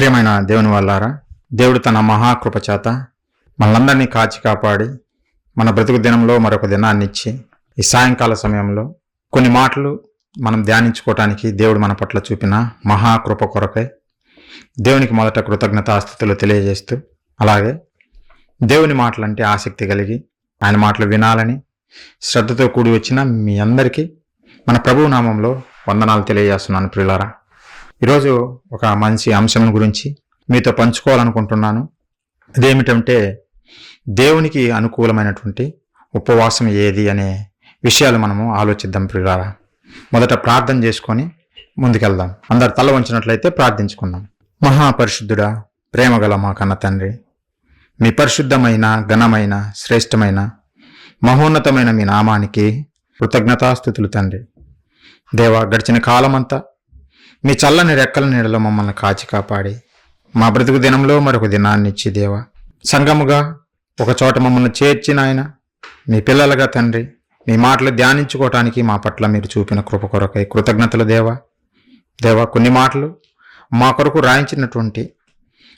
ప్రియమైన దేవుని వాళ్ళారా, దేవుడు తన మహాకృప చేత మనలందరినీ కాచి కాపాడి మన బ్రతుకు దినంలో మరొక దినాన్ని ఇచ్చి ఈ సాయంకాల సమయంలో కొన్ని మాటలు మనం ధ్యానించుకోవటానికి దేవుడు మన పట్ల చూపిన మహాకృప కొరకై దేవునికి మొదట కృతజ్ఞతాస్తుతులు తెలియజేస్తూ, అలాగే దేవుని మాటలంటే ఆసక్తి కలిగి ఆయన మాటలు వినాలని శ్రద్ధతో కూడి వచ్చిన మీ అందరికీ మన ప్రభువు నామంలో వందనాలు తెలియజేస్తున్నాను. ప్రియులారా, ఈరోజు ఒక మంచి అంశం గురించి మీతో పంచుకోవాలనుకుంటున్నాను. అదేమిటంటే దేవునికి అనుకూలమైనటువంటి ఉపవాసం ఏది అనే విషయాలు మనము ఆలోచిద్దాం. ప్రియులారా, మొదట ప్రార్థన చేసుకొని ముందుకెళ్దాం. అందరు తల వంచినట్లయితే ప్రార్థించుకుందాం. మహాపరిశుద్ధుడా, ప్రేమగల మా కన్న తండ్రి, మీ పరిశుద్ధమైన, ఘనమైన, శ్రేష్టమైన, మహోన్నతమైన మీ నామానికి కృతజ్ఞతాస్తుతులు తండ్రి. దేవా, గడిచిన కాలమంతా మీ చల్లని రెక్కల నీడలో మమ్మల్ని కాచి కాపాడి మా బ్రతుకు దినంలో మరొక దినాన్ని ఇచ్చి దేవా, సంఘముగా ఒక చోట మమ్మల్ని చేర్చిన ఆయన మీ పిల్లలుగా తండ్రి, మీ మాటలు ధ్యానించుకోవటానికి మా పట్ల మీరు చూపిన కృప కొరకై కృతజ్ఞతలు దేవా. దేవా, కొన్ని మాటలు మా కొరకు రాయించినటువంటి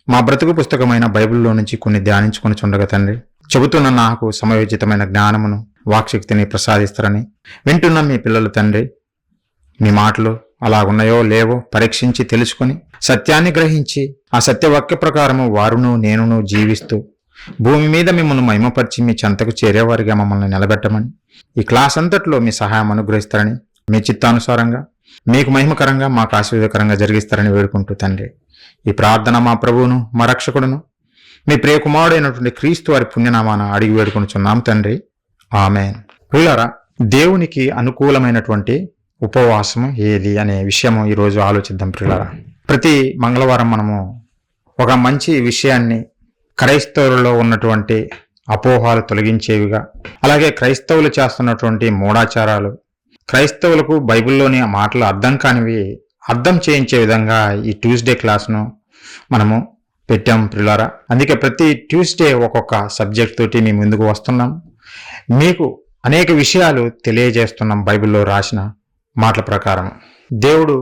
మా బ్రతుకు పుస్తకమైన బైబిల్లో నుంచి కొన్ని ధ్యానించుకొని చుండగా తండ్రి, చెబుతున్న నాకు సమయోచితమైన జ్ఞానమును, వాక్శక్తిని ప్రసాదిస్తారని వింటున్న మీ పిల్లలు తండ్రి, మీ మాటలు అలాగున్నాయో లేవో పరీక్షించి తెలుసుకొని సత్యాన్ని గ్రహించి ఆ సత్యవాక్య ప్రకారము వారును నేనును జీవిస్తూ భూమి మీద మిమ్మల్ని మహిమపరిచి మీ చెంతకు చేరేవారిగా మమ్మల్ని నిలబెట్టమని, ఈ క్లాస్ అంతట్లో మీ సహాయం అనుగ్రహిస్తారని, మీ చిత్తానుసారంగా మీకు మహిమకరంగా మాకు ఆశీర్వదకరంగా జరిగిస్తారని వేడుకుంటూ తండ్రి, ఈ ప్రార్థన మా ప్రభువును మా రక్షకుడును మీ ప్రియకుమారుడైనటువంటి క్రీస్తు వారి పుణ్యనామాన అడిగి వేడుకొనుచున్నాం తండ్రి, ఆమేన్. ప్రియులారా, దేవునికి అనుకూలమైనటువంటి ఉపవాసము ఏది అనే విషయము ఈరోజు ఆలోచిద్దాం. ప్రియులారా, ప్రతి మంగళవారం మనము ఒక మంచి విషయాన్ని క్రైస్తవులలో ఉన్నటువంటి అపోహాలు తొలగించేవిగా, అలాగే క్రైస్తవులు చేస్తున్నటువంటి మూఢాచారాలు, క్రైస్తవులకు బైబిల్లోని ఆ మాటలు అర్థం కానివి అర్థం చేయించే విధంగా ఈ ట్యూస్డే క్లాస్ను మనము పెట్టాం. ప్రియులారా, అందుకే ప్రతి ట్యూస్డే ఒక్కొక్క సబ్జెక్ట్ తోటి మీ ముందుకు వస్తున్నాం. మీకు అనేక విషయాలు తెలియజేస్తున్నాం. బైబిల్లో రాసిన మాటల ప్రకారం దేవుడు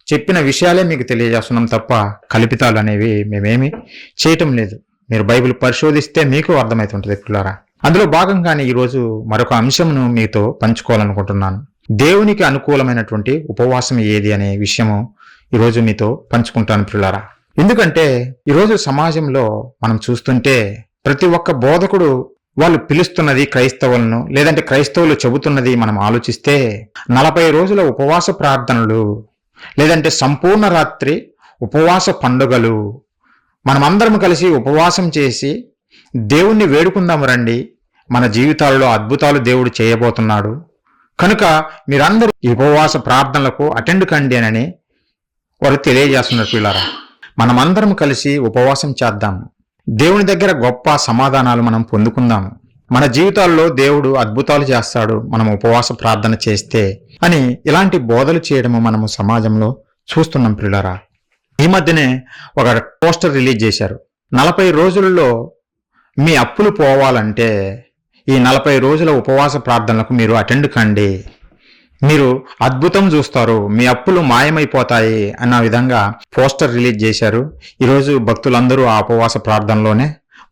చెప్పిన విషయాలే మీకు తెలియజేస్తున్నాం తప్ప కల్పితాలు అనేవి మేమేమి చేయటం లేదు. మీరు బైబిల్ పరిశోధిస్తే మీకు అర్థమవుతుంటుంది పిల్లారా. అందులో భాగంగానే ఈరోజు మరొక అంశమును మీతో పంచుకోవాలనుకుంటున్నాను. దేవునికి అనుకూలమైనటువంటి ఉపవాసం ఏది అనే విషయము ఈరోజు మీతో పంచుకుంటాను పిల్లారా. ఎందుకంటే ఈరోజు సమాజంలో మనం చూస్తుంటే ప్రతి ఒక్క బోధకుడు వాళ్ళు పిలుస్తున్నది క్రైస్తవులను, లేదంటే క్రైస్తవులు చెబుతున్నది మనం ఆలోచిస్తే 40 రోజుల ఉపవాస ప్రార్థనలు, లేదంటే సంపూర్ణ రాత్రి ఉపవాస పండుగలు, మనమందరం కలిసి ఉపవాసం చేసి దేవుణ్ణి వేడుకుందాం రండి, మన జీవితాలలో అద్భుతాలు దేవుడు చేయబోతున్నాడు కనుక మీరందరూ ఈ ఉపవాస ప్రార్థనలకు అటెండ్ కండి అని వారు తెలియజేస్తున్నారు. పిల్లారా, మనమందరం కలిసి ఉపవాసం చేద్దాం, దేవుని దగ్గర గొప్ప సమాధానాలు మనం పొందుకుందాం, మన జీవితాల్లో దేవుడు అద్భుతాలు చేస్తాడు మనం ఉపవాస ప్రార్థన చేస్తే అని ఇలాంటి బోధలు చేయడము మనము సమాజంలో చూస్తున్నాం. పిల్లారా, ఈ మధ్యనే ఒక పోస్టర్ రిలీజ్ చేశారు. 40 రోజుల్లో మీ అప్పులు పోవాలంటే ఈ 40 రోజుల ఉపవాస ప్రార్థనలకు మీరు అటెండ్ కండి, మీరు అద్భుతం చూస్తారు, మీ అప్పులు మాయమైపోతాయి అన్న విధంగా పోస్టర్ రిలీజ్ చేశారు. ఈరోజు భక్తులందరూ ఆ ఉపవాస ప్రార్థనలోనే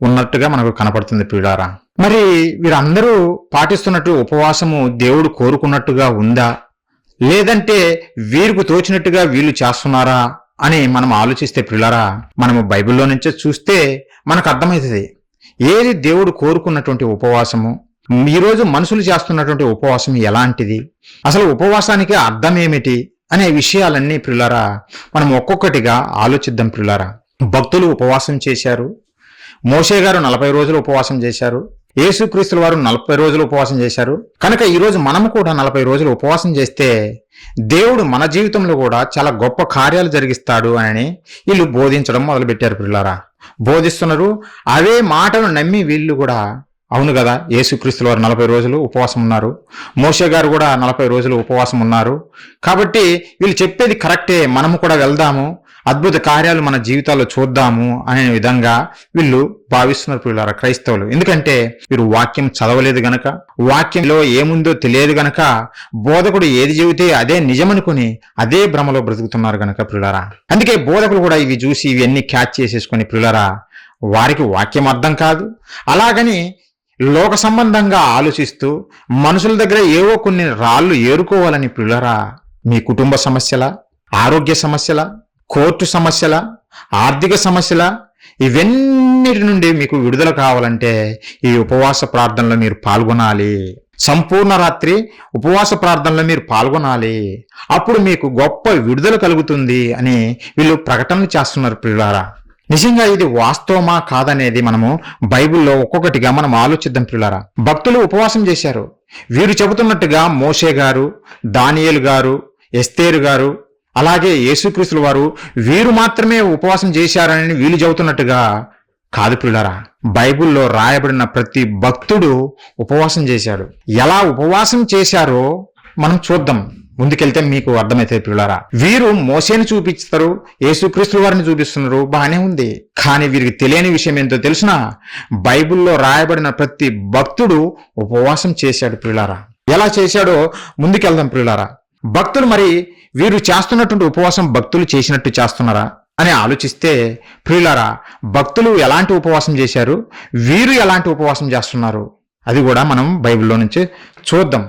ఉన్నట్టుగా మనకు కనపడుతుంది. పిల్లారా, మరి వీరందరూ పాటిస్తున్నట్టు ఉపవాసము దేవుడు కోరుకున్నట్టుగా ఉందా, లేదంటే వీరికి తోచినట్టుగా వీళ్ళు చేస్తున్నారా అని మనం ఆలోచిస్తే పిల్లారా, మనము బైబిల్లో నుంచే చూస్తే మనకు అర్థమవుతుంది ఏది దేవుడు కోరుకున్నటువంటి ఉపవాసము, ఈరోజు మనుషులు చేస్తున్నటువంటి ఉపవాసం ఎలాంటిది, అసలు ఉపవాసానికి అర్థం ఏమిటి అనే విషయాలన్నీ ప్రియులారా మనం ఒక్కొక్కటిగా ఆలోచిద్దాం. ప్రియులారా, భక్తులు ఉపవాసం చేశారు, మోషే గారు 40 రోజులు ఉపవాసం చేశారు, యేసుక్రీస్తుల వారు 40 రోజులు ఉపవాసం చేశారు. కనుక ఈరోజు మనము కూడా 40 రోజులు ఉపవాసం చేస్తే దేవుడు మన జీవితంలో కూడా చాలా గొప్ప కార్యాలు జరిగిస్తాడు అని వీళ్ళు బోధించడం మొదలుపెట్టారు. పిల్లారా, బోధిస్తున్నారు, అవే మాటలు నమ్మి వీళ్ళు కూడా అవును కదా, యేసుక్రీస్తుల వారు 40 రోజులు ఉపవాసం ఉన్నారు, మోషే గారు కూడా 40 రోజులు ఉపవాసం ఉన్నారు, కాబట్టి వీళ్ళు చెప్పేది కరెక్టే, మనము కూడా వెళ్దాము, అద్భుత కార్యాలు మన జీవితాల్లో చూద్దాము అనే విధంగా వీళ్ళు భావిస్తున్నారు ప్రియులారా క్రైస్తవులు. ఎందుకంటే వీరు వాక్యం చదవలేదు గనక, వాక్యంలో ఏముందో తెలియదు గనక, బోధకుడు ఏది చెబితే అదే నిజమనుకుని అదే భ్రమలో బ్రతుకుతున్నారు గనక ప్రియులారా. అందుకే బోధకులు కూడా ఇవి చూసి ఇవన్నీ క్యాచ్ చేసేసుకొని ప్రియులారా వారికి వాక్యం అర్థం కాదు. అలాగని లోక సంబంధంగా ఆలోచిస్తూ మనుషుల దగ్గర ఏవో కొన్ని రాళ్ళు ఏరుకోవాలని ప్రియులారా మీ కుటుంబ సమస్యల, ఆరోగ్య సమస్యల, కోర్టు సమస్యల, ఆర్థిక సమస్యల, ఇవన్నిటి నుండి మీకు విడుదల కావాలంటే ఈ ఉపవాస ప్రార్థనలో మీరు పాల్గొనాలి. సంపూర్ణ రాత్రి ఉపవాస ప్రార్థనలో మీరు పాల్గొనాలి. అప్పుడు మీకు గొప్ప విడుదల కలుగుతుంది అని వీళ్ళు ప్రకటనలు చేస్తున్నారు ప్రియులారా. నిజంగా ఇది వాస్తవమా కాదనేది మనము బైబిల్లో ఒక్కొక్కటిగా మనం ఆలోచిద్దాం ప్రియులారా. భక్తులు ఉపవాసం చేశారు. వీరు చెబుతున్నట్టుగా మోషే గారు, దానియేలు గారు, ఎస్తేరు గారు, అలాగే యేసుక్రీస్తుల వారు వీరు మాత్రమే ఉపవాసం చేశారని వీళ్ళు చెబుతున్నట్టుగా కాదు ప్రియులారా. బైబిల్లో రాయబడిన ప్రతి భక్తుడు ఉపవాసం చేశాడు. ఎలా ఉపవాసం చేశారో మనం చూద్దాం. ముందుకెళ్తే మీకు అర్థమవుతుంది ప్రియులారా. వీరు మోసేని చూపిస్తారు, యేసుక్రీస్తుల వారిని చూపిస్తున్నారు, బాగానే ఉంది. కానీ వీరికి తెలియని విషయం ఏంటో తెలుసునా? బైబిల్లో రాయబడిన ప్రతి భక్తుడు ఉపవాసం చేశాడు ప్రియులారా. ఎలా చేశాడో ముందుకెళ్దాం ప్రియులారా. భక్తులు మరి వీరు చేస్తున్నటువంటి ఉపవాసం భక్తులు చేసినట్టు చేస్తున్నారా అని ఆలోచిస్తే ప్రియులారా భక్తులు ఎలాంటి ఉపవాసం చేశారు, వీరు ఎలాంటి ఉపవాసం చేస్తున్నారు అది కూడా మనం బైబిల్లో నుంచి చూద్దాం.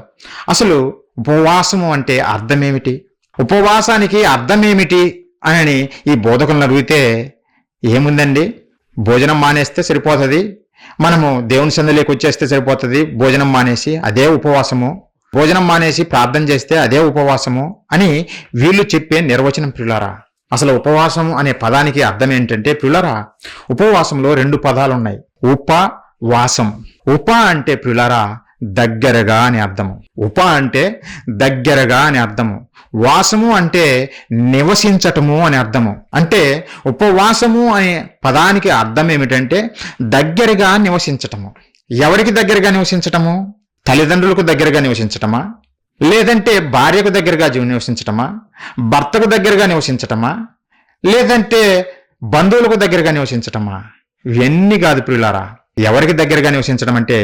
అసలు ఉపవాసము అంటే అర్థం ఏమిటి, ఉపవాసానికి అర్థం ఏమిటి అని ఈ బోధకులను అడిగితే ఏముందండి, భోజనం మానేస్తే సరిపోతుంది, మనము దేవుని సన్నిధిలోకి వచ్చేస్తే సరిపోతుంది, భోజనం మానేసి అదే ఉపవాసము, భోజనం మానేసి ప్రార్థన చేస్తే అదే ఉపవాసము అని వీళ్ళు చెప్పే నిర్వచనం ప్రియులారా. అసలు ఉపవాసం అనే పదానికి అర్థం ఏంటంటే ప్రియులారా ఉపవాసంలో 2 పదాలు ఉన్నాయి. ఉపవాసం. ఉప అంటే ప్రియులారా దగ్గరగా అని అర్థము. ఉప అంటే దగ్గరగా అని అర్థము. వాసము అంటే నివసించటము అని అర్థము. అంటే ఉపవాసము అనే పదానికి అర్థం ఏమిటంటే దగ్గరగా నివసించటము. ఎవరికి దగ్గరగా నివసించటము? తల్లిదండ్రులకు దగ్గరగా నివసించటమా, లేదంటే భార్యకు దగ్గరగా నివసించటమా, భర్తకు దగ్గరగా నివసించటమా, లేదంటే బంధువులకు దగ్గరగా నివసించటమా? ఇవన్నీ కాదు ప్రియులారా. ఎవరికి దగ్గరగా నివసించడం అంటే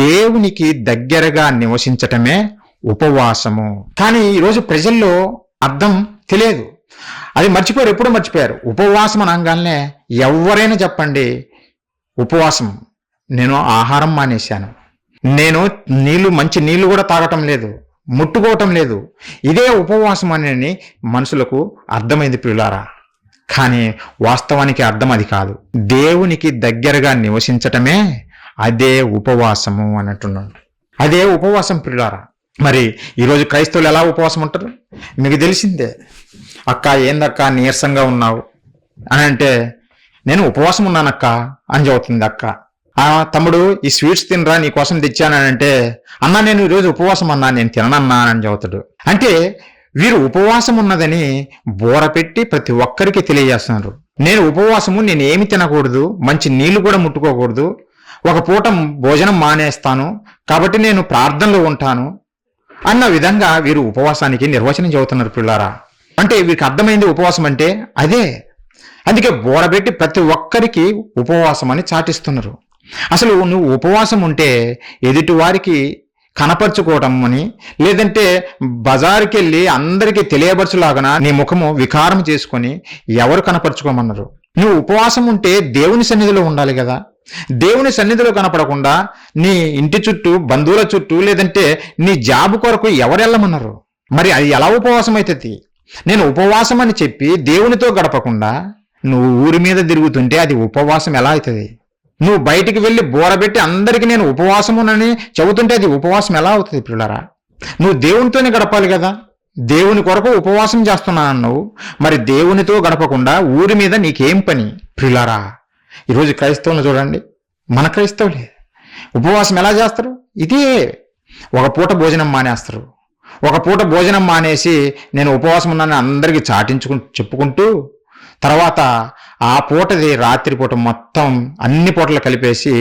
దేవునికి దగ్గరగా నివసించటమే ఉపవాసము. కానీ ఈరోజు ప్రజల్లో అర్థం తెలియదు, అది మర్చిపోయారు. ఎప్పుడూ మర్చిపోయారు. ఉపవాసం అనగానే ఎవరైనా చెప్పండి, ఉపవాసం నేను ఆహారం మానేశాను, నేను మంచి నీళ్లు కూడా తాగటం లేదు, ముట్టుకోవటం లేదు, ఇదే ఉపవాసం అని మనుషులకు అర్థమైంది ప్రియులారా. కానీ వాస్తవానికి అర్థం అది కాదు. దేవునికి దగ్గరగా నివసించటమే అదే ఉపవాసము అన్నట్టున్నాడు. అదే ఉపవాసం ప్రియులారా. మరి ఈరోజు క్రైస్తవులు ఎలా ఉపవాసం ఉంటారు మీకు తెలిసిందే. అక్క ఏందక్క నీరసంగా ఉన్నావు అని అంటే నేను ఉపవాసం ఉన్నానక్క అని చెబుతుంది అక్క. తమ్ముడు ఈ స్వీట్స్ తినరా నీకోసం తెచ్చానంటే అన్నా నేను ఈరోజు ఉపవాసం అన్నా, నేను తిననన్నా అని చెబుతాడు. అంటే వీరు ఉపవాసం ఉన్నదని బోర పెట్టి ప్రతి ఒక్కరికి తెలియజేస్తున్నారు. నేను ఉపవాసము, నేను ఏమి తినకూడదు, మంచి నీళ్లు కూడా ముట్టుకోకూడదు, ఒక పూట భోజనం మానేస్తాను, కాబట్టి నేను ప్రార్థనలో ఉంటాను అన్న విధంగా వీరు ఉపవాసానికి నిర్వచనం చెబుతున్నారు పిల్లారా. అంటే వీరికి అర్థమైంది ఉపవాసం అంటే అదే. అందుకే బోరబెట్టి ప్రతి ఒక్కరికి ఉపవాసం అని చాటిస్తున్నారు. అసలు నువ్వు ఉపవాసం ఉంటే ఎదుటి వారికి కనపరుచుకోవటం అని, లేదంటే బజారుకి వెళ్ళి అందరికీ తెలియపరచులాగన నీ ముఖము వికారం చేసుకొని ఎవరు కనపరుచుకోమన్నారు? నువ్వు ఉపవాసం ఉంటే దేవుని సన్నిధిలో ఉండాలి కదా. దేవుని సన్నిధిలో కనపడకుండా నీ ఇంటి చుట్టూ, బంధువుల చుట్టూ, లేదంటే నీ జాబు కొరకు ఎవరు వెళ్ళమన్నారు? మరి అది ఎలా ఉపవాసం అవుతుంది? నేను ఉపవాసం అని చెప్పి దేవునితో గడపకుండా నువ్వు ఊరి మీద తిరుగుతుంటే అది ఉపవాసం ఎలా అవుతుంది? నువ్వు బయటికి వెళ్ళి బోరబెట్టి అందరికీ నేను ఉపవాసమునని చెబుతుంటే అది ఉపవాసం ఎలా అవుతుంది పిల్లరా? నువ్వు దేవునితోనే గడపాలి కదా. దేవుని కొరకు ఉపవాసం చేస్తున్నానన్నావు, మరి దేవునితో గడపకుండా ఊరి మీద నీకేం పని పిల్లరా? ఈరోజు క్రైస్తవులను చూడండి, మన క్రైస్తవులే ఉపవాసం ఎలా చేస్తారు? ఇదే ఒక పూట భోజనం మానేస్తారు. ఒక పూట భోజనం మానేసి నేను ఉపవాసం ఉన్నానని అందరికీ చెప్పుకుంటూ తర్వాత ఆ పూటది రాత్రిపూట మొత్తం అన్ని పూటలు కలిపేసి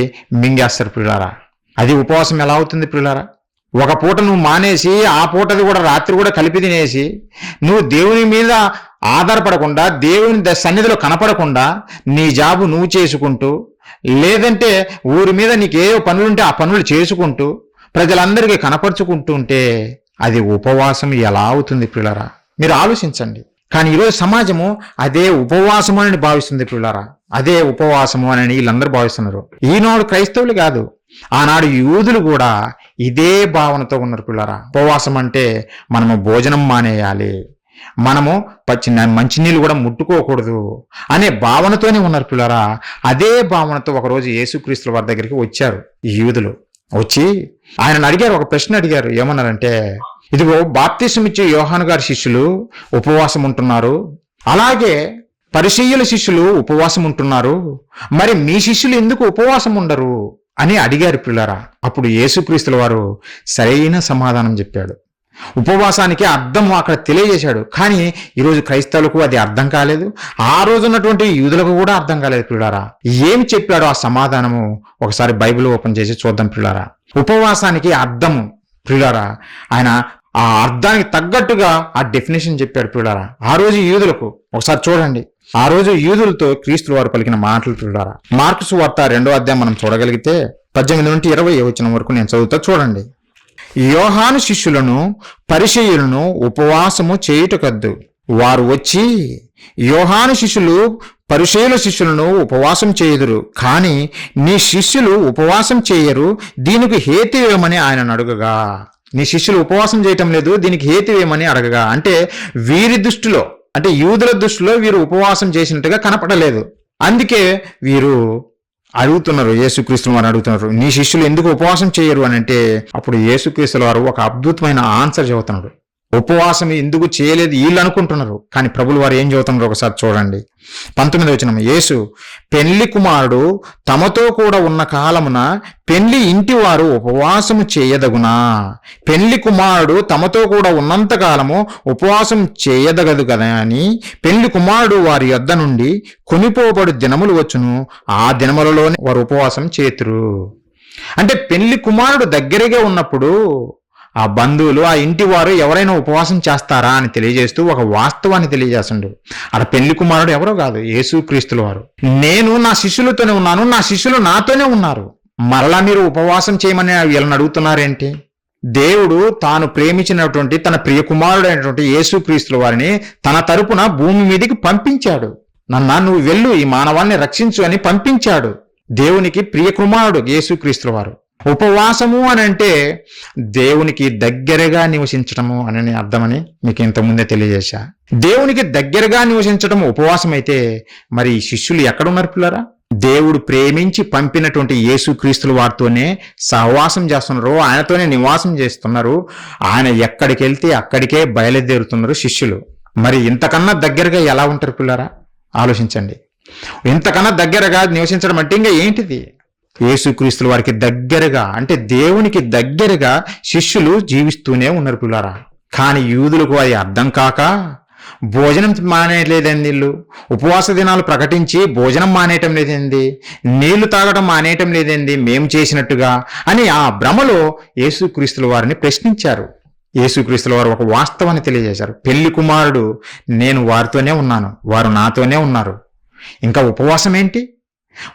మింగేస్తారు పిల్లారా. అది ఉపవాసం ఎలా అవుతుంది పిల్లారా? ఒక పూట నువ్వు మానేసి ఆ పూటది కూడా రాత్రి కూడా కలిపి తినేసి నువ్వు దేవుని మీద ఆధారపడకుండా దేవుని సన్నిధిలో కనపడకుండా నీ జాబు నువ్వు చేసుకుంటూ, లేదంటే ఊరి మీద నీకేవో పనులుంటే ఆ పనులు చేసుకుంటూ ప్రజలందరికీ కనపరుచుకుంటూ ఉంటే అది ఉపవాసం ఎలా అవుతుంది పిల్లరా? మీరు ఆలోచించండి. కానీ ఈరోజు సమాజము అదే ఉపవాసము అని భావిస్తుంది పిల్లరా. అదే ఉపవాసము అని వీళ్ళందరూ భావిస్తున్నారు. ఈనాడు క్రైస్తవులు కాదు, ఆనాడు యూదులు కూడా ఇదే భావనతో ఉన్నారు పిల్లరా. ఉపవాసం అంటే మనము భోజనం మానేయాలి, మనము మంచినీళ్ళు కూడా ముట్టుకోకూడదు అనే భావనతోనే ఉన్నారు పిల్లరా. అదే భావనతో ఒకరోజు యేసుక్రీస్తుల వారి దగ్గరికి వచ్చారు ఈ యూదులు. వచ్చి ఆయనను అడిగారు, ఒక ప్రశ్న అడిగారు. ఏమన్నారంటే, ఇదిగో బాప్తిసం ఇచ్చే యోహాను గారి శిష్యులు ఉపవాసం ఉంటున్నారు, అలాగే పరిసయ్యుల శిష్యులు ఉపవాసం ఉంటున్నారు, మరి మీ శిష్యులు ఎందుకు ఉపవాసం ఉండరు అని అడిగారు పిల్లరా. అప్పుడు యేసుక్రీస్తుల వారు సరైన సమాధానం చెప్పాడు. ఉపవాసానికి అర్థం అక్కడ తెలియజేశాడు. కానీ ఈరోజు క్రైస్తవులకు అది అర్థం కాలేదు, ఆ రోజు ఉన్నటువంటి యూదులకు కూడా అర్థం కాలేదు పిల్లారా. ఏమి చెప్పాడో ఆ సమాధానము ఒకసారి బైబిల్ ఓపెన్ చేసి చూద్దాం పిల్లారా. ఉపవాసానికి అర్థము పిల్లారా, ఆయన ఆ అర్థానికి తగ్గట్టుగా ఆ డెఫినేషన్ చెప్పాడు పిల్లారా. ఆ రోజు యూదులకు ఒకసారి చూడండి, ఆ రోజు యూదులతో క్రీస్తుల వారు పలికిన మాటలు పిల్లారా. మార్కు సువార్త 2వ అధ్యాయం మనం చూడగలిగితే 18 నుండి 20 వచనం వరకు నేను చదువుతా చూడండి. యోహాను శిష్యులను పరిసయ్యులను ఉపవాసము చేయుటకద్దు, వారు వచ్చి యోహాను శిష్యులు పరిసయ్యుల శిష్యులను ఉపవాసం చేయుదురు, కానీ నీ శిష్యులు ఉపవాసం చేయరు, దీనికి హేతువేమని ఆయన అడుగగా. నీ శిష్యులు ఉపవాసం చేయటం లేదు, దీనికి హేతువేమని అడగగా అంటే వీరి దృష్టిలో, అంటే యూదుల దృష్టిలో వీరు ఉపవాసం చేసినట్టుగా కనపడలేదు. అందుకే వీరు అడుగుతున్నారు, యేసుక్రీస్తుల వారు అడుగుతున్నారు, నీ శిష్యులు ఎందుకు ఉపవాసం చేయరు అని అంటే, అప్పుడు యేసుక్రీస్తుల వారు ఒక అద్భుతమైన ఆన్సర్ చెబుతున్నాడు. ఉపవాసం ఎందుకు చేయలేదు వీళ్ళు అనుకుంటున్నారు, కానీ ప్రభులు వారు ఏం చెబుతున్నారు ఒకసారి చూడండి. 19వ వచనం, యేసు, పెళ్లి కుమారుడు తమతో కూడా ఉన్న కాలమున పెళ్లి ఇంటి వారు ఉపవాసము చేయదగునా? పెళ్లి కుమారుడు తమతో కూడా ఉన్నంత కాలము ఉపవాసం చేయదగదు కదా అని పెళ్లి కుమారుడు వారి యొద్ద నుండి కొనిపోబడు దినములు వచ్చును, ఆ దినములలోనే వారు ఉపవాసం చేతురు. అంటే పెళ్లి కుమారుడు దగ్గరగా ఉన్నప్పుడు ఆ బంధువులు, ఆ ఇంటి వారు ఎవరైనా ఉపవాసం చేస్తారా అని తెలియజేస్తూ ఒక వాస్తవాన్ని తెలియజేస్తుండు. అక్కడ పెళ్లి కుమారుడు ఎవరో కాదు, యేసుక్రీస్తుల వారు. నేను నా శిష్యులతోనే ఉన్నాను, నా శిష్యులు నాతోనే ఉన్నారు, మరలా మీరు ఉపవాసం చేయమని వీళ్ళని అడుగుతున్నారేంటి? దేవుడు తాను ప్రేమించినటువంటి తన ప్రియ కుమారుడైనటువంటి యేసుక్రీస్తుల వారిని తన తరపున భూమి మీదకి పంపించాడు. నువ్వు వెళ్ళు, ఈ మానవాన్ని రక్షించు అని పంపించాడు. దేవునికి ప్రియ కుమారుడు యేసుక్రీస్తుల వారు. ఉపవాసము అని అంటే దేవునికి దగ్గరగా నివసించటము అని అర్థమని మీకు ఇంతకుముందే తెలియజేశా. దేవునికి దగ్గరగా నివసించటము ఉపవాసం అయితే మరి శిష్యులు ఎక్కడున్నారు పిల్లరా? దేవుడు ప్రేమించి పంపినటువంటి యేసుక్రీస్తుల వారితోనే సహవాసం చేస్తున్నారు, ఆయనతోనే నివాసం చేస్తున్నారు. ఆయన ఎక్కడికి వెళ్తే అక్కడికే బయలుదేరుతున్నారు శిష్యులు. మరి ఇంతకన్నా దగ్గరగా ఎలా ఉంటారు పిల్లరా? ఆలోచించండి. ఇంతకన్నా దగ్గరగా నివసించడం అంటే ఇంకా ఏంటిది? యేసుక్రీస్తుల వారికి దగ్గరగా, అంటే దేవునికి దగ్గరగా శిష్యులు జీవిస్తూనే ఉన్నారు పిల్లారా. కానీ యూదులకు అది అర్థం కాక భోజనం మానేయలేదండి వీళ్ళు. ఉపవాస దినాలు ప్రకటించి భోజనం మానేయటం లేదండి, నీళ్లు తాగడం మానేయటం లేదండి మేము చేసినట్టుగా అని ఆ భ్రమలో యేసుక్రీస్తుల వారిని ప్రశ్నించారు. యేసుక్రీస్తుల వారు ఒక వాస్తవాన్ని తెలియజేశారు. పెళ్లి కుమారుడు నేను వారితోనే ఉన్నాను, వారు నాతోనే ఉన్నారు, ఇంకా ఉపవాసం ఏంటి?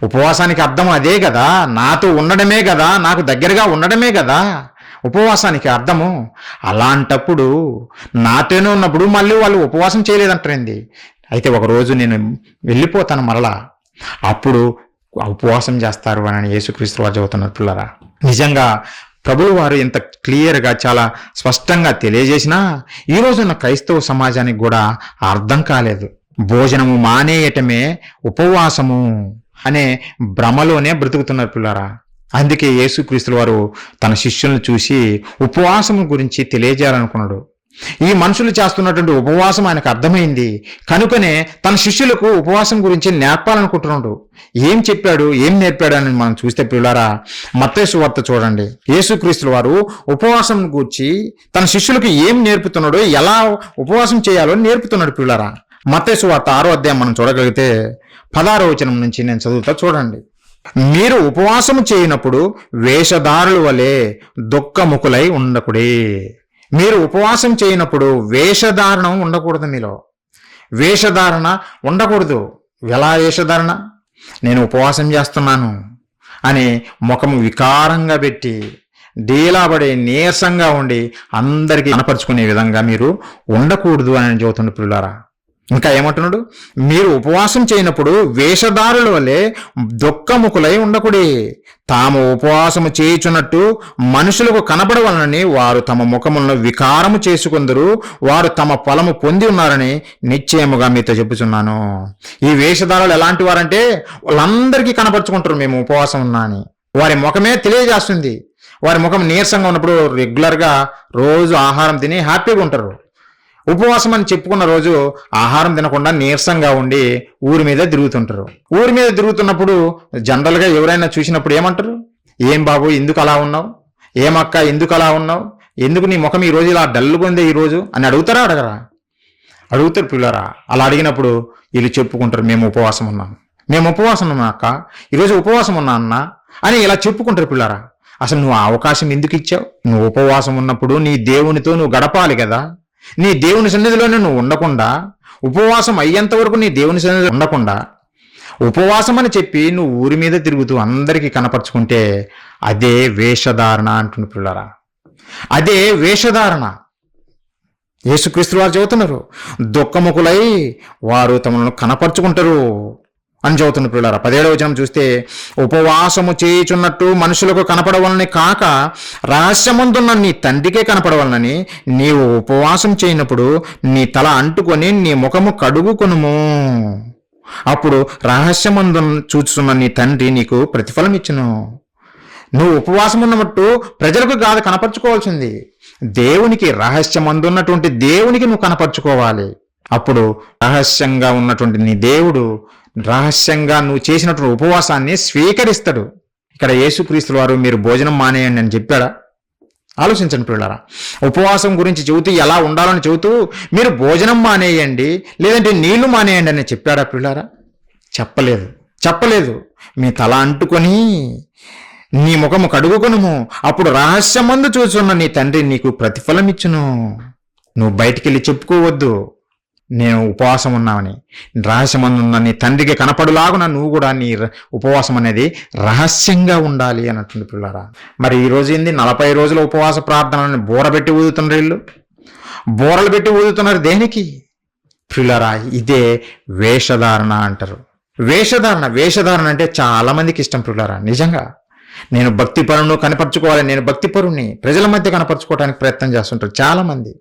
ఉపవాసానికి అర్థం అదే కదా, నాతో ఉండడమే కదా, నాకు దగ్గరగా ఉండడమే కదా ఉపవాసానికి అర్థము. అలాంటప్పుడు నాతోనే ఉన్నప్పుడు మళ్ళీ వాళ్ళు ఉపవాసం చేయలేదంటారండి. అయితే ఒకరోజు నేను వెళ్ళిపోతాను మరలా, అప్పుడు ఉపవాసం చేస్తారు అని యేసుక్రీస్తు వారు చెబుతున్నారు పిల్లరా. నిజంగా ప్రభువు వారు ఇంత క్లియర్గా చాలా స్పష్టంగా తెలియజేసినా ఈ రోజున్న క్రైస్తవ సమాజానికి కూడా అర్థం కాలేదు. భోజనము మానేయటమే ఉపవాసము అనే భ్రమలోనే బ్రతుకుతున్నారు పిల్లారా. అందుకే యేసుక్రీస్తుల వారు తన శిష్యులను చూసి ఉపవాసం గురించి తెలియజేయాలనుకున్నాడు. ఈ మనుషులు చేస్తున్నటువంటి ఉపవాసం ఆయనకు అర్థమైంది కనుకనే తన శిష్యులకు ఉపవాసం గురించి నేర్పాలనుకుంటున్నాడు. ఏం చెప్పాడు, ఏం నేర్పాడు అని మనం చూస్తే పిల్లారా, మత్తయి సువార్త చూడండి. యేసుక్రీస్తుల వారు ఉపవాసం గురించి తన శిష్యులకు ఏం నేర్పుతున్నాడో, ఎలా ఉపవాసం చేయాలో నేర్పుతున్నాడు పిల్లారా. మత్తయి సువార్త 6వ అధ్యాయం మనం చూడగలిగితే 16వ వచనం నుంచి నేను చదువుతా చూడండి. మీరు ఉపవాసము చేయనప్పుడు వేషధారుల వలె దుఃఖముఖులై ఉండకుడే. మీరు ఉపవాసం చేయనప్పుడు వేషధారణ ఉండకూడదు. మీలో వేషధారణ ఉండకూడదు. ఎలా వేషధారణ? నేను ఉపవాసం చేస్తున్నాను అని ముఖము వికారంగా పెట్టి డీలాబడి నీరసంగా ఉండి అందరికీ కనపరుచుకునే విధంగా మీరు ఉండకూడదు అని చెబుతుండే పిల్లారా. ఇంకా ఏమంటున్నాడు? మీరు ఉపవాసం చేయనప్పుడు వేషధారుల వలె దుఃఖముఖులై ఉండకుడి. తాము ఉపవాసము చేయుచున్నట్టు మనుషులకు కనబడవలనని వారు తమ ముఖములను వికారము చేసుకుందరు. వారు తమ ఫలము పొంది ఉన్నారని నిశ్చయముగా మీతో చెప్పుచున్నాను. ఈ వేషధారులు ఎలాంటి వారంటే వాళ్ళందరికీ కనపరుచుకుంటారు మేము ఉపవాసం ఉన్నా అని. వారి ముఖమే తెలియజేస్తుంది. వారి ముఖం నీరసంగా ఉన్నప్పుడు రెగ్యులర్గా రోజు ఆహారం తిని హ్యాపీగా ఉంటారు. ఉపవాసం అని చెప్పుకున్న రోజు ఆహారం తినకుండా నీరసంగా ఉండి ఊరి మీద తిరుగుతుంటారు. ఊరి మీద తిరుగుతున్నప్పుడు జనరల్గా ఎవరైనా చూసినప్పుడు ఏమంటారు? ఏం బాబు ఎందుకు అలా ఉన్నావు? ఏమక్క ఎందుకు అలా ఉన్నావు? ఎందుకు నీ ముఖం ఈరోజు ఇలా డల్గా ఉంది ఈరోజు అని అడుగుతారా? అడగరా? అడుగుతారు పిల్లరా. అలా అడిగినప్పుడు వీళ్ళు చెప్పుకుంటారు మేము ఉపవాసం ఉన్నాం, మేము ఉపవాసం ఉన్నా అక్క, ఈరోజు ఉపవాసం ఉన్నా అన్న అని ఇలా చెప్పుకుంటారు పిల్లరా. అసలు నువ్వు అవకాశం ఎందుకు ఇచ్చావు? నువ్వు ఉపవాసం ఉన్నప్పుడు నీ దేవునితో నువ్వు గడపాలి కదా. నీ దేవుని సన్నిధిలోనే నువ్వు ఉండకుండా, ఉపవాసం అయ్యేంత వరకు నీ దేవుని సన్నిధిలో ఉండకుండా ఉపవాసం అని చెప్పి నువ్వు ఊరి మీద తిరుగుతూ అందరికీ కనపరుచుకుంటే అదే వేషధారణ అంటున్న పిల్లరా. అదే వేషధారణ. యేసుక్రీస్తు వారు చెబుతున్నారు, దుఃఖముఖులై వారు తమను కనపరుచుకుంటారు అని చదువుతున్న పిల్లరా. 17వ వచనం చూస్తే, ఉపవాసము చేయుచున్నట్టు మనుషులకు కనపడవలనని కాక రహస్యమందున్న నీ తండ్రికే కనపడవలనని నీవు ఉపవాసం చేయనప్పుడు నీ తల అంటుకొని నీ ముఖము కడుగుకొనుము. అప్పుడు రహస్యమందు చూచుతున్న నీ తండ్రి నీకు ప్రతిఫలం ఇచ్చును. నువ్వు ఉపవాసం ఉన్నట్టు ప్రజలకు కాదు కనపరుచుకోవాల్సింది, దేవునికి, రహస్యమందున్నటువంటి దేవునికి నువ్వు కనపరుచుకోవాలి. అప్పుడు రహస్యంగా ఉన్నటువంటి నీ దేవుడు రహస్యంగా నువ్వు చేసినటువంటి ఉపవాసాన్ని స్వీకరిస్తాడు. ఇక్కడ యేసుక్రీస్తుల వారు మీరు భోజనం మానేయండి అని చెప్పాడా? ఆలోచించండి పిల్లరా. ఉపవాసం గురించి చెబుతూ ఎలా ఉండాలని చెబుతూ మీరు భోజనం మానేయండి లేదంటే నీళ్లు మానేయండి అని చెప్పాడా పిల్లరా? చెప్పలేదు. మీ తల అంటుకొని నీ ముఖము కడుగుకొనుము, అప్పుడు రహస్యమందు చూచున్న నీ తండ్రి నీకు ప్రతిఫలం ఇచ్చును. నువ్వు బయటికి వెళ్ళి చెప్పుకోవద్దు నేను ఉపవాసం ఉన్నామని. రహస్యమందున్న నీ తండ్రికి కనపడులాగున నువ్వు కూడా నీ ఉపవాసం అనేది రహస్యంగా ఉండాలి అన్నట్టుంది పిల్లరా. మరి ఈ రోజు ఏంది 40 రోజుల ఉపవాస ప్రార్థనని బోరబెట్టి ఊదుతున్నారు. వీళ్ళు బోరలు పెట్టి ఊదుతున్నారు దేనికి పిల్లరా? ఇదే వేషధారణ అంటారు. వేషధారణ అంటే చాలా మందికి ఇష్టం పిల్లరా. నిజంగా నేను భక్తిపరును కనపరుచుకోవాలి, నేను భక్తిపరుని ప్రజల మధ్య కనపరుచుకోవడానికి ప్రయత్నం చేస్తుంటారు చాలా మంది.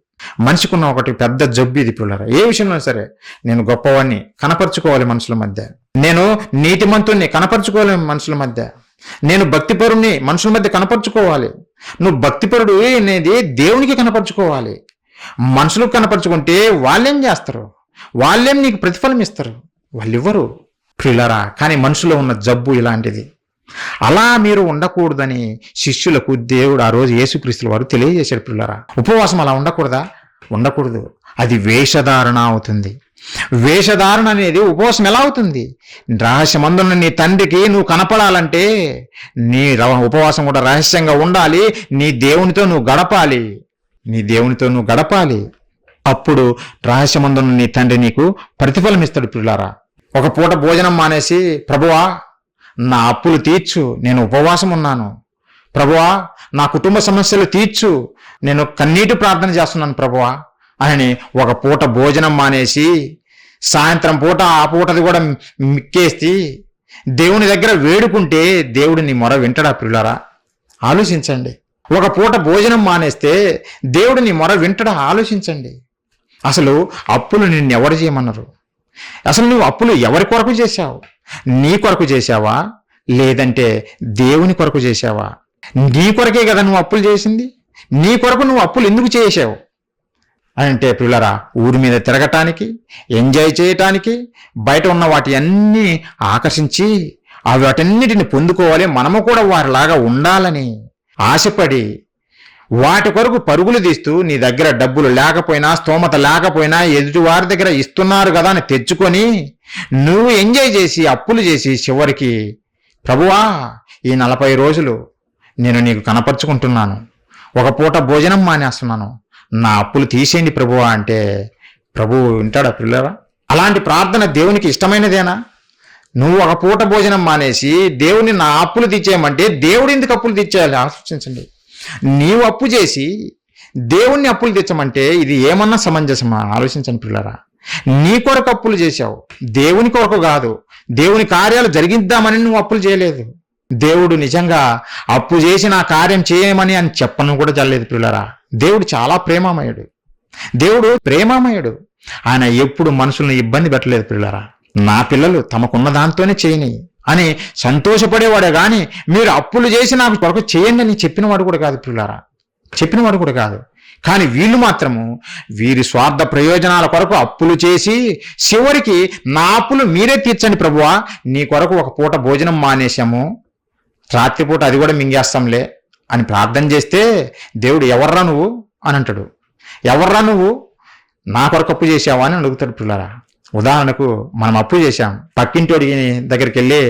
మనిషికున్న ఒకటి పెద్ద జబ్బు ఇది పిల్లరా. ఏ విషయంలో సరే నేను గొప్పవాడిని కనపరుచుకోవాలి మనుషుల మధ్య, నేను నీతిమంతుణ్ణి కనపరుచుకోవాలి మనుషుల మధ్య, నేను భక్తిపరుణ్ణి మనుషుల మధ్య కనపరుచుకోవాలి. నువ్వు భక్తిపరుడు అనేది దేవునికి కనపరుచుకోవాలి. మనుషులకు కనపరుచుకుంటే వాళ్ళేం చేస్తారు? వాళ్ళేం నీకు ప్రతిఫలం ఇస్తారు? వాళ్ళు ఇవ్వరు పిల్లరా. కానీ మనుషులో ఉన్న జబ్బు ఇలాంటిది. అలా మీరు ఉండకూడదని శిష్యులకు దేవుడు ఆ రోజు యేసుక్రీస్తుల వారు తెలియజేశారు పిల్లరా. ఉపవాసం అలా ఉండకూడదు. అది వేషధారణ అవుతుంది. వేషధారణ అనేది ఉపవాసం ఎలా అవుతుంది? రహస్యమందున్న నీ తండ్రికి నువ్వు కనపడాలంటే నీ ఉపవాసం కూడా రహస్యంగా ఉండాలి. నీ దేవునితో నువ్వు గడపాలి. అప్పుడు రహస్యమందున్న నీ తండ్రి నీకు ప్రతిఫలం ఇస్తాడు పిల్లారా. ఒక పూట భోజనం మానేసి, ప్రభువా నా అప్పులు తీర్చు, నేను ఉపవాసం ఉన్నాను, ప్రభువా నా కుటుంబ సమస్యలు తీర్చు, నేను కన్నీటి ప్రార్థన చేస్తున్నాను ప్రభువా అని ఒక పూట భోజనం మానేసి సాయంత్రం పూట ఆ పూటది కూడా మిక్కేసి దేవుని దగ్గర వేడుకుంటే దేవుడు నీ మొర వింటాడా పిల్లారా? ఆలోచించండి. ఒక పూట భోజనం మానేస్తే దేవుడు నీ మొర వింటాడా? ఆలోచించండి. అసలు అప్పులు నిన్నెవరు చేయమన్నారు? అసలు నువ్వు అప్పులు ఎవరి కొరకు చేశావు? నీ కొరకు చేశావా లేదంటే దేవుని కొరకు చేశావా? నీ కొరకే కదా నువ్వు అప్పులు చేసింది. నీ కొరకు నువ్వు అప్పులు ఎందుకు చేసావు అంటే పిల్లరా, ఊరి మీద తిరగటానికి, ఎంజాయ్ చేయటానికి, బయట ఉన్న వాటి అన్నీ ఆకర్షించి వాటన్నిటిని పొందుకోవాలి, మనము కూడా వారిలాగా ఉండాలని ఆశపడి వాటి కొరకు పరుగులు తీస్తూ నీ దగ్గర డబ్బులు లేకపోయినా స్తోమత లేకపోయినా ఎదుటి వారి దగ్గర ఇస్తున్నారు కదా అని తెచ్చుకొని నువ్వు ఎంజాయ్ చేసి అప్పులు చేసి చివరికి ప్రభువా, ఈ 40 రోజులు నేను నీకు కనపరుచుకుంటున్నాను, ఒక పూట భోజనం మానేస్తున్నాను, నా అప్పులు తీసేయండి ప్రభువా అంటే ప్రభువు వింటాడా పిల్లరా? అలాంటి ప్రార్థన దేవునికి ఇష్టమైనదేనా? నువ్వు ఒక పూట భోజనం మానేసి దేవుని నా అప్పులు తీర్చేయమంటే దేవుడు ఎందుకు అప్పులు తీర్చేయాలి? ఆలోచించండి. నీవు అప్పు చేసి దేవుణ్ణి అప్పులు తెచ్చమంటే ఇది ఏమన్నా సమంజసమా? ఆలోచించండి పిల్లరా. నీ కొరకు అప్పులు చేశావు, దేవుని కొరకు కాదు. దేవుని కార్యాలు జరిగిద్దామని నువ్వు అప్పులు చేయలేదు. దేవుడు నిజంగా అప్పు చేసి నా కార్యం చేయమని అని చెప్పను కూడా జరలేదు పిల్లరా. దేవుడు చాలా ప్రేమమయుడు. దేవుడు ప్రేమమయుడు. ఆయన ఎప్పుడు మనుషుల్ని ఇబ్బంది పెట్టలేదు పిల్లరా. నా పిల్లలు తమకున్న దాంతోనే చేయని అని సంతోషపడేవాడే గాని మీరు అప్పులు చేసి నాకు కొరకు చేయండి అని చెప్పినవాడు కూడా కాదు పిల్లరా, చెప్పినవాడు కూడా కాదు. కానీ వీళ్ళు మాత్రము వీరి స్వార్థ ప్రయోజనాల కొరకు అప్పులు చేసి చివరికి నా అప్పులు మీరే తీర్చండి ప్రభువా, నీ కొరకు ఒక పూట భోజనం మానేశాము, రాత్రిపూట అది కూడా మింగేస్తాంలే అని ప్రార్థన చేస్తే దేవుడు ఎవర్రా నువ్వు అని అంటాడు. ఎవర్రా నువ్వు, నా కొరకు అప్పు చేసావా అని అడుగుతాడు పిల్లరా. ఉదాహరణకు మనం అప్పు చేశాం, పక్కింటోడి దగ్గరికి వెళ్ళి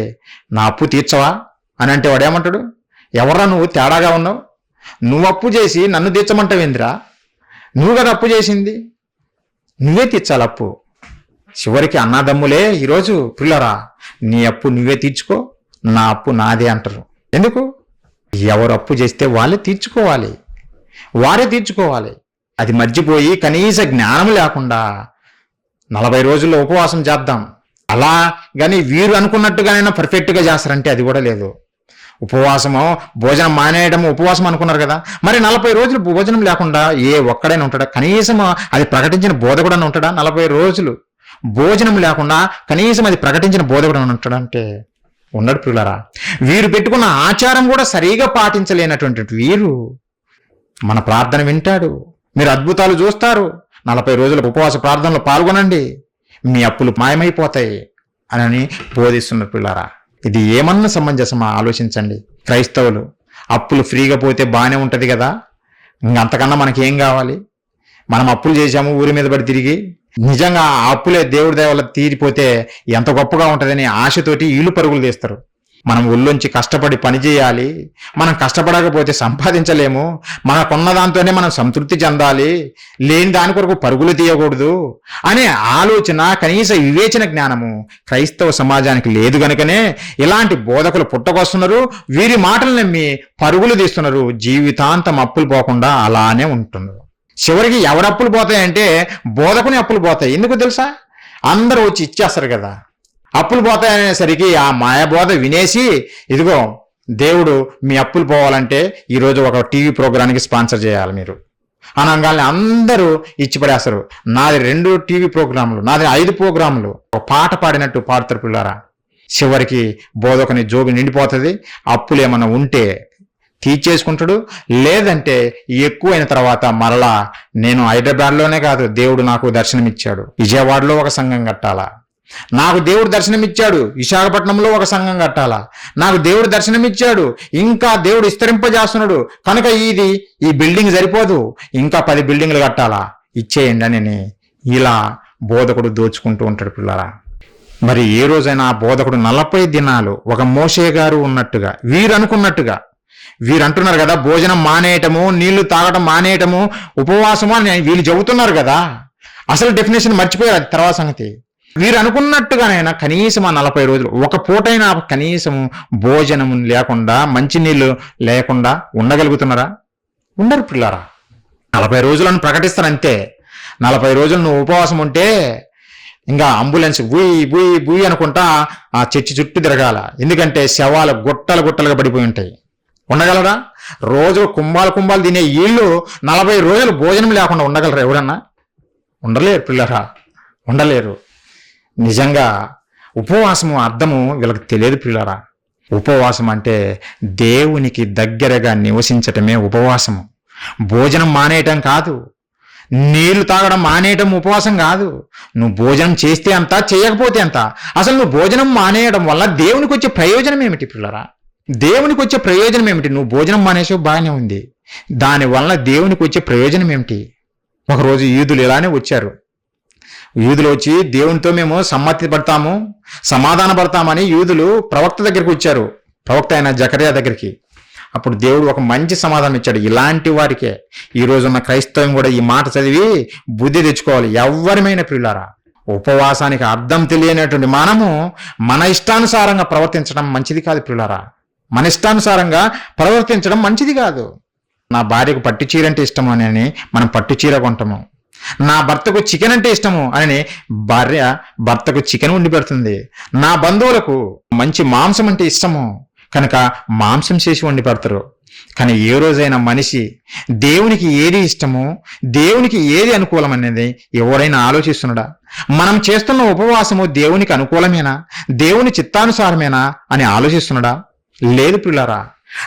నా అప్పు తీర్చవా అని అంటే వాడు ఏమంటాడు? ఎవర్రా నువ్వు, తేడాగా ఉన్నావు, నువ్వు అప్పు చేసి నన్ను తీర్చమంటావేంద్రా, నువ్వు కదా అప్పు చేసింది, నువ్వే తీర్చాలి అప్పు. చివరికి అన్నదమ్ములే ఈరోజు పిల్లరా నీ అప్పు నువ్వే తీర్చుకో, నా అప్పు నాదే అంటారు. ఎందుకు? ఎవరు అప్పు చేస్తే వాళ్ళే తీర్చుకోవాలి, వారే తీర్చుకోవాలి. అది మర్చిపోయి కనీస జ్ఞానం లేకుండా 40 రోజుల్లో ఉపవాసం చేద్దాం అలా కానీ వీరు అనుకున్నట్టుగానైనా పర్ఫెక్ట్గా చేస్తారంటే అది కూడా లేదు. ఉపవాసము, భోజనం మానేయడము ఉపవాసం అనుకున్నారు కదా, మరి 40 రోజులు భోజనం లేకుండా ఏ ఒక్కడైనా ఉంటాడా? కనీసం అది ప్రకటించిన బోధకుడైనా ఉంటాడా? 40 రోజులు భోజనం లేకుండా కనీసం అది ప్రకటించిన బోధకుడైనా ఉంటాడా? అంటే ఉన్నాడు పిల్లరా. వీరు పెట్టుకున్న ఆచారం కూడా సరిగా పాటించలేనటువంటి వీరు మన ప్రార్థన వింటాడు, మీరు అద్భుతాలు చూస్తారు, 40 రోజుల ఉపవాస ప్రార్థనలో పాల్గొనండి, మీ అప్పులు మాయమైపోతాయి అని బోధిస్తున్నారు పిల్లరా. ఇది ఏమన్నా సమంజసమా? ఆలోచించండి. క్రైస్తవులు అప్పులు ఫ్రీగా పోతే బాగానే ఉంటుంది కదా, ఇంకంతకన్నా మనకేం కావాలి? మనం అప్పులు చేశాము ఊరి మీద పడి తిరిగి, నిజంగా ఆ అప్పులే దేవుడి దయ వల్ల తీరిపోతే ఎంత గొప్పగా ఉంటుందని ఆశతోటి ఈళ్ళు పరుగులు తీస్తారు. మనం ఒళ్ళొంచి కష్టపడి పని చేయాలి, మనం కష్టపడకపోతే సంపాదించలేము, మనకున్న దాంతోనే మనం సంతృప్తి చెందాలి, లేని దాని కొరకు పరుగులు తీయకూడదు అనే ఆలోచన, కనీస వివేచన జ్ఞానము క్రైస్తవ సమాజానికి లేదు గనుకనే ఇలాంటి బోధకులు పుట్టకొస్తున్నారు, వీరి మాటలు నమ్మి పరుగులు తీస్తున్నారు, జీవితాంతం అప్పులు పోకుండా అలానే ఉంటున్నారు. చివరికి ఎవరు అప్పులు పోతాయంటే బోధకుని అప్పులు పోతాయి. ఎందుకు తెలుసా? అందరూ వచ్చి ఇచ్చేస్తారు కదా. అప్పులు పోతాయనేసరికి ఆ మాయబోధ వినేసి, ఇదిగో దేవుడు మీ అప్పులు పోవాలంటే ఈరోజు ఒక టీవీ ప్రోగ్రాంకి స్పాన్సర్ చేయాలి మీరు అనగానే అందరూ ఇచ్చిపడేస్తారు. నాది 2 టీవీ ప్రోగ్రాంలు, నాది 5 ప్రోగ్రాంలు, ఒక పాట పాడినట్టు పాడతారు పిల్లారా. చివరికి బోధకుని జోబు నిండిపోతుంది. అప్పులు ఏమన్నా ఉంటే తీర్చేసుకుంటాడు, లేదంటే ఎక్కువైన తర్వాత మరలా నేను హైదరాబాద్లోనే కాదు, దేవుడు నాకు దర్శనమిచ్చాడు, విజయవాడలో ఒక సంఘం కట్టాలా, నాకు దేవుడు దర్శనమిచ్చాడు విశాఖపట్నంలో ఒక సంఘం కట్టాలా, నాకు దేవుడు దర్శనమిచ్చాడు ఇంకా దేవుడు విస్తరింపజేస్తున్నాడు కనుక ఈ బిల్డింగ్ సరిపోదు, ఇంకా 10 బిల్డింగ్లు కట్టాలా, ఇచ్చేయండి అని ఇలా బోధకుడు దోచుకుంటూ ఉంటాడు పిల్లరా. మరి ఏ రోజైనా ఆ బోధకుడు 40 దినాలు ఒక మోషే గారు ఉన్నట్టుగా వీరు అనుకున్నట్టుగా, వీరు అంటున్నారు కదా భోజనం మానేయటము, నీళ్లు తాగటం మానేయటము ఉపవాసము అని వీళ్ళు చెబుతున్నారు కదా, అసలు డెఫినేషన్ మర్చిపోయారు. అది తర్వాత సంగతి. వీరు అనుకున్నట్టుగానైనా కనీసం ఆ 40 రోజులు ఒక పూటైనా కనీసం భోజనం లేకుండా మంచినీళ్ళు లేకుండా ఉండగలుగుతున్నారా? ఉండరు పిల్లారా. 40 రోజులను ప్రకటిస్తారంతే. 40 రోజులు నువ్వు ఉపవాసం ఉంటే ఇంకా అంబులెన్స్ బుయ్ అనుకుంటా ఆ చర్చి చుట్టూ తిరగాల, ఎందుకంటే శవాలు గుట్టలుగా పడిపోయి ఉంటాయి. ఉండగలరా? రోజు కుంభాలు తినే వీళ్ళు 40 రోజులు భోజనం లేకుండా ఉండగలరా? ఎవరన్నా ఉండలేరు పిల్లరా, ఉండలేరు. నిజంగా ఉపవాసము అర్థము వీళ్ళకి తెలియదు పిల్లరా. ఉపవాసం అంటే దేవునికి దగ్గరగా నివసించటమే ఉపవాసము. భోజనం మానేయటం కాదు, నీళ్లు తాగడం మానేయటం ఉపవాసం కాదు. నువ్వు భోజనం చేస్తే అంత, చేయకపోతే అంత. అసలు నువ్వు భోజనం మానేయడం వల్ల దేవునికి వచ్చే ప్రయోజనం ఏమిటి పిల్లరా? దేవునికి వచ్చే ప్రయోజనం ఏమిటి? నువ్వు భోజనం మానేసావు బాగానే ఉంది, దానివల్ల దేవునికి వచ్చే ప్రయోజనం ఏమిటి? ఒకరోజు యూదులు ఇలానే వచ్చారు. యూదులు వచ్చి దేవునితో మేము సమ్మతి పడతాము, సమాధాన పడతామని యూదులు ప్రవక్త దగ్గరికి వచ్చారు. ప్రవక్త అయిన జకర్యా దగ్గరికి. అప్పుడు దేవుడు ఒక మంచి సమాధానం ఇచ్చాడు. ఇలాంటి వారికే ఈ రోజున్న క్రైస్తవం కూడా ఈ మాట చదివి బుద్ధి తెచ్చుకోవాలి. ఎవరిమైన ప్రియులారా, ఉపవాసానికి అర్థం తెలియనటువంటి మనము మన ఇష్టానుసారంగా ప్రవర్తించడం మంచిది కాదు ప్రియులారా. మన ఇష్టానుసారంగా ప్రవర్తించడం మంచిది కాదు. నా భార్యకు పట్టు చీర అంటే ఇష్టము అని మనం పట్టు చీర కొంటాము. నా భర్తకు చికెన్ అంటే ఇష్టము అని భార్య భర్తకు చికెన్ వండి పెడుతుంది. నా బంధువులకు మంచి మాంసం అంటే ఇష్టము కనుక మాంసం చేసి వండి పెడతారు. కానీ ఏ రోజైనా మనిషి దేవునికి ఏది ఇష్టమో, దేవునికి ఏది అనుకూలం అనేది ఎవరైనా ఆలోచిస్తున్నాడా? మనం చేస్తున్న ఉపవాసము దేవునికి అనుకూలమేనా, దేవుని చిత్తానుసారమేనా అని ఆలోచిస్తున్నాడా? లేదు పిల్లారా.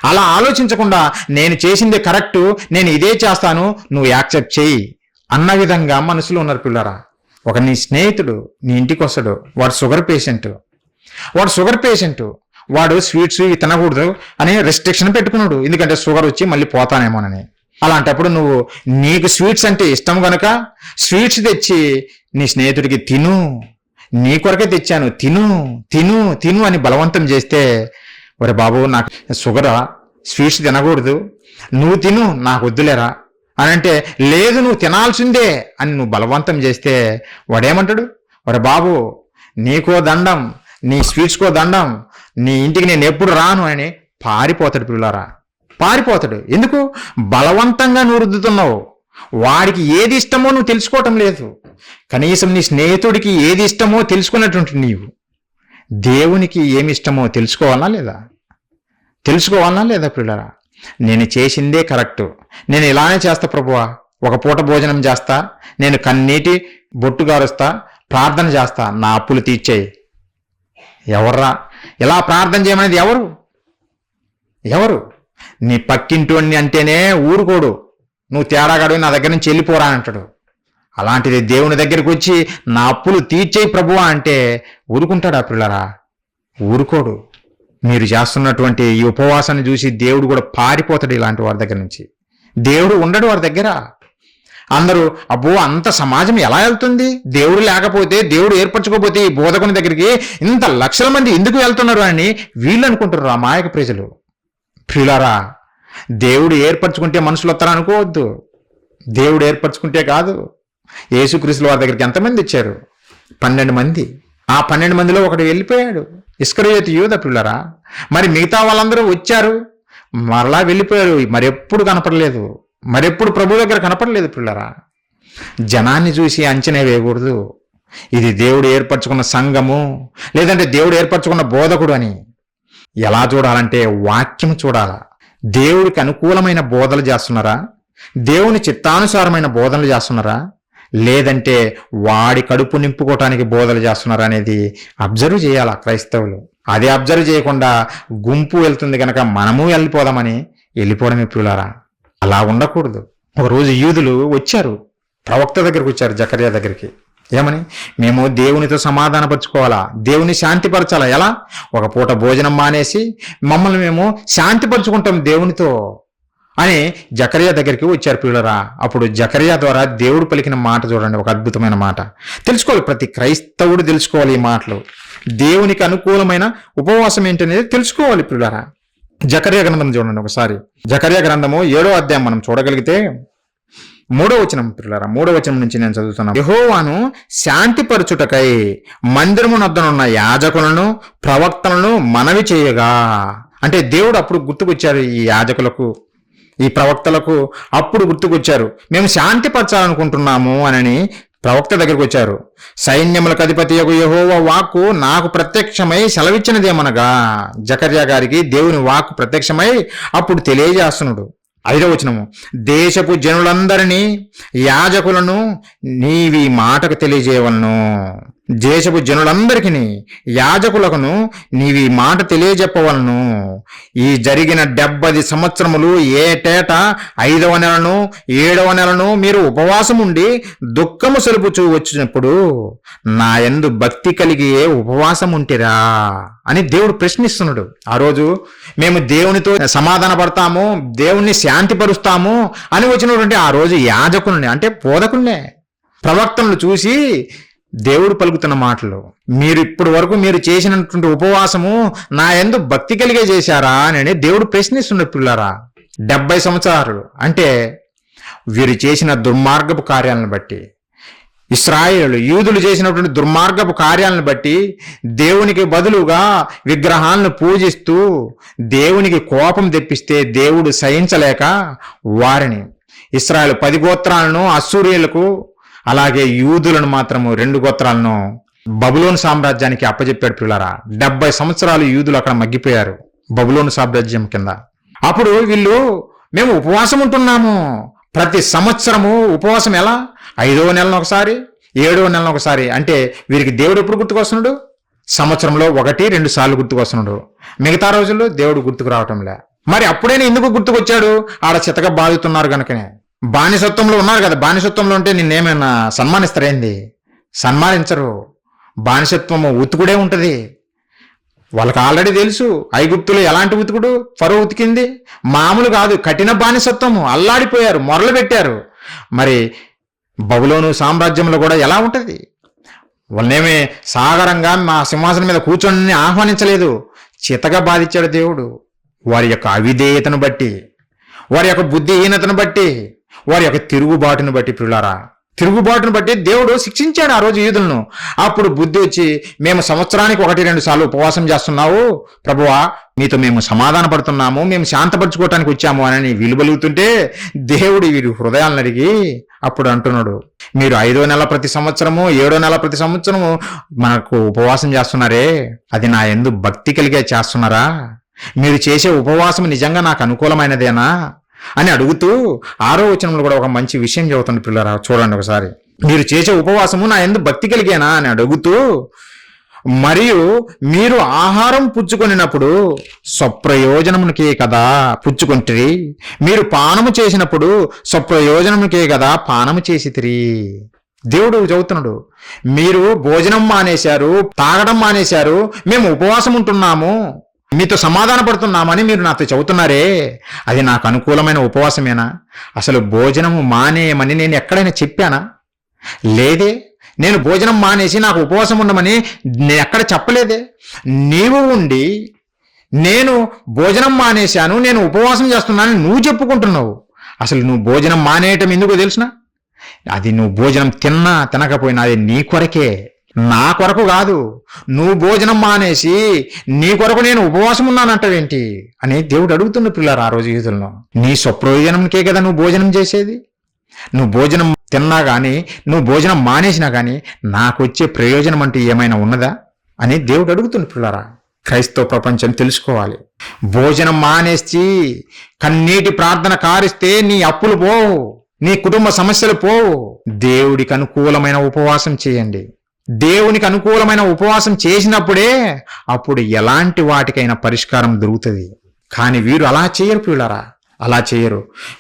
అలా ఆలోచించకుండా నేను చేసిందే కరెక్టు, నేను ఇదే చేస్తాను, నువ్వు యాక్సెప్ట్ చేయి అన్న విధంగా మనసులో ఉన్నారు పిల్లారా. ఒక నీ స్నేహితుడు నీ ఇంటికి వస్తాడు, వాడు షుగర్ పేషెంట్, వాడు స్వీట్స్ ఇవి తినకూడదు అని రెస్ట్రిక్షన్ పెట్టుకున్నాడు. ఎందుకంటే షుగర్ వచ్చి మళ్ళీ పోతానేమోనని. అలాంటప్పుడు నువ్వు నీకు స్వీట్స్ అంటే ఇష్టం కనుక స్వీట్స్ తెచ్చి నీ స్నేహితుడికి తిను, నీ కొరకే తెచ్చాను, తిను తిను తిను అని బలవంతం చేస్తే, ఒరే బాబు నాకు షుగరా, స్వీట్స్ తినకూడదు, నువ్వు తిను, నాకు వద్దులేరా అని అంటే, లేదు నువ్వు తినాల్సిందే అని నువ్వు బలవంతం చేస్తే వాడేమంటాడు? ఒరే బాబు నీకో దండం, నీ స్వీట్స్కో దండం, నీ ఇంటికి నేను ఎప్పుడు రాను అని పారిపోతాడు పిల్లారా. పారిపోతాడు. ఎందుకు? బలవంతంగా నువ్వు రుద్దుతున్నావు. వాడికి ఏది ఇష్టమో నువ్వు తెలుసుకోవటం లేదు. కనీసం నీ స్నేహితుడికి ఏది ఇష్టమో తెలుసుకున్నటువంటి నీవు దేవునికి ఏమి ఇష్టమో తెలుసుకోవాలా లేదా పిల్లారా? నేను చేసిందే కరెక్టు, నేను ఇలానే చేస్తా ప్రభువా, ఒక పూట భోజనం చేస్తా, నేను కన్నీటి బొట్టు గారుస్తా, ప్రార్థన చేస్తా, నా అప్పులు తీర్చేయి. ఎవర్రా ఇలా ప్రార్థన చేయమనేది? ఎవరు? నీ పక్కింటోడిని అంటేనే ఊరుకోడు, నువ్వు తేడాగాడు, నా దగ్గర నుంచి వెళ్ళిపోరా అంటాడు. అలాంటిది దేవుని దగ్గరికి వచ్చి నా అప్పులు తీర్చేయి ప్రభువా అంటే ఊరుకుంటాడా పిల్లరా? ఊరుకోడు. మీరు చేస్తున్నటువంటి ఈ ఉపవాసాన్ని చూసి దేవుడు కూడా పారిపోతాడు ఇలాంటి వారి దగ్గర నుంచి. దేవుడు ఉండడు వారి దగ్గర. అందరూ అబ్బో అంత సమాజం ఎలా వెళ్తుంది, దేవుడు లేకపోతే, దేవుడు ఏర్పరచుకోకపోతే ఈ బోధకుని దగ్గరికి ఇంత లక్షల మంది ఎందుకు వెళ్తున్నారు అని వీళ్ళు అనుకుంటారు, ఆ మాయక ప్రజలు. ప్రియులారా, దేవుడు ఏర్పరచుకుంటే మనుషులు వస్తారా అనుకోవద్దు. దేవుడు ఏర్పరచుకుంటే కాదు. యేసుక్రీస్తుల వారి దగ్గరికి ఎంతమంది ఇచ్చారు? 12 మంది. ఆ 12 మందిలో ఒకడు వెళ్ళిపోయాడు, ఇస్కరియోతు యూదా. పిల్లరా, మరి మిగతా వాళ్ళందరూ వచ్చారు, మరలా వెళ్ళిపోయారు, మరెప్పుడు కనపడలేదు, మరెప్పుడు ప్రభు దగ్గర కనపడలేదు. పిల్లరా, జనాన్ని చూసి అంచనా వేయకూడదు. ఇది దేవుడు ఏర్పరచుకున్న సంఘము, లేదంటే దేవుడు ఏర్పరచుకున్న బోధకుడు అని. ఎలా చూడాలంటే వాక్యం చూడాలా. దేవుడికి అనుకూలమైన బోధలు చేస్తున్నారా, దేవుని చిత్తానుసారమైన బోధనలు చేస్తున్నారా, లేదంటే వాడి కడుపు నింపుకోవటానికి బోధలు చేస్తున్నారా అనేది అబ్జర్వ్ చేయాలా క్రైస్తవులు. అదే అబ్జర్వ్ చేయకుండా గుంపు వెళ్తుంది కనుక మనము వెళ్ళిపోవడమే పిల్లారా. అలా ఉండకూడదు. ఒకరోజు యూదులు వచ్చారు, ప్రవక్త దగ్గరికి వచ్చారు, జకర్యా దగ్గరికి. ఏమని? మేము దేవునితో సమాధానపరచుకోవాలా, దేవుని శాంతిపరచాలా. ఎలా? ఒక పూట భోజనం మానేసి మమ్మల్ని మేము శాంతిపరచుకుంటాం దేవునితో అని జకర్యా దగ్గరికి వచ్చారు పిల్లరా. అప్పుడు జకర్యా ద్వారా దేవుడు పలికిన మాట చూడండి, ఒక అద్భుతమైన మాట. తెలుసుకోవాలి, ప్రతి క్రైస్తవుడు తెలుసుకోవాలి ఈ మాటలు. దేవునికి అనుకూలమైన ఉపవాసం ఏంటనేది తెలుసుకోవాలి పిల్లరా. జకర్యా గ్రంథం చూడండి ఒకసారి. జకర్యా గ్రంథము 7వ అధ్యాయం మనం చూడగలిగితే 3వ వచనం పిల్లరా, 3వ వచనం నుంచి నేను చదువుతున్నాను. యెహోవాను శాంతిపరచుటకై మందిరమునొద్దనున్న యాజకులను ప్రవక్తలను మనవి చేయగా. అంటే దేవుడు అప్పుడు గుర్తుకొచ్చారు ఈ యాజకులకు, ఈ ప్రవక్తలకు అప్పుడు గుర్తుకొచ్చారు. మేము శాంతిపరచాలనుకుంటున్నాము అని ప్రవక్త దగ్గరికి వచ్చారు. సైన్యములకు అధిపతియగు యెహోవా వాక్కు నాకు ప్రత్యక్షమై సెలవిచ్చినదేమనగా, జకర్యా గారికి దేవుని వాక్కు ప్రత్యక్షమై అప్పుడు తెలియజేస్తున్నాడు. 5వ వచనము, దేశపు జనులందరినీ యాజకులను నీవి మాటకు తెలియజేయవలను. దేశపు జనులందరికీ యాజకులకును నీవి మాట తెలియజెప్పవలను. ఈ జరిగిన 70 సంవత్సరములు ఏటేటా 5వ నెలను 7వ నెలను మీరు ఉపవాసం ఉండి దుఃఖము సలుపుచూ వచ్చినప్పుడు నా యందు భక్తి కలిగి ఉపవాసం ఉంటిరా అని దేవుడు ప్రశ్నిస్తున్నాడు. ఆ రోజు మేము దేవునితో సమాధాన పడతాము, దేవుణ్ణి శాంతిపరుస్తాము అని వచ్చినటువంటి ఆ రోజు యాజకుల్ని అంటే బోధకుల్నే, ప్రవక్తలను చూసి దేవుడు పలుకుతున్న మాటలు. మీరు ఇప్పటి వరకు మీరు చేసినటువంటి ఉపవాసము నా యందు భక్తి కలిగే చేశారా అని దేవుడు ప్రశ్నిస్తున్న పిల్లారా. 70 సంవత్సరాలు అంటే వీరు చేసిన దుర్మార్గపు కార్యాలను బట్టి, ఇశ్రాయేలు యూదులు చేసినటువంటి దుర్మార్గపు కార్యాలను బట్టి దేవునికి బదులుగా విగ్రహాలను పూజిస్తూ దేవునికి కోపం తెప్పిస్తే దేవుడు సహించలేక వారిని ఇశ్రాయేలు 10 గోత్రాలను అశ్షూరీయులకు, అలాగే యూదులను మాత్రము 2 గోత్రాలను బబులోను సామ్రాజ్యానికి అప్పచెప్పాడు పిల్లారా. 70 సంవత్సరాలు యూదులు అక్కడ మగ్గిపోయారు బబులోను సామ్రాజ్యం కింద. అప్పుడు వీళ్ళు మేము ఉపవాసం ఉంటున్నాము, ప్రతి సంవత్సరము ఉపవాసం ఎలా? 5వ నెలను ఒకసారి, 7వ నెలను ఒకసారి. అంటే వీరికి దేవుడు ఎప్పుడు గుర్తుకొస్తున్నాడు? సంవత్సరంలో 1-2 సార్లు గుర్తుకొస్తున్నాడు. మిగతా రోజుల్లో దేవుడు గుర్తుకు రావటంలే. మరి అప్పుడైనా ఎందుకు గుర్తుకొచ్చాడు? ఆడ చితక బాదుతున్నారు కనుకనే. బానిసత్వంలో ఉన్నారు కదా, బానిసత్వంలో ఉంటే నిన్నేమైనా సన్మానిస్తారేంది? సన్మానించరు. బానిసత్వము ఉతుకుడే ఉంటది. వాళ్ళకి ఆల్రెడీ తెలుసు ఐగుప్తులో ఎలాంటి ఉతుకుడు ఫరో ఉతికింది. మామూలు కాదు, కఠిన బానిసత్వము. అల్లాడిపోయారు, మొరలు పెట్టారు. మరి బబులోను సామ్రాజ్యంలో కూడా ఎలా ఉంటది? వాళ్ళేమే సాగరంగా మా సింహాసనం మీద కూర్చొని ఆహ్వానించలేదు, చితగా బాధించాడు దేవుడు. వారి యొక్క అవిధేయతను బట్టి, వారి యొక్క బుద్ధిహీనతను బట్టి, వారి యొక్క తిరుగుబాటును బట్టి పిల్లారా, తిరుగుబాటును బట్టి దేవుడు శిక్షించాడు ఆ రోజు యూదులను. అప్పుడు బుద్ధి వచ్చి మేము సంవత్సరానికి 1-2 సార్లు ఉపవాసం చేస్తున్నావు ప్రభువా, మీతో మేము సమాధాన పడుతున్నాము, మేము శాంతపరచుకోవటానికి వచ్చాము అని విలువలుగుతుంటే దేవుడు వీరి హృదయాలను అడిగి అప్పుడు అంటున్నాడు, మీరు 5వ నెల ప్రతి సంవత్సరము, 7వ నెల ప్రతి సంవత్సరము మనకు ఉపవాసం చేస్తున్నారే, అది నా యందు భక్తి కలిగే చేస్తున్నారా? మీరు చేసే ఉపవాసం నిజంగా నాకు అనుకూలమైనదేనా అని అడుగుతూ 6వ వచనంలో కూడా ఒక మంచి విషయం చెబుతుంది పిల్లరా. చూడండి ఒకసారి. మీరు చేసే ఉపవాసము నా యందు భక్తి కలిగేనా అని అడుగుతూ, మరియు మీరు ఆహారం పుచ్చుకొనినప్పుడు స్వప్రయోజనమునికే కదా పుచ్చుకొంటిరి, మీరు పానము చేసినప్పుడు స్వప్రయోజనమునికే కదా పానము చేసితిరి. దేవుడు చెబుతున్నాడు, మీరు భోజనం మానేశారు, తాగడం మానేశారు, మేము ఉపవాసం ఉంటున్నాము, మీతో సమాధాన పడుతున్నామని మీరు నాతో చెబుతున్నారే, అది నాకు అనుకూలమైన ఉపవాసమేనా? అసలు భోజనము మానేయమని నేను ఎక్కడైనా చెప్పానా? లేదే. నేను భోజనం మానేసి నాకు ఉపవాసం ఉండమని నేను ఎక్కడ చెప్పలేదే. నీవు ఉండి నేను భోజనం మానేశాను, నేను ఉపవాసం చేస్తున్నానని నువ్వు చెప్పుకుంటున్నావు. అసలు నువ్వు భోజనం మానేయటం ఎందుకో తెలుసునా? అది నువ్వు భోజనం తిన్నా తినకపోయినా అది నీ కొరకే, నా కొరకు కాదు. నువ్వు భోజనం మానేసి నీ కొరకు నేను ఉపవాసం ఉన్నానంటావేంటి అని దేవుడు అడుగుతున్న పిల్లారు ఆ రోజు యూదులను. నీ స్వప్రయోజనంకే కదా నువ్వు భోజనం చేసేది. నువ్వు భోజనం తిన్నా కానీ, నువ్వు భోజనం మానేసినా కానీ నాకు వచ్చే ప్రయోజనం అంటూ ఏమైనా ఉన్నదా అని దేవుడు అడుగుతున్న పిల్లారా. క్రైస్తవ ప్రపంచం తెలుసుకోవాలి. భోజనం మానేసి కన్నీటి ప్రార్థన కారిస్తే నీ అప్పులు పోవు, నీ కుటుంబ సమస్యలు పోవు. దేవుడికి అనుకూలమైన ఉపవాసం చేయండి. దేవునికి అనుకూలమైన ఉపవాసం చేసినప్పుడే అప్పుడు ఎలాంటి వాటికైనా పరిష్కారం దొరుకుతుంది. కానీ వీరు అలా చేయరు పిల్లరా, అలా చేయరు.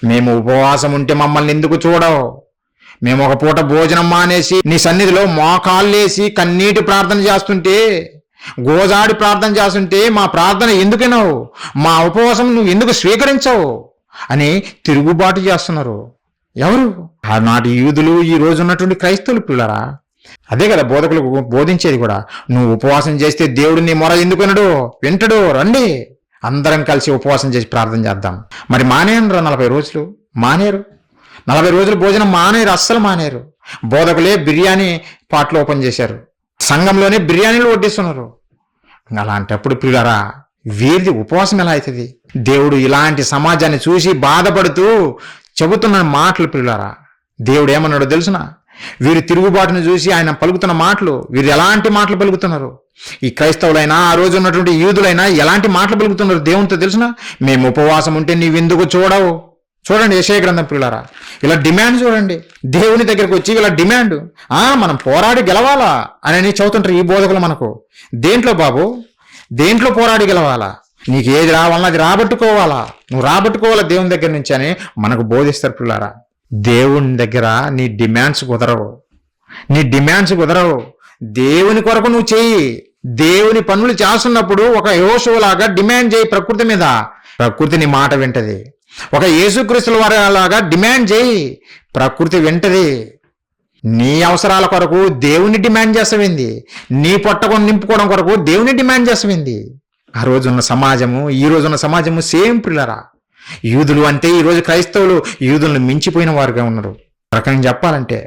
మేము ఉపవాసం ఉంటే మమ్మల్ని ఎందుకు చూడవు? మేము ఒక పూట భోజనం మానేసి నీ సన్నిధిలో మోకాళ్ళేసి కన్నీటి ప్రార్థన చేస్తుంటే, గోజాడి ప్రార్థన చేస్తుంటే మా ప్రార్థన ఎందుకనవు? మా ఉపవాసం నువ్వు ఎందుకు స్వీకరించవు అని తిరుగుబాటు చేస్తున్నారు. ఎవరు? ఆనాటి యూదులు, ఈ రోజు ఉన్నటువంటి క్రైస్తవులు పిల్లరా. అదే కదా బోధకులు బోధించేది కూడా. నువ్వు ఉపవాసం చేస్తే దేవుడు నీ మొర ఎందుకనడు, వింటడు. రండి అందరం కలిసి ఉపవాసం చేసి ప్రార్థన చేద్దాం. మరి మానేయరు 40 రోజులు, మానేరు. 40 రోజులు భోజనం మానేరు, అస్సలు మానేరు. బోధకులే బిర్యానీ పాటలు ఓపెన్ చేశారు, సంఘంలోనే బిర్యానీలు వడ్డిస్తున్నారు. అలాంటప్పుడు పిల్లరా వీరిది ఉపవాసం ఎలా అవుతుంది? దేవుడు ఇలాంటి సమాజాన్ని చూసి బాధపడుతూ చెబుతున్న మాటలు పిల్లరా. దేవుడు ఏమన్నాడో తెలుసునా? వీరి తిరుగుబాటును చూసి ఆయన పలుకుతున్న మాటలు, వీరు ఎలాంటి మాటలు పలుకుతున్నారు? ఈ క్రైస్తవులైనా, ఆ రోజు ఉన్నటువంటి యూదులైనా ఎలాంటి మాటలు పలుకుతున్నారు దేవునితో తెలుసునా? మేము ఉపవాసం ఉంటే నీవెందుకు చూడవు? చూడండి యెషయా గ్రంథం పిల్లరా, ఇలా డిమాండ్ చూడండి. దేవుని దగ్గరకు వచ్చి ఇలా డిమాండ్, మనం పోరాడి గెలవాలా అని చదువుతుంటారు ఈ బోధకులు మనకు. దేంట్లో బాబు? దేంట్లో పోరాడి గెలవాలా? నీకు ఏది రావాలన్నా అది రాబట్టుకోవాలా, నువ్వు రాబట్టుకోవాలా దేవుని దగ్గర నుంచి అని మనకు బోధిస్తారు పిల్లారా. దేవుని దగ్గర నీ డిమాండ్స్ కుదరవు, నీ డిమాండ్స్ కుదరవు. దేవుని కొరకు నువ్వు చెయ్యి. దేవుని పనులు చేస్తున్నప్పుడు ఒక యోషువలాగా డిమాండ్ చేయి ప్రకృతి మీద, ప్రకృతి నీ మాట వింటది. ఒక యేసుక్రీస్తుల వారిలాగా డిమాండ్ చేయి, ప్రకృతి వింటది. నీ అవసరాల కొరకు దేవుని డిమాండ్ చేస్తావింది, నీ పొట్టకొని నింపుకోవడం కొరకు దేవుని డిమాండ్ చేస్తావింది. ఆ రోజున్న సమాజము ఈ రోజున్న సమాజము సేమ్ పిల్లరా. యూదులు అంటే ఈరోజు క్రైస్తవులు యూదులను మించిపోయిన వారుగా ఉన్నారు. రకంగా చెప్పాలంటే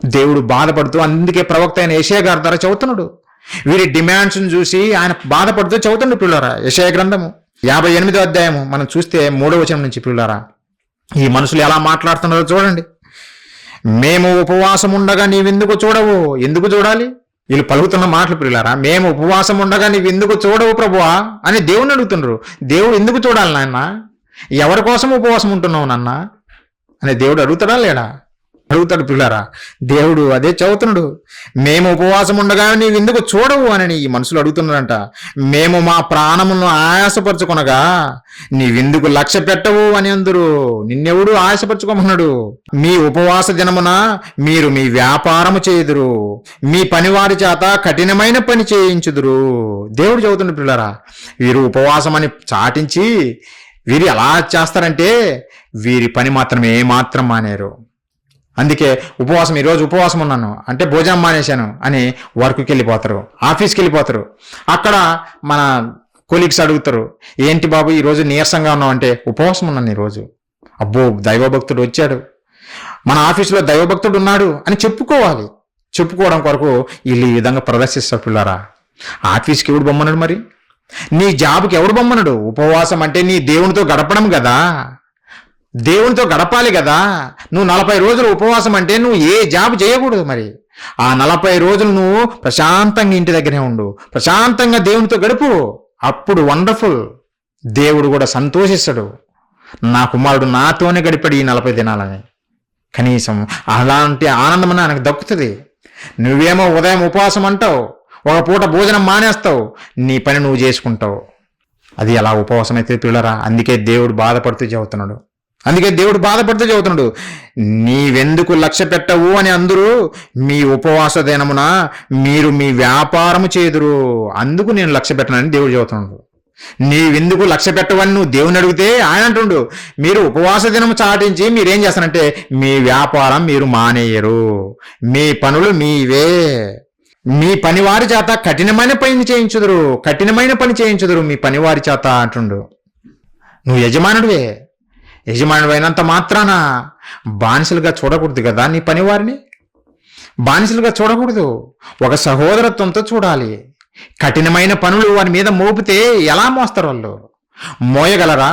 దేవుడు బాధపడుతూ, అందుకే ప్రవక్త అయిన యెషయా గారి ద్వారా చెబుతున్నాడు. వీరి డిమాండ్స్ని చూసి ఆయన బాధపడుతూ చెబుతుండు పిల్లరా. యెషయా గ్రంథము 58వ అధ్యాయము మనం చూస్తే 3వ వచనం నుంచి పిల్లరా ఈ మనుషులు ఎలా మాట్లాడుతున్నారో చూడండి. మేము ఉపవాసం ఉండగా నీవెందుకు చూడవు? ఎందుకు చూడాలి? వీళ్ళు పలుకుతున్న మాటలు పిల్లరా. మేము ఉపవాసం ఉండగా నీవెందుకు చూడవు ప్రభువా అని దేవుని అడుగుతున్నారు. దేవుడు ఎందుకు చూడాలి నాయన? ఎవరి కోసం ఉపవాసం ఉంటున్నావు నాన్న అని దేవుడు అడుగుతాడా లేడా? అడుగుతాడు పిల్లారా. దేవుడు అదే చదువుతున్నాడు. మేము ఉపవాసం ఉండగా నీవెందుకు చూడవు అని ఈ మనుషులు అడుగుతున్నారంట. మేము మా ప్రాణమును ఆయాసపరచుకొనగా నీవెందుకు లక్ష్య పెట్టవు అని అందరూ. నిన్నెవడు ఆయాసపరచుకోమన్నాడు? మీ ఉపవాస దినమున మీరు మీ వ్యాపారము చేయుదురు, మీ పనివారి చేత కఠినమైన పని చేయించుదురు. దేవుడు చదువుతుండు పిల్లారా. వీరు ఉపవాసం అని చాటించి వీరు ఎలా చేస్తారంటే వీరి పని మాత్రం ఏమాత్రం మానేరు. అందుకే ఉపవాసం, ఈరోజు ఉపవాసం ఉన్నాను అంటే భోజనం మానేశాను అని వర్క్కి వెళ్ళిపోతారు, ఆఫీస్కి వెళ్ళిపోతారు. అక్కడ మన కొలీగ్స్ అడుగుతారు, ఏంటి బాబు ఈరోజు నీరసంగా ఉన్నావు అంటే ఉపవాసం ఉన్నాను ఈరోజు. అబ్బో దైవభక్తుడు వచ్చాడు, మన ఆఫీసులో దైవభక్తుడు ఉన్నాడు అని చెప్పుకోవాలి. చెప్పుకోవడం కొరకు వీళ్ళు ఈ విధంగా ప్రదర్శిస్తారు పిల్లారా. ఆఫీస్కి ఎవడు బొమ్మన్నాడు? మరి నీ జాబ్కి ఎవడు బొమ్మన్నాడు? ఉపవాసం అంటే నీ దేవునితో గడపడం కదా, దేవునితో గడపాలి కదా. నువ్వు 40 రోజులు ఉపవాసం అంటే నువ్వు ఏ జాబ్ చేయకూడదు. మరి ఆ 40 రోజులు నువ్వు ప్రశాంతంగా ఇంటి దగ్గరే ఉండు, ప్రశాంతంగా దేవునితో గడుపు. అప్పుడు వండర్ఫుల్, దేవుడు కూడా సంతోషిస్తాడు. నా కుమారుడు నాతోనే గడిపాడు ఈ 40 దినాలని. కనీసం అలాంటి ఆనందం నాకు దక్కుతుంది. నువ్వేమో ఉదయం ఉపవాసం అంటావు, ఒక పూట భోజనం మానేస్తావు, నీ పని నువ్వు చేసుకుంటావు. అది ఎలా ఉపవాసం అయితే పిల్లరా. అందుకే దేవుడు బాధపడుతూ చెబుతున్నాడు. నీవెందుకు లక్ష్య పెట్టవు అని అందరూ మీ ఉపవాస దినమున మీరు మీ వ్యాపారము చేదురు, అందుకు నేను లక్ష్య పెట్టనని దేవుడు చెబుతున్నాడు. నీవెందుకు లక్ష్య పెట్టవని నువ్వు దేవుని అడిగితే ఆయన అంటుండు, మీరు ఉపవాస దినము చాటించి మీరేం చేస్తారంటే మీ వ్యాపారం మీరు మానేయరు, మీ పనులు మీవే, మీ పనివారి చేత కఠినమైన పని చేయించుదురు మీ పనివారి చేత అంటుండు. నువ్వు యజమానుడైనంత మాత్రాన బానిసలుగా చూడకూడదు కదా. నీ పనివారిని బానిసలుగా చూడకూడదు, ఒక సహోదరత్వంతో చూడాలి. కఠినమైన పనులు వారి మీద మోపితే ఎలా మోస్తారు? వాళ్ళు మోయగలరా?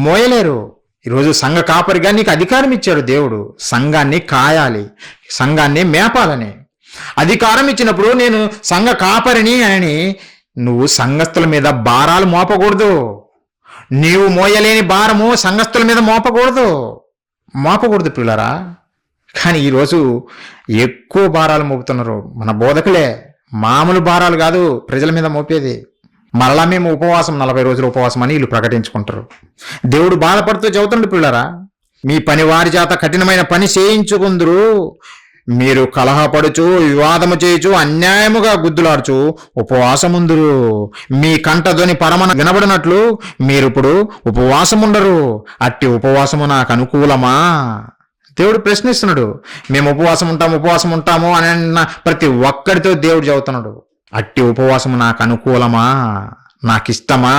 మోయలేరు. ఈరోజు సంఘ కాపరిగా నీకు అధికారం ఇచ్చాడు దేవుడు. సంఘాన్ని కాయాలి, సంఘాన్ని మేపాలని అధికారం ఇచ్చినప్పుడు నేను సంఘ కాపరిని అని నువ్వు సంఘస్థుల మీద భారాలు మోపకూడదు. నీవు మోయలేని భారము సంఘస్థుల మీద మోపకూడదు పిల్లరా. కానీ ఈరోజు ఎక్కువ భారాలు మోపుతున్నారు మన బోధకులే. మామూలు భారాలు కాదు ప్రజల మీద మోపేది. మరలా మేము ఉపవాసం 40 రోజులు ఉపవాసం అని వీళ్ళు ప్రకటించుకుంటారు. దేవుడు బాధపడుతూ చెబుతుండు పిల్లరా, మీ పని వారి చేత కఠినమైన పని చేయించుకుందరు, మీరు కలహపడుచు వివాదము చేయుచు అన్యాయముగా గుద్దులాడుచు ఉపవాసముందురు, మీ కంఠధ్వని పరమన వినబడినట్లు మీరిప్పుడు ఉపవాసముండరు, అట్టి ఉపవాసము నాకు అనుకూలమా? దేవుడు ప్రశ్నిస్తున్నాడు. మేము ఉపవాసం ఉంటాము అని అన్న ప్రతి ఒక్కడితో దేవుడు చెబుతున్నాడు, అట్టి ఉపవాసము నాకు అనుకూలమా, నాకిష్టమా,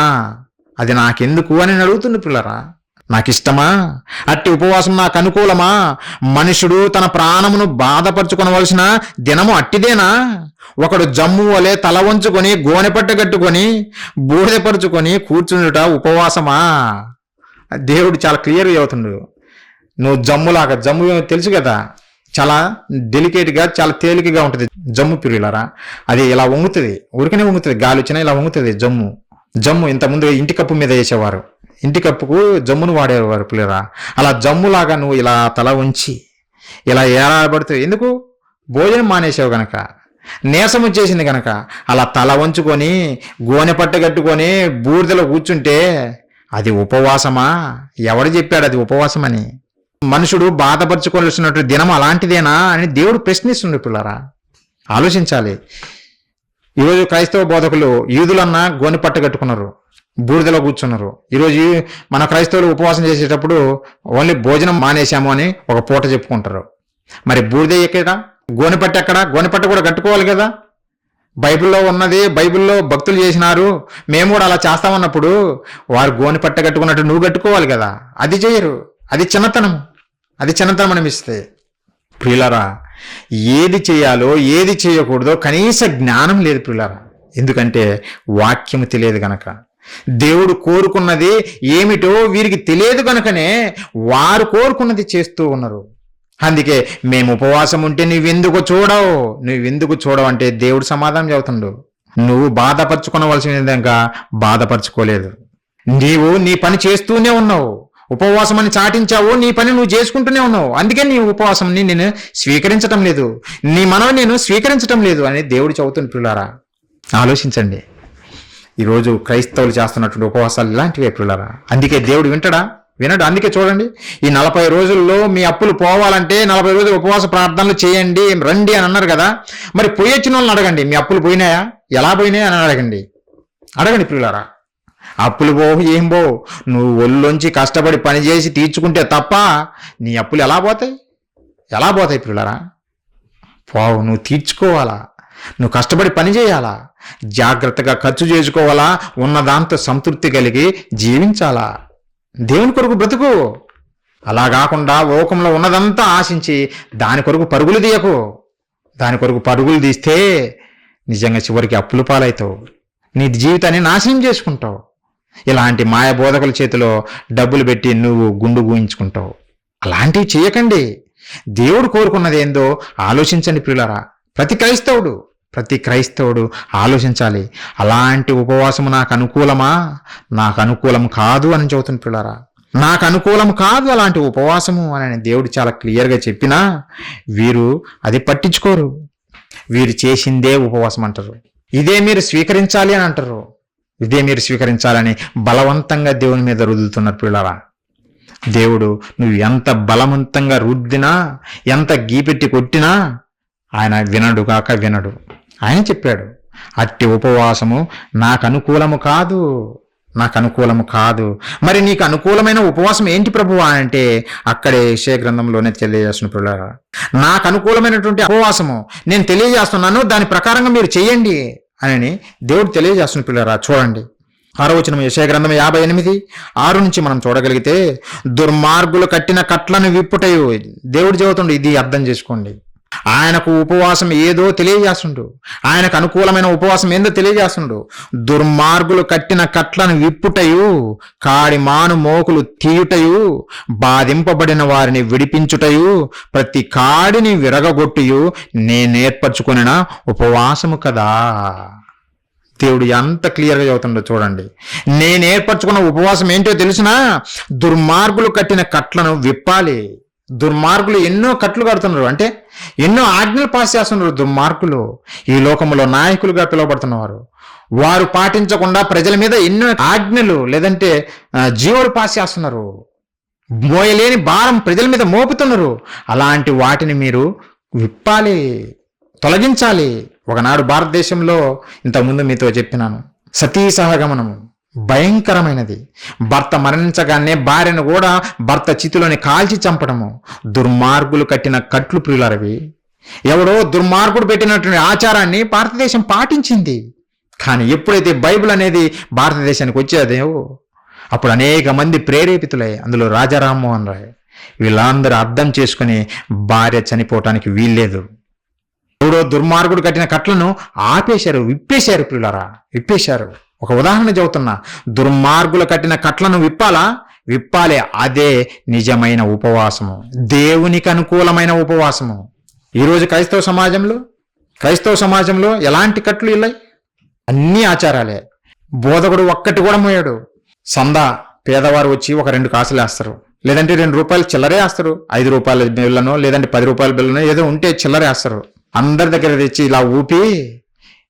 అది నాకెందుకు అని అడుగుతుంది పిల్లరా. నాకిష్టమా? అట్టి ఉపవాసం నాకు అనుకూలమా? మనుషుడు తన ప్రాణమును బాధపరచుకొనవలసిన దినము అట్టిదేనా? ఒకడు జమ్ము వలె తల వంచుకొని గోనెపట్ట కట్టుకొని బూడిదపరుచుకొని కూర్చుండుట ఉపవాసమా? దేవుడు చాలా క్లియర్గా చెబుతుండు. నువ్వు జమ్ము తెలుసు కదా, చాలా డెలికేట్గా చాలా తేలికగా ఉంటుంది జమ్ము పిల్లరా. అది ఇలా వంగుతుంది, ఉరికనే వంగుతుంది, గాలి వచ్చినా ఇలా వంగుతుంది జమ్ము. ఇంతకుముందు ఇంటి కప్పు మీద వేసేవారు, ఇంటి కప్పుకు జమ్మును వాడేవారు పిల్లరా. అలా జమ్ములాగా నువ్వు ఇలా తల ఉంచి ఇలా ఏలాడబడుతుంది. ఎందుకు? భోజనం మానేసావు గనక, నీరసం వచ్చేసింది గనక అలా తల వంచుకొని గోనె పట్ట కట్టుకొని బూడిదలో కూర్చుంటే అది ఉపవాసమా? ఎవడు చెప్పాడు అది ఉపవాసమని? మనుషుడు బాధపరచుకోవాల్సినట్టు దినం అలాంటిదేనా అని దేవుడు ప్రశ్నిస్తుండే పిల్లరా. ఆలోచించాలి. ఈరోజు క్రైస్తవ బోధకులు యూదులన్నా గోనె పట్ట కట్టుకున్నారు, బూడిదలో కూర్చున్నారు. ఈరోజు మన క్రైస్తవులు ఉపవాసం చేసేటప్పుడు ఓన్లీ భోజనం మానేశాము అని ఒక పూట చెప్పుకుంటారు. మరి బూడిద ఎక్కడా? గోనెపట్ట ఎక్కడ? గోనెపట్ట కూడా కట్టుకోవాలి కదా. బైబిల్లో ఉన్నది, బైబిల్లో భక్తులు చేసినారు, మేము కూడా అలా చేస్తామన్నప్పుడు వారు గోనెపట్ట కట్టుకున్నట్టు నువ్వు కట్టుకోవాలి కదా. అది చేయరు. అది చిన్నతనం. అది చిన్నతనం అనిపిస్తే. ప్రియులారా, ఏది చేయాలో ఏది చేయకూడదో కనీస జ్ఞానం లేదు ప్రియులారా. ఎందుకంటే వాక్యము తెలియదు గనక. దేవుడు కోరుకున్నది ఏమిటో వీరికి తెలియదు గనుకనే వారు కోరుకున్నది చేస్తూ ఉన్నారు. అందుకే మేము ఉపవాసం ఉంటే నువ్వెందుకు చూడవు అంటే దేవుడు సమాధానం చెబుతుండు. నువ్వు బాధపరచుకోవలసిన విధంగా బాధపరచుకోలేదు. నీవు నీ పని చేస్తూనే ఉన్నావు. ఉపవాసం అని చాటించావు, నీ పని నువ్వు చేసుకుంటూనే ఉన్నావు. అందుకే నీ ఉపవాసంని నేను స్వీకరించటం లేదు, నీ మనవి నేను స్వీకరించటం లేదు అని దేవుడు చెబుతుంది. పిల్లారా, ఆలోచించండి. ఈరోజు క్రైస్తవులు చేస్తున్నటువంటి ఉపవాసాలు ఇలాంటివే పిల్లారా. అందుకే దేవుడు వినడు. అందుకే చూడండి, ఈ 40 రోజుల్లో మీ అప్పులు పోవాలంటే 40 రోజులు ఉపవాస ప్రార్థనలు చేయండి, రండి అని అన్నారు కదా. మరి పోయొచ్చిన వాళ్ళని అడగండి, మీ అప్పులు పోయినాయా, ఎలా పోయినాయి అని అడగండి పిల్లారా. అప్పులు పోవు, ఏం పోవు. నువ్వు ఒళ్ళొంచి కష్టపడి పని చేసి తీర్చుకుంటే తప్ప నీ అప్పులు ఎలా పోతాయి పిల్లారా? పోవు. నువ్వు తీర్చుకోవాలా, నువ్వు కష్టపడి పని చేయాలా, జాగ్రత్తగా ఖర్చు చేసుకోవాలా, ఉన్నదాంతో సంతృప్తి కలిగి జీవించాలా, దేవుని కొరకు బ్రతుకు. అలా కాకుండా లోకంలో ఉన్నదంతా ఆశించి దాని కొరకు పరుగులు తీయకు. దాని కొరకు పరుగులు తీస్తే నిజంగా చివరికి అప్పులు పాలవుతావు, నీ జీవితాన్ని నాశనం చేసుకుంటావు. ఇలాంటి మాయ బోధకుల చేతిలో డబ్బులు పెట్టి నువ్వు గుండు గూయించుకుంటావు. అలాంటివి చేయకండి. దేవుడు కోరుకున్నది ఏందో ఆలోచించండి ప్రియులారా. ప్రతి క్రైస్తవుడు ఆలోచించాలి. అలాంటి ఉపవాసము నాకు అనుకూలమా, నాకు అనుకూలం కాదు అని చెబుతున్న పిల్లరా. నాకు అనుకూలం కాదు అలాంటి ఉపవాసము అని దేవుడు చాలా క్లియర్గా చెప్పినా వీరు అది పట్టించుకోరు. వీరు చేసిందే ఉపవాసం అంటారు. ఇదే మీరు స్వీకరించాలి అని అంటారు. ఇదే మీరు స్వీకరించాలని బలవంతంగా దేవుని మీద రుద్దుతున్నారు పిల్లరా. దేవుడు నువ్వు ఎంత బలవంతంగా రుద్దినా, ఎంత గీపెట్టి కొట్టినా ఆయన వినడు. ఆయన చెప్పాడు, అట్టి ఉపవాసము నాకు అనుకూలము కాదు. మరి నీకు అనుకూలమైన ఉపవాసం ఏంటి ప్రభువా అంటే అక్కడే యెషయా గ్రంథంలోనే తెలియజేస్తున్న పిల్లరా, నాకు అనుకూలమైనటువంటి ఉపవాసము నేను తెలియజేస్తున్నాను, దాని ప్రకారంగా మీరు చేయండి అని దేవుడు తెలియజేస్తున్న పిల్లరా. చూడండి 6వ వచనం, యెషయా గ్రంథం 58:6 నుంచి మనం చూడగలిగితే, దుర్మార్గులు కట్టిన కట్లను విప్పుటయు. దేవుడు చెబుతుండు, ఇది అర్థం చేసుకోండి. ఆయనకు ఉపవాసం ఏదో తెలియజేస్తుండు, ఆయనకు అనుకూలమైన ఉపవాసం ఏందో తెలియజేస్తుండు. దుర్మార్గులు కట్టిన కట్లను విప్పుటయు, కాడి మాను మోకులు తీయుటయు, బాధింపబడిన వారిని విడిపించుటయు, ప్రతి కాడిని విరగగొట్టుయు నేనేర్పరచుకొనిన ఉపవాసము కదా. దేవుడు ఎంత క్లియర్గా చెబుతుండో చూడండి. నేను ఏర్పరచుకున్న ఉపవాసం ఏంటో తెలిసినా దుర్మార్గులు కట్టిన కట్లను విప్పాలి. దుర్మార్గులు ఎన్నో కట్లు కడుతున్నారు, అంటే ఎన్నో ఆజ్ఞలు పాస్ చేస్తున్నారు. దుర్మార్గులు ఈ లోకంలో నాయకులుగా పిలువబడుతున్నవారు, వారు పాటించకుండా ప్రజల మీద ఎన్నో ఆజ్ఞలు లేదంటే జీవోలు పాస్ చేస్తున్నారు. మోయలేని భారం ప్రజల మీద మోపుతున్నారు. అలాంటి వాటిని మీరు విప్పాలి, తొలగించాలి. ఒకనాడు భారతదేశంలో ఇంతకుముందు మీతో చెప్పినాను, సతీ సహగమనము భయంకరమైనది. భర్త మరణించగానే భార్యను కూడా భర్త చితిలోని కాల్చి చంపడము దుర్మార్గులు కట్టిన కట్లు ప్రియులరవి. ఎవడో దుర్మార్గుడు పెట్టినటువంటి ఆచారాన్ని భారతదేశం పాటించింది. కానీ ఎప్పుడైతే బైబిల్ అనేది భారతదేశానికి వచ్చేదో అప్పుడు అనేక మంది ప్రేరేపితులై, అందులో రాజా రామ్మోహన్ రాయ్, వీళ్ళందరూ అర్థం చేసుకుని భార్య చనిపోవటానికి వీల్లేదు. ఎవడో దుర్మార్గుడు కట్టిన కట్లను ఆపేశారు, విప్పేశారు ప్రియులరా, విప్పేశారు. ఒక ఉదాహరణ చెబుతున్నా, దుర్మార్గులు కట్టిన కట్లను విప్పాలి. అదే నిజమైన ఉపవాసము, దేవునికి అనుకూలమైన ఉపవాసము. ఈరోజు క్రైస్తవ సమాజంలో ఎలాంటి కట్లు ఇల్లాయి? అన్ని ఆచారాలే. బోధకుడు ఒక్కటి కూడా మోయాడు. సందా పేదవారు వచ్చి ఒక 2 కాసులు వేస్తారు, లేదంటే 2 రూపాయలు చిల్లరే వేస్తారు. 5 రూపాయల బిళ్ళనో లేదంటే 10 రూపాయల బిళ్ళనో ఏదో ఉంటే చిల్లరే వేస్తారు. అందరి దగ్గర తెచ్చి ఇలా ఊపి,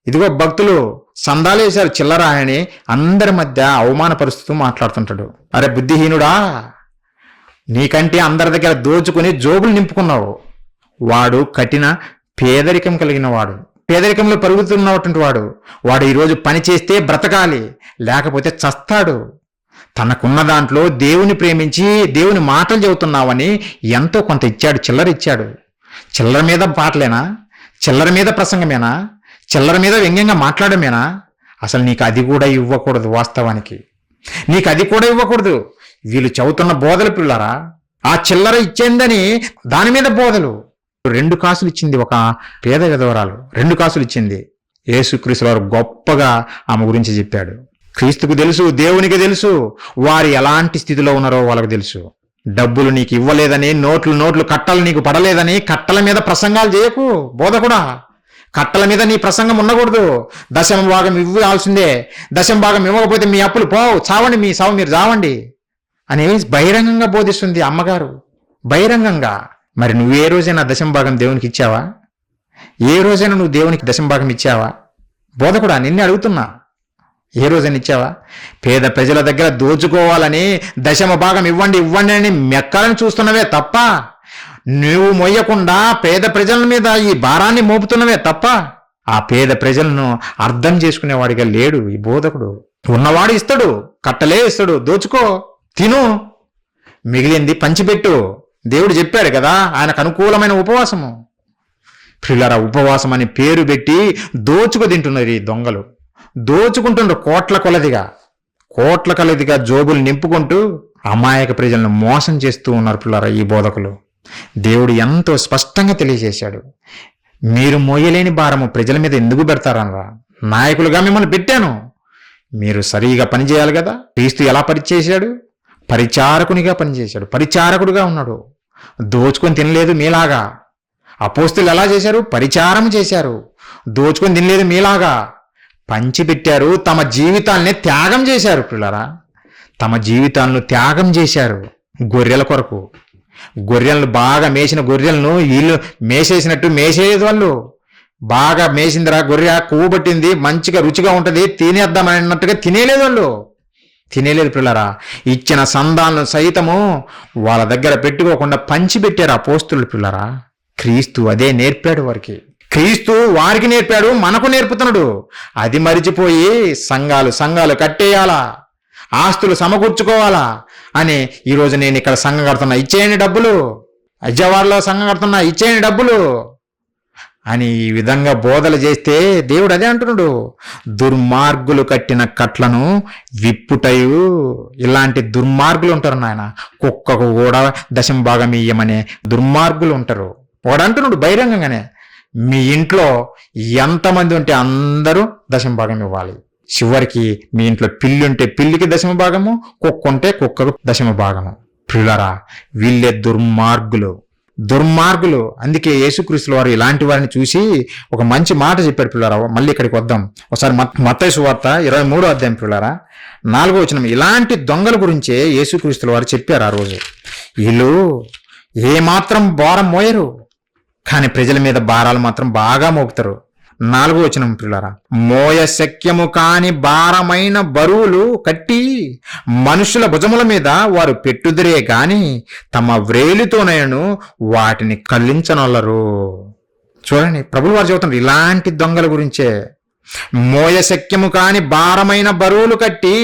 ఇదిగో భక్తులు సందాలు వేశారు చిల్లర అని అందరి మధ్య అవమానపరుస్తూ మాట్లాడుతుంటాడు. అరే బుద్ధిహీనుడా, నీకంటే అందరి దగ్గర దోచుకుని జోబులు నింపుకున్నావు. వాడు కఠిన పేదరికం కలిగిన వాడు, పేదరికంలో పరుగుతున్నటువంటి వాడు ఈరోజు పని చేస్తే బ్రతకాలి, లేకపోతే చస్తాడు. తనకున్న దాంట్లో దేవుని ప్రేమించి దేవుని మాటలు చెబుతున్నావని ఎంతో కొంత ఇచ్చాడు, చిల్లర ఇచ్చాడు. చిల్లర మీద పాటలేనా? చిల్లర మీద ప్రసంగమేనా? చిల్లర మీద వ్యంగ్యంగా మాట్లాడమేనా? అసలు నీకు అది కూడా ఇవ్వకూడదు. వాస్తవానికి నీకు అది కూడా ఇవ్వకూడదు. వీళ్ళు చదువుతున్న బోధలు పిల్లరా, ఆ చిల్లర ఇచ్చేందని దాని మీద బోధలు. 2 కాసులు ఇచ్చింది ఒక పేద విధవరాలు, 2 కాసులు ఇచ్చింది. యేసుక్రీస్తు వారు గొప్పగా ఆమె గురించి చెప్పాడు. క్రీస్తుకు తెలుసు, దేవునికి తెలుసు, వారు ఎలాంటి స్థితిలో ఉన్నారో వాళ్ళకు తెలుసు. డబ్బులు నీకు ఇవ్వలేదని, నోట్లు కట్టలు నీకు పడలేదని కట్టల మీద ప్రసంగాలు చేయకు. బోధకుడా, కట్టల మీద నీ ప్రసంగం ఉండకూడదు. 10వ భాగం ఇవ్వాల్సిందే. 10వ భాగం ఇవ్వకపోతే మీ అప్పులు పోవు, చావండి, మీ సావు మీరు చావండి అని బహిరంగంగా బోధిస్తుంది అమ్మగారు, బహిరంగంగా. మరి నువ్వు ఏ రోజైనా 10వ భాగం దేవునికి ఇచ్చావా? ఏ రోజైనా నువ్వు దేవునికి 10వ భాగం ఇచ్చావా? బోధకుడా, నిన్నే అడుగుతున్నా, ఏ రోజైనా ఇచ్చావా? పేద ప్రజల దగ్గర దోచుకోవాలని 10వ భాగం ఇవ్వండి అని మెక్కాలని చూస్తున్నవే తప్ప, నువ్వు మొయ్యకుండా పేద ప్రజల మీద ఈ భారాన్ని మోపుతున్నవే తప్ప, ఆ పేద ప్రజలను అర్థం చేసుకునేవాడిగా లేడు ఈ బోధకుడు. ఉన్నవాడు ఇస్తాడు, కట్టలే ఇస్తాడు, దోచుకో, తిను, మిగిలింది పంచిపెట్టు. దేవుడు చెప్పాడు కదా, ఆయనకు అనుకూలమైన ఉపవాసము. ప్రియులారా, ఉపవాసం అని పేరు పెట్టి దోచుకు తింటున్నారు ఈ దొంగలు. దోచుకుంటున్నారు కోట్ల కొలదిగా జోబులు నింపుకుంటూ అమాయక ప్రజలను మోసం చేస్తూ ఉన్నారు పిల్లరా ఈ బోధకులు. దేవుడు ఎంతో స్పష్టంగా తెలియజేశాడు, మీరు మోయలేని భారము ప్రజల మీద ఎందుకు పెడతారనరా? నాయకులుగా మిమ్మల్ని పెట్టాను, మీరు సరిగా పనిచేయాలి కదా. క్రీస్తు ఎలా పనిచేశాడు? పరిచారకునిగా పనిచేశాడు, పరిచారకుడుగా ఉన్నాడు. దోచుకొని తినలేదు మీలాగా. అపోస్తులు ఎలా చేశారు? పరిచారం చేశారు. దోచుకొని తినలేదు మీలాగా, పంచిపెట్టారు. తమ జీవితాల్ని త్యాగం చేశారు పిల్లరా, తమ జీవితాలను త్యాగం చేశారు గొర్రెల కొరకు. గొర్రెలను బాగా మేసిన గొర్రెలను వీళ్ళు మేసేసినట్టు మేసేది వాళ్ళు. బాగా మేసిందిరా గొర్రె, కొవ్వు పట్టింది, మంచిగా రుచిగా ఉంటుంది, తినేద్దామని అన్నట్టుగా తినేలేదు వాళ్ళు, తినేలేదు పిల్లరా. ఇచ్చిన సందాలను సైతము వాళ్ళ దగ్గర పెట్టుకోకుండా పంచిపెట్టారు అపోస్తులు పిల్లరా. క్రీస్తు అదే నేర్పాడు వారికి. క్రీస్తు వారికి నేర్పాడు, మనకు నేర్పుతున్నాడు. అది మరిచిపోయి సంఘాలు కట్టేయాలా, ఆస్తులు సమకూర్చుకోవాలా అని ఈరోజు నేను ఇక్కడ సంఘం కడుతున్నా, ఇచ్చేయండి డబ్బులు, అజ్జవాడలో సంఘం కడుతున్నా, ఇచ్చేయండి డబ్బులు అని ఈ విధంగా బోధలు చేస్తే దేవుడు అదే అంటున్నాడు, దుర్మార్గులు కట్టిన కట్లను విప్పుటయు. ఇలాంటి దుర్మార్గులు ఉంటారు నాయన. కుక్కకు కూడా 10వ భాగం ఇయ్యమనే దుర్మార్గులు ఉంటారు. వాడు అంటున్నాడు బహిరంగంగానే, మీ ఇంట్లో ఎంతమంది ఉంటే అందరూ 10వ భాగం ఇవ్వాలి. చివరికి మీ ఇంట్లో పిల్లి ఉంటే పిల్లికి 10వ భాగము, కుక్క ఉంటే కుక్కకు 10వ భాగము. ప్రియులారా, వీళ్ళే దుర్మార్గులు. అందుకే యేసుక్రీస్తు వారు ఇలాంటి వారిని చూసి ఒక మంచి మాట చెప్పాడు పిల్లారా. మళ్ళీ ఇక్కడికి వద్దాం ఒకసారి. మత్తయి సువార్త 23వ అధ్యాయం పిల్లారా 4వ వచనం. ఇలాంటి దొంగల గురించే యేసుక్రీస్తు వారు చెప్పారు ఆ రోజు. వీళ్ళు ఏమాత్రం భారం మోయరు, కానీ ప్రజల మీద భారాలు మాత్రం బాగా మోపుతారు. 4వ వచనం పిల్లారా, మోయ శక్యము కాని భారమైన బరువులు కట్టి మనుషుల భుజముల మీద వారు పెట్టుదురే గాని తమ వ్రేలితోనైనను వాటిని కల్లించనొల్లరు. చూడండి, ప్రభువు వారు చెబుతున్నారు ఇలాంటి దొంగల గురించే. మోయ శక్యము కాని భారమైన బరువులు కట్టి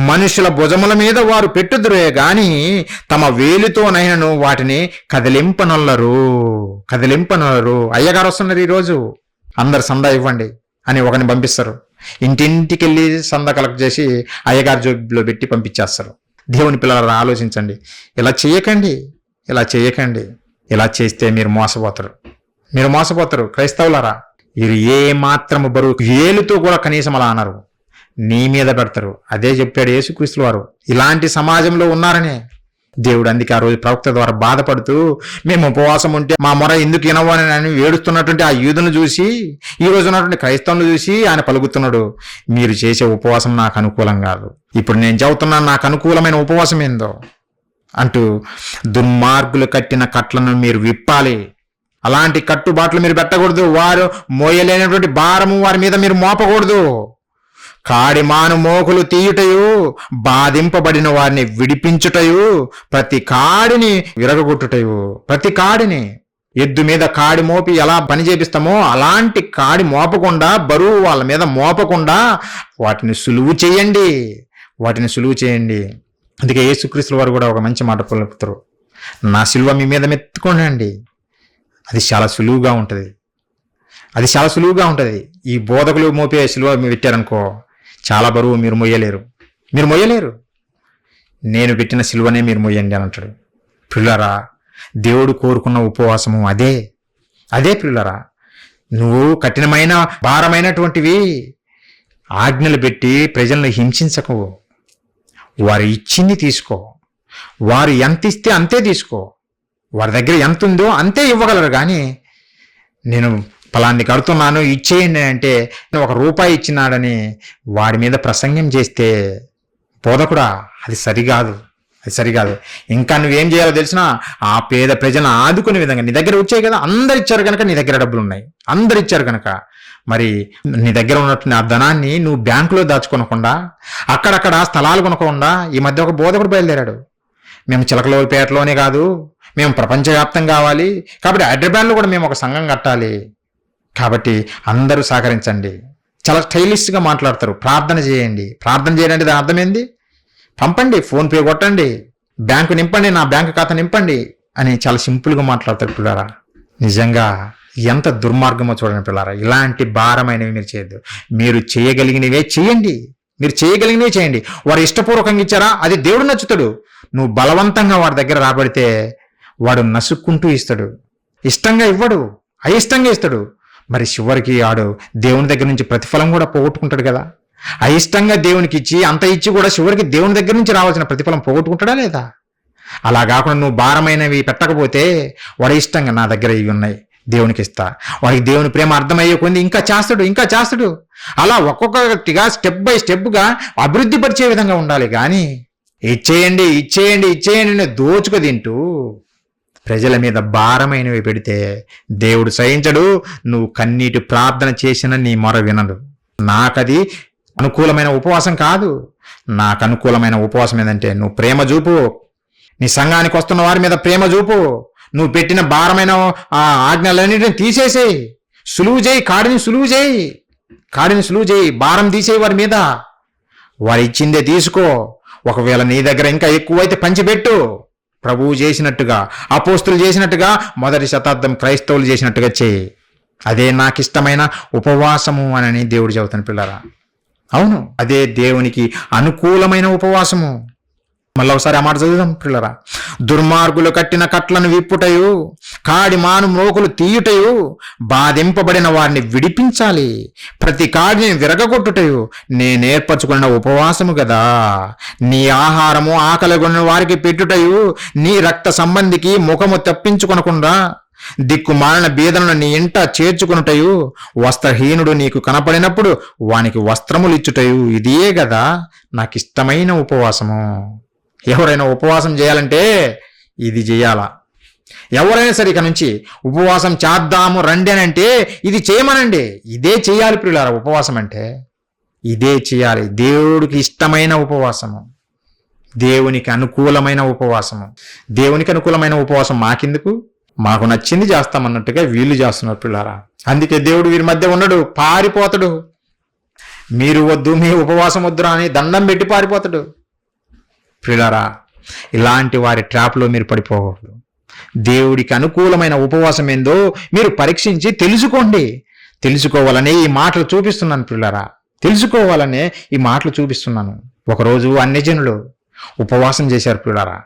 మనుషుల భుజముల మీద వారు పెట్టుదురే గాని తమ వేలితోనైనను వాటిని కదిలింపనొల్లరు. అయ్యగారు వస్తున్నారు ఈరోజు, అందరు సందా ఇవ్వండి అని ఒకరిని పంపిస్తారు. ఇంటింటికి వెళ్ళి సందా కలెక్ట్ చేసి అయ్యగారి జోబులో పెట్టి పంపించేస్తారు. దేవుని పిల్లలు ఆలోచించండి, ఇలా చేయకండి. ఇలా చేస్తే మీరు మోసపోతారు క్రైస్తవులారా. వీరు ఏ మాత్రము బరువు ఏలుతో కూడా కనీసం అలా అనరు, నీ మీద పెడతారు. అదే చెప్పాడు యేసుక్రీస్తు వారు. ఇలాంటి సమాజంలో ఉన్నారనే దేవుడు అందుకే ఆ రోజు ప్రవక్త ద్వారా బాధపడుతూ, మేము ఉపవాసం ఉంటే మా మొర ఎందుకు వినవని ఏడుస్తున్నటువంటి ఆ యూదులను చూసి, ఈ రోజు ఉన్నటువంటి క్రైస్తవులను చూసి ఆయన పలుకుతున్నాడు, మీరు చేసే ఉపవాసం నాకు అనుకూలం కాదు. ఇప్పుడు నేను చెబుతున్నాను నాకు అనుకూలమైన ఉపవాసం ఏందో అంటూ. దుర్మార్గులు కట్టిన కట్లను మీరు విప్పాలి. అలాంటి కట్టుబాట్లు మీరు పెట్టకూడదు. వారు మోయలేనటువంటి భారము వారి మీద మీరు మోపకూడదు. కాడిమాను మోకులు తీయుటయు, బాధింపబడిన వారిని విడిపించుటయు, ప్రతి కాడిని విరగొట్టుటయు. ప్రతి కాడిని, ఎద్దు మీద కాడి మోపి ఎలా పని చేపిస్తామో అలాంటి కాడి మోపకుండా, బరువు వాళ్ళ మీద మోపకుండా వాటిని సులువు చేయండి. అందుకే యేసుక్రీస్తు వారు కూడా ఒక మంచి మాట పలుకుతారు, నా సిలువ మీ మీద మెత్తుకోనండి, అది చాలా సులువుగా ఉంటుంది. ఈ బోధకులు మోపే సిలువ పెట్టారనుకో, చాలా బరువు మీరు మొయ్యలేరు. నేను పెట్టిన సిలువనే మీరు మొయ్యండి అని అంటాడు. ప్రియులారా, దేవుడు కోరుకున్న ఉపవాసము అదే ప్రియులారా. నువ్వు కఠినమైన భారమైనటువంటివి ఆజ్ఞలు పెట్టి ప్రజలను హింసించకు. వారు ఇచ్చింది తీసుకో. వారు ఎంత ఇస్తే అంతే తీసుకో. వారి దగ్గర ఎంత ఉందో అంతే ఇవ్వగలరు. కానీ నేను ఫలాన్ని కడుతున్నాను ఇచ్చేయండి అంటే ₹1 ఇచ్చినాడని వాడి మీద ప్రసంగం చేస్తే బోధకుడా, అది సరికాదు. ఇంకా నువ్వేం చేయాలో తెలిసినా ఆ పేద ప్రజలను ఆదుకునే విధంగా నీ దగ్గర వచ్చాయి కదా, అందరు ఇచ్చారు కనుక నీ దగ్గర డబ్బులు ఉన్నాయి, అందరు ఇచ్చారు కనుక మరి నీ దగ్గర ఉన్నటువంటి ఆ ధనాన్ని నువ్వు బ్యాంకులో దాచుకొనకుండా, అక్కడక్కడ స్థలాలు కొనకుండా, ఈ మధ్య ఒక బోధకుడు బయలుదేరాడు, మేము చిలకలూరిపేటలోనే కాదు, మేము ప్రపంచవ్యాప్తం కావాలి, కాబట్టి హైదరాబాద్లో కూడా మేము ఒక సంఘం కట్టాలి, కాబట్టి అందరూ సహకరించండి. చాలా స్టైలిష్గా మాట్లాడతారు. ప్రార్థన చేయండి దాని అర్థం ఏంది? పంపండి, ఫోన్పే కొట్టండి, బ్యాంకు నింపండి, నా బ్యాంకు ఖాతా నింపండి అని చాలా సింపుల్గా మాట్లాడతారు పిల్లారా. నిజంగా ఎంత దుర్మార్గమో చూడండి పిల్లారా. ఇలాంటి భారమైనవి మీరు చేయొద్దు. మీరు చేయగలిగినవే చేయండి. వారు ఇష్టపూర్వకంగా ఇచ్చారా, అది దేవుడు నచ్చుతాడు. నువ్వు బలవంతంగా వాడి దగ్గర రాబడితే వాడు నసుక్కుంటూ ఇస్తాడు. ఇష్టంగా ఇవ్వడు, అయిష్టంగా ఇస్తాడు. మరి చివరికి ఆడు దేవుని దగ్గర నుంచి ప్రతిఫలం కూడా పోగొట్టుకుంటాడు కదా. అయిష్టంగా దేవునికి ఇచ్చి అంత ఇచ్చి కూడా చివరికి దేవుని దగ్గర నుంచి రావాల్సిన ప్రతిఫలం పోగొట్టుకుంటాడా లేదా? అలా కాకుండా నువ్వు భారమైనవి పెట్టకపోతే వాడు ఇష్టంగా నా దగ్గర ఇవి ఉన్నాయి దేవునికి ఇస్తా, వాడికి దేవుని ప్రేమ అర్థమయ్యే కొంది ఇంకా చేస్తాడు. అలా ఒక్కొక్కటిగా స్టెప్ బై స్టెప్గా అభివృద్ధి పరిచే విధంగా ఉండాలి. కానీ ఇచ్చేయండి దోచుకు తింటూ ప్రజల మీద భారమైనవి పెడితే దేవుడు సహించడు. నువ్వు కన్నీటి ప్రార్థన చేసిన నీ మొర వినడు. నాకది అనుకూలమైన ఉపవాసం కాదు. నాకు అనుకూలమైన ఉపవాసం ఏంటంటే నువ్వు ప్రేమ చూపు, నీ సంఘానికి వస్తున్న వారి మీద ప్రేమ చూపు, నువ్వు పెట్టిన భారమైన ఆజ్ఞలన్నింటినీ తీసేసేయి, సులువు చేయి, కాడిని సులువు చేయి, భారం తీసేయి వారి మీద. వారు ఇచ్చిందే తీసుకో. ఒకవేళ నీ దగ్గర ఇంకా ఎక్కువైతే పంచిపెట్టు. ప్రభువు చేసినట్టుగా, అపోస్తులు చేసినట్టుగా, మొదటి శతాబ్దం క్రైస్తవులు చేసినట్టుగా చేయి. అదే నాకు ఇష్టమైన ఉపవాసము అని దేవుడు చెబుతాను పిల్లరా. అవును, అదే దేవునికి అనుకూలమైన ఉపవాసము. మళ్ళీ ఒకసారి ఆ మాట చదువుదాం పిల్లరా. దుర్మార్గులు కట్టిన కట్లను విప్పుటయు, కాడి మాను మ్రోకులు తీయుటయు, బాధింపబడిన వారిని విడిపించాలి, ప్రతి కాడిని విరగగొట్టుటయు నేనేర్పరచుకున్న ఉపవాసము కదా. నీ ఆహారము ఆకలిగొన్న వారికి పెట్టుటయు, నీ రక్త సంబంధికి ముఖము తప్పించుకొనకుండా దిక్కుమాలిన బీదలను నీ ఇంట చేర్చుకునుటయు, వస్త్రహీనుడు నీకు కనపడినప్పుడు వానికి వస్త్రములు ఇచ్చుటయు, ఇదే కదా నాకు ఇష్టమైన ఉపవాసము. ఎవరైనా ఉపవాసం చేయాలంటే ఇది చేయాలా? ఎవరైనా సరే ఇక నుంచి ఉపవాసం చేద్దాము రండి అని అంటే ఇది చేయమనండి. ఇదే చేయాలి ప్రియులారా. ఉపవాసం అంటే ఇదే చేయాలి. దేవుడికి ఇష్టమైన ఉపవాసము, దేవునికి అనుకూలమైన ఉపవాసము. దేవునికి అనుకూలమైన ఉపవాసం మాకెందుకు? మాకు నచ్చింది చేస్తామన్నట్టుగా వీళ్ళు చేస్తున్నారు పిల్లారా. అందుకే దేవుడు వీరి మధ్య ఉండడు, పారిపోతాడు. మీరు వద్దు, మీ ఉపవాసం వద్దురా అని దండం పెట్టి పారిపోతాడు. పిల్లారా, ఇలాంటి వారి ట్రాప్లో మీరు పడిపోకూడదు. దేవుడికి అనుకూలమైన ఉపవాసం ఏందో మీరు పరీక్షించి తెలుసుకోవాలనే ఈ మాటలు చూపిస్తున్నాను పిల్లారా. ఒకరోజు అన్యజనులు ఉపవాసం చేశారు పిల్లారా.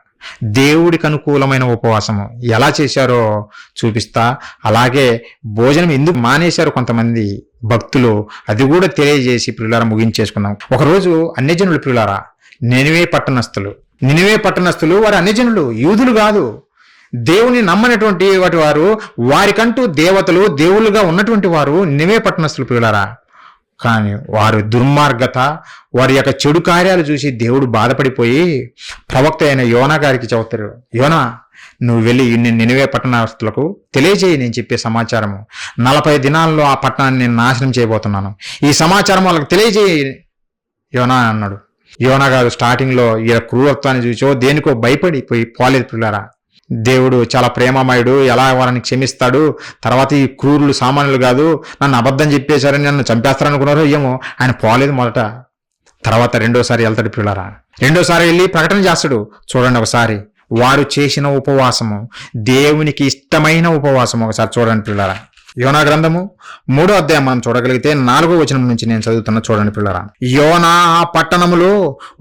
దేవుడికి అనుకూలమైన ఉపవాసము ఎలా చేశారో చూపిస్తా. అలాగే భోజనం ఎందుకు మానేశారు కొంతమంది భక్తులు, అది కూడా తెలియజేసి పిల్లారా ముగించేసుకున్నాం. ఒకరోజు అన్యజనులు పిల్లారా, నినివే పట్టణస్థులు వారు అన్యజనులు, యూదులు కాదు. దేవుని నమ్మనటువంటి వారు, వారికంటూ దేవతలు దేవుళ్ళుగా ఉన్నటువంటి వారు నినివే పట్టణస్థులు పిల్లారా. కానీ వారి దుర్మార్గత, వారి యొక్క చెడు కార్యాలు చూసి దేవుడు బాధపడిపోయి ప్రవక్త అయిన యోనా గారికి చెబుతారు, యోనా నువ్వు వెళ్ళి నినివే పట్టణస్తులకు తెలియజేయి నేను చెప్పే సమాచారము. 40 దినాల్లో ఆ పట్టణాన్ని నేను నాశనం చేయబోతున్నాను, ఈ సమాచారం వాళ్ళకి తెలియజేయి యోనా అన్నాడు. యోనా గారు స్టార్టింగ్లో ఈ క్రూరత్వాన్ని చూసో దేనికో భయపడిపోయి పోలేదు పిల్లారా. దేవుడు చాలా ప్రేమమయుడు, ఎలా వారిని క్షమిస్తాడు. తర్వాత ఈ క్రూరులు సామాన్యులు కాదు, నన్ను అబద్ధం చెప్పేశారని నన్ను చంపేస్తారనుకున్నారో ఏమో, ఆయన పోలేదు మొదట. తర్వాత రెండోసారి వెళ్తాడు పిల్లారా. రెండోసారి వెళ్ళి ప్రకటన చేస్తాడు. చూడండి, ఒకసారి వారు చేసిన ఉపవాసము దేవునికి ఇష్టమైన ఉపవాసము. ఒకసారి చూడండి పిల్లరా, యోనా గ్రంథము 3వ అధ్యాయం మనం చూడగలిగితే 4వ వచనం నుంచి నేను చదువుతున్నా, చూడండి పిల్లరా. యోనా ఆ పట్టణములో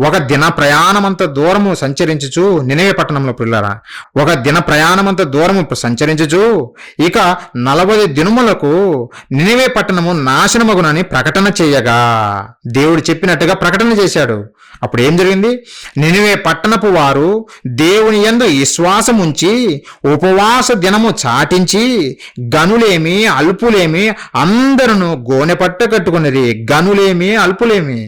ఒక దిన ప్రయాణమంత దూరము సంచరించుచు, నినవే పట్టణంలో పిల్లరా, ఒక దిన ప్రయాణమంత దూరము సంచరించుచు, ఇక 40 దినములకు నినవే పట్టణము నాశనమగునని ప్రకటన చేయగా, దేవుడు చెప్పినట్టుగా ప్రకటన చేశాడు. అప్పుడు ఏం జరిగింది? నినవే పట్టణపు వారు దేవుని యందు విశ్వాసం ఉంచి ఉపవాస దినము చాటించి గనులేమి అల్పులేమి అందరూ గోనె పట్ట కట్టుకున్నది. గనులేమి అల్పులేమి.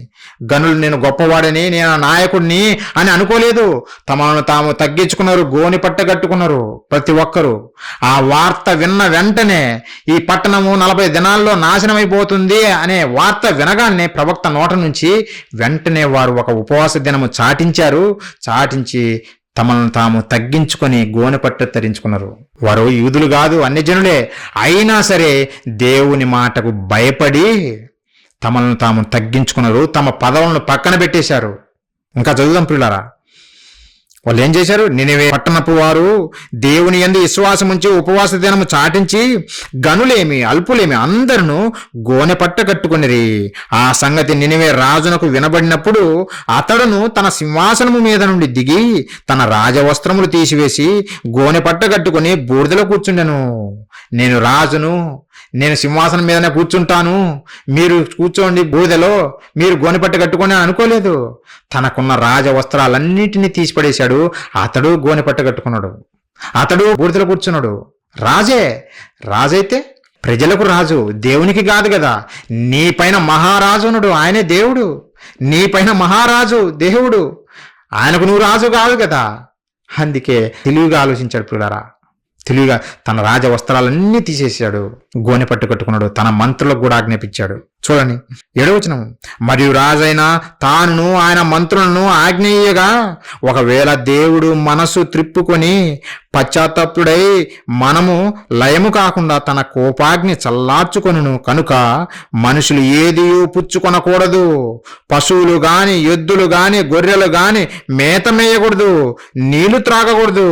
గనులు నేను గొప్పవాడని, నేను నాయకుడిని అని అనుకోలేదు. తమను తాము తగ్గించుకున్నారు, గోనె పట్ట కట్టుకున్నారు ప్రతి ఒక్కరూ. ఆ వార్త విన్న వెంటనే ఈ పట్టణము 40 దినాల్లో నాశనమైపోతుంది అనే వార్త వినగానే ప్రవక్త నోట నుంచి వెంటనే వారు ఒక ఉపవాస దినము చాటించారు. చాటించి తమను తాము తగ్గించుకొని గోనె పట్టు ధరించుకున్నారు. వారు యూదులు కాదు, అన్యజనులే. అయినా సరే దేవుని మాటకు భయపడి తమను తాము తగ్గించుకున్నారు, తమ పదవులను పక్కన పెట్టేశారు. ఇంకా చదువుదాం పిల్లారా. వాళ్ళు ఏం చేశారు? నినవే పట్టణపు వారు దేవుని యందు విశ్వాసం ఉంచి ఉపవాస దినము చాటించి గనులేమి అల్పులేమి అందరూ గోనె పట్ట కట్టుకునిరి. ఆ సంగతి నినవే రాజునకు వినబడినప్పుడు అతడును తన సింహాసనము మీద నుండి దిగి తన రాజవస్త్రములు తీసివేసి గోనె పట్ట కట్టుకుని బూడిదలో కూర్చుండెను. నేను రాజును, నేను సింహాసనం మీదనే కూర్చుంటాను, మీరు కూర్చోండి బూడిదలో, మీరు గోనెపట్ట కట్టుకొని అనుకోలేదు. తనకున్న రాజ వస్త్రాలన్నిటినీ తీసిపడేశాడు. అతడు గోనెపట్ట కట్టుకున్నాడు, అతడు బూడిదలో కూర్చున్నాడు. రాజైతే ప్రజలకు రాజు, దేవునికి కాదు కదా. నీ పైన మహారాజు ఉన్నాడు, ఆయనే దేవుడు. నీ పైన మహారాజు దేవుడు, ఆయనకు నువ్వు రాజు కాదు కదా. అందుకే తెలివిగా ఆలోచించాడు పిల్లారా. తెలివిగా తన రాజ వస్త్రాలన్నీ తీసేశాడు, గోనె పట్టు కట్టుకున్నాడు. తన మంత్రులకు కూడా ఆజ్ఞాపించాడు. చూడండి 7వ వచనం. మరియు రాజైన తాను ఆయన మంత్రులను ఆజ్ఞేయగా, ఒకవేళ దేవుడు మనసు త్రిప్పుకొని పశ్చాత్తాపుడై మనము లయము కాకుండా తన కోపాగ్ని చల్లార్చుకొనును కనుక మనుషులు ఏది పుచ్చుకొనకూడదు. పశువులు గాని, ఎద్దులు గాని, గొర్రెలు గాని మేత మేయకూడదు, నీళ్లు త్రాగకూడదు.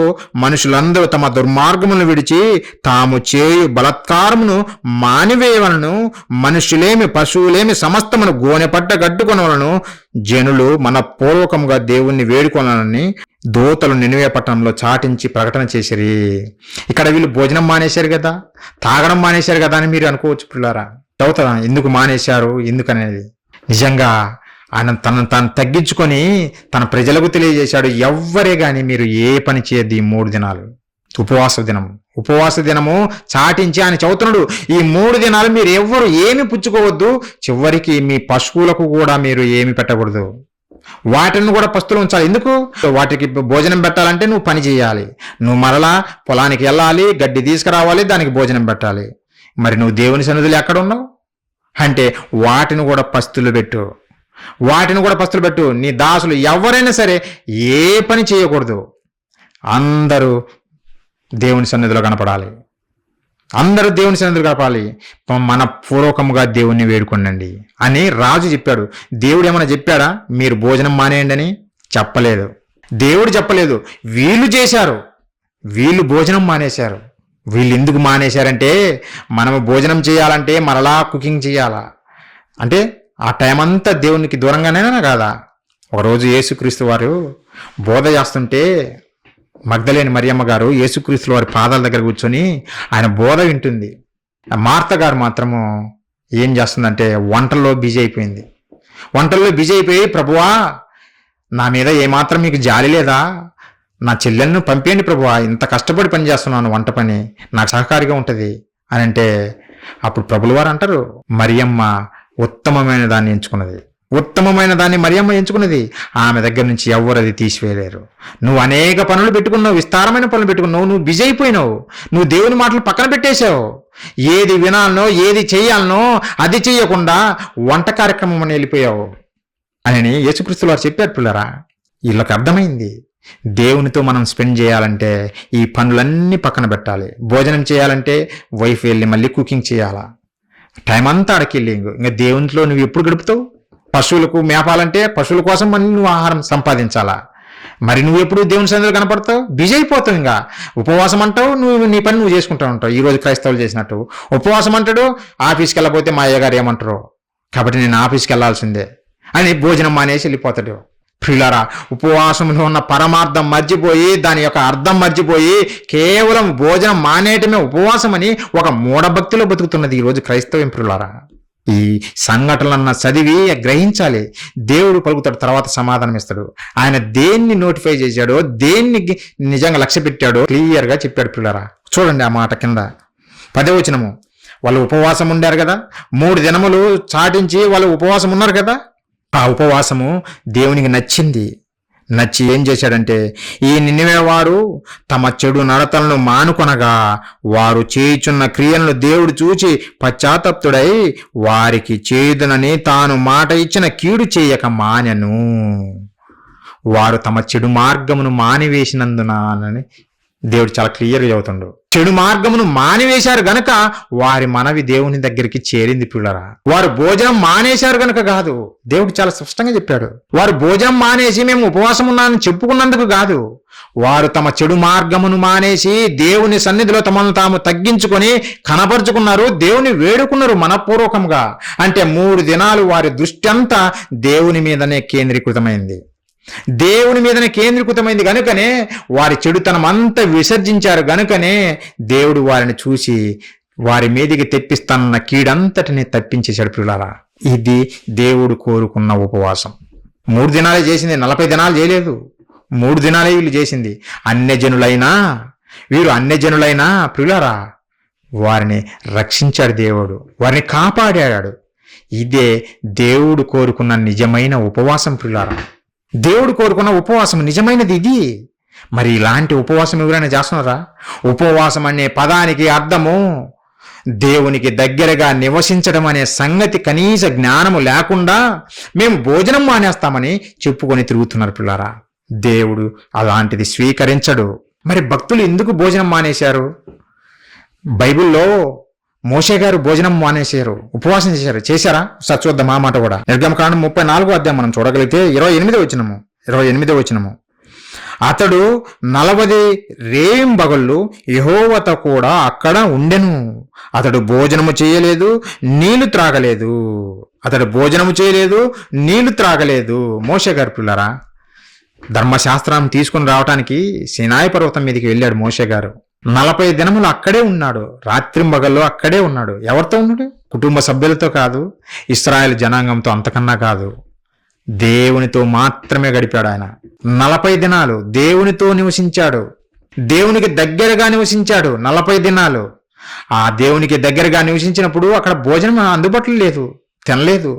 మనుషులందరూ తమ దుర్మార్గములను విడిచి తాము చేయు బలత్కారమును మానివేయవలను. మనుషులేమి పశువులేమి సమస్తమును గోనె పట్ట కట్టుకొనవలను. జనులు మన పూర్వకముగా దేవుణ్ణి వేడుకొనాలని దూతలు నినవే పట్టణంలో చాటించి ప్రకటన చేసిరి. ఇక్కడ వీళ్ళు భోజనం మానేశారు కదా, తాగడం మానేశారు కదా అని మీరు అనుకోవచ్చు పిల్లారా. చదువుతా ఎందుకు మానేశారు, ఎందుకనేది. నిజంగా ఆయన తనను తాను తగ్గించుకొని తన ప్రజలకు తెలియజేశాడు, ఎవ్వరే గాని మీరు ఏ పని చేయద్దు ఈ 3 దినాలు. ఉపవాస దినము చాటించి ఆయన చదువుతున్నాడు. ఈ 3 దినాలు మీరు ఎవ్వరు ఏమి పుచ్చుకోవద్దు. చివరికి మీ పశువులకు కూడా మీరు ఏమి పెట్టకూడదు. వాటిని కూడా పస్తులు ఉంచాలి. ఎందుకు? వాటికి భోజనం పెట్టాలంటే నువ్వు పని చేయాలి, నువ్వు మరలా పొలానికి వెళ్ళాలి, గడ్డి తీసుకురావాలి, దానికి భోజనం పెట్టాలి. మరి నువ్వు దేవుని సన్నిధిలో ఎక్కడున్నావు అంటే వాటిని కూడా పస్తులు పెట్టు, నీ దాసులు ఎవరైనా సరే ఏ పని చేయకూడదు. అందరూ దేవుని సన్నిధిలో కనపడాలి, మన పూర్వకముగా దేవుణ్ణి వేడుకొనండి అని రాజు చెప్పాడు. దేవుడు ఏమైనా చెప్పాడా మీరు భోజనం మానేయండి అని? చెప్పలేదు. దేవుడు చెప్పలేదు, వీళ్ళు చేశారు. వీళ్ళు భోజనం మానేశారు. వీళ్ళు ఎందుకు మానేశారంటే, మనము భోజనం చేయాలంటే మరలా కుకింగ్ చేయాలా అంటే ఆ టైం అంతా దేవునికి దూరంగానేనా కాదా? ఒకరోజు యేసుక్రీస్తు వారు బోధ చేస్తుంటే మగ్దలేని మరియమ్మ గారు యేసుక్రీస్తు వారి పాదాల దగ్గర కూర్చొని ఆయన బోధ వింటుంది. మార్త గారు మాత్రము ఏం చేస్తుందంటే వంటల్లో బిజీ అయిపోయి ప్రభువా నా మీద ఏమాత్రం మీకు జాలి లేదా? నా చెల్లెలను పంపేయండి ప్రభువా, ఇంత కష్టపడి పని చేస్తున్నాను, వంట పని నాకు సహకారిగా ఉంటుంది అని అంటే, అప్పుడు ప్రభులు వారు అంటారు, మరియమ్మ ఉత్తమమైన దాన్ని మరియమ్మ ఎంచుకున్నది. ఆమె దగ్గర నుంచి ఎవరు అది తీసివేయలేరు. నువ్వు అనేక పనులు పెట్టుకున్నావు, విస్తారమైన పనులు పెట్టుకున్నావు, నువ్వు బిజీ అయిపోయినావు, నువ్వు దేవుని మాటలు పక్కన పెట్టేశావు. ఏది వినాలనో ఏది చేయాలనో అది చేయకుండా వంట కార్యక్రమం అని వెళ్ళిపోయావు అని యేసుక్రీస్తు వారు చెప్పారు పిల్లరా. వీళ్ళకి అర్థమైంది, దేవునితో మనం స్పెండ్ చేయాలంటే ఈ పనులన్నీ పక్కన పెట్టాలి. భోజనం చేయాలంటే వైఫ్ వెళ్ళి మళ్ళీ కుకింగ్ చేయాలా, టైం అంతా అడకెళ్ళి ఇంకా దేవునిలో నువ్వు ఎప్పుడు గడుపుతావు? పశువులకు మేపాలంటే పశువుల కోసం మళ్ళీ నువ్వు ఆహారం సంపాదించాలా. మరి నువ్వు ఎప్పుడు దేవుని సన్నిధిలో కనపడతావు? బిజీ అయిపోతావు. ఇంకా ఉపవాసం అంటావు, నీ పని నువ్వు చేసుకుంటూ ఉంటావు. ఈ రోజు క్రైస్తవులు చేసినట్టు ఉపవాసం అంటాడు, ఆఫీస్కి వెళ్ళకపోతే మా అయ్యగారు ఏమంటారు, కాబట్టి నేను ఆఫీస్కి వెళ్ళాల్సిందే అని భోజనం మానేసి వెళ్ళిపోతాడు. ప్రియులారా, ఉపవాసంలో ఉన్న పరమార్థం మర్చిపోయి, దాని యొక్క అర్థం మర్చిపోయి, కేవలం భోజనం మానేయటమే ఉపవాసం అని ఒక మూఢభక్తిలో బతుకుతున్నది ఈరోజు క్రైస్తవం. ప్రియులారా, ఈ సంఘటనలన్న చదివి గ్రహించాలి. దేవుడు పలుకుతాడు, తర్వాత సమాధానం ఇస్తాడు. ఆయన దేన్ని నోటిఫై చేశాడో, దేన్ని నిజంగా లక్ష్య పెట్టాడో క్లియర్గా చెప్పాడు. ప్రియులారా, చూడండి ఆ మాట కింద 10వ వచనము. వాళ్ళు ఉపవాసం ఉండారు కదా, 3 దినములు చాటించి వాళ్ళు ఉపవాసం ఉన్నారు కదా. ఆ ఉపవాసము దేవునికి నచ్చి ఏం చేశాడంటే, ఈ నినివే వారు తమ చెడు నడతలను మానుకొనగా వారు చేయుచున్న క్రియలను దేవుడు చూచి పశ్చాత్తప్తుడై వారికి చేయుదునని తాను మాట ఇచ్చిన కీడు చేయక మానెను. వారు తమ చెడు మార్గమును మానివేసినందున అని దేవుడు చాలా క్లియర్గా చెబుతుండు. చెడు మార్గమును మానివేశారు గనక వారి మనవి దేవుని దగ్గరికి చేరింది. పిల్లరా, వారు భోజనం మానేశారు గనక కాదు, దేవుడు చాలా స్పష్టంగా చెప్పాడు. వారు భోజనం మానేసి మేము ఉపవాసం ఉన్నామని చెప్పుకున్నందుకు కాదు, వారు తమ చెడు మార్గమును మానేసి దేవుని సన్నిధిలో తమను తాము తగ్గించుకొని కనపరుచుకున్నారు, దేవుని వేడుకున్నారు మనపూర్వకంగా. అంటే 3 దినాలు వారి దృష్టి అంతా దేవుని మీదనే కేంద్రీకృతమైంది. దేవుని మీదనే కేంద్రీకృతమైంది గనుకనే వారి చెడుతనం అంతా విసర్జించారు గనుకనే దేవుడు వారిని చూసి వారి మీదికి తెప్పిస్తానన్న కీడంతటిని తప్పించేశాడు. ప్రియులారా, ఇది దేవుడు కోరుకున్న ఉపవాసం. 3 దినాలే చేసింది, 40 దినాలు చేయలేదు. 3 దినాలే వీళ్ళు చేసింది. వీరు అన్యజనులైనా ప్రియులారా, వారిని రక్షించాడు దేవుడు, వారిని కాపాడాడు. ఇదే దేవుడు కోరుకున్న నిజమైన ఉపవాసం. ప్రియులారా, దేవుడు కోరుకున్న ఉపవాసం నిజమైనది ఇది. మరి ఇలాంటి ఉపవాసం ఎవరైనా చేస్తున్నారా? ఉపవాసం అనే పదానికి అర్థము దేవునికి దగ్గరగా నివసించడం అనే సంగతి కనీస జ్ఞానము లేకుండా మేము భోజనం మానేస్తామని చెప్పుకొని తిరుగుతున్నారు. పిల్లారా, దేవుడు అలాంటిది స్వీకరించడు. మరి భక్తులు ఎందుకు భోజనం మానేశారు? బైబిల్లో మోషే గారు భోజనం మానేశారు, ఉపవాసం చేశారా? చూద్దాం ఆ మాట కూడా. నిర్గమకాండం 34వ అధ్యాయం మనం చూడగలిగితే 28వ వచనము. అతడు 40 రేయింబగళ్ళు యెహోవాతో కూడా అక్కడ ఉండెను. అతడు భోజనము చేయలేదు, నీళ్లు త్రాగలేదు. మోషే గారు పిల్లరా, ధర్మశాస్త్రం తీసుకుని రావటానికి సినాయి పర్వతం మీదకి వెళ్ళాడు మోషే గారు. 40 దినములు అక్కడే ఉన్నాడు, రాత్రింబగల్లో అక్కడే ఉన్నాడు. ఎవరితో ఉన్నాడు? కుటుంబ సభ్యులతో కాదు, ఇశ్రాయేలు జనాంగంతో అంతకన్నా కాదు, దేవునితో మాత్రమే గడిపాడు. ఆయన 40 దినాలు దేవునితో నివసించాడు, దేవునికి దగ్గరగా నివసించాడు 40 దినాలు. ఆ దేవునికి దగ్గరగా నివసించినప్పుడు అక్కడ భోజనం అందుబాటులో లేదు, తినలేదు.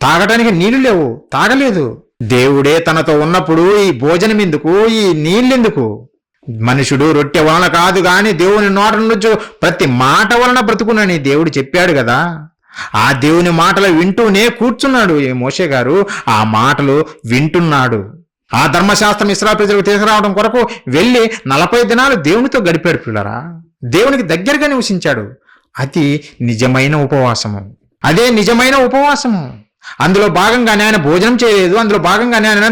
తాగటానికి నీళ్లు లేవు, తాగలేదు. దేవుడే తనతో ఉన్నప్పుడు ఈ భోజనం ఎందుకు, ఈ నీళ్ళెందుకు? మనుషుడు రొట్టె వలన కాదు గాని దేవుని నోట నుంచి ప్రతి మాట వలన బ్రతుకునని దేవుడు చెప్పాడు కదా. ఆ దేవుని మాటలు వింటూనే కూర్చున్నాడు ఈ మోషే గారు. ఆ మాటలు వింటున్నాడు. ఆ ధర్మశాస్త్రం ఇశ్రాయేలు ప్రజలకు తీసుకురావడం కొరకు వెళ్ళి 40 దినాలు దేవునితో గడిపాడు. పిల్లరా, దేవునికి దగ్గరగా నివసించాడు. అది నిజమైన ఉపవాసము. అదే నిజమైన ఉపవాసము. అందులో భాగంగానే ఆయన భోజనం చేయలేదు, అందులో భాగంగానే ఆయన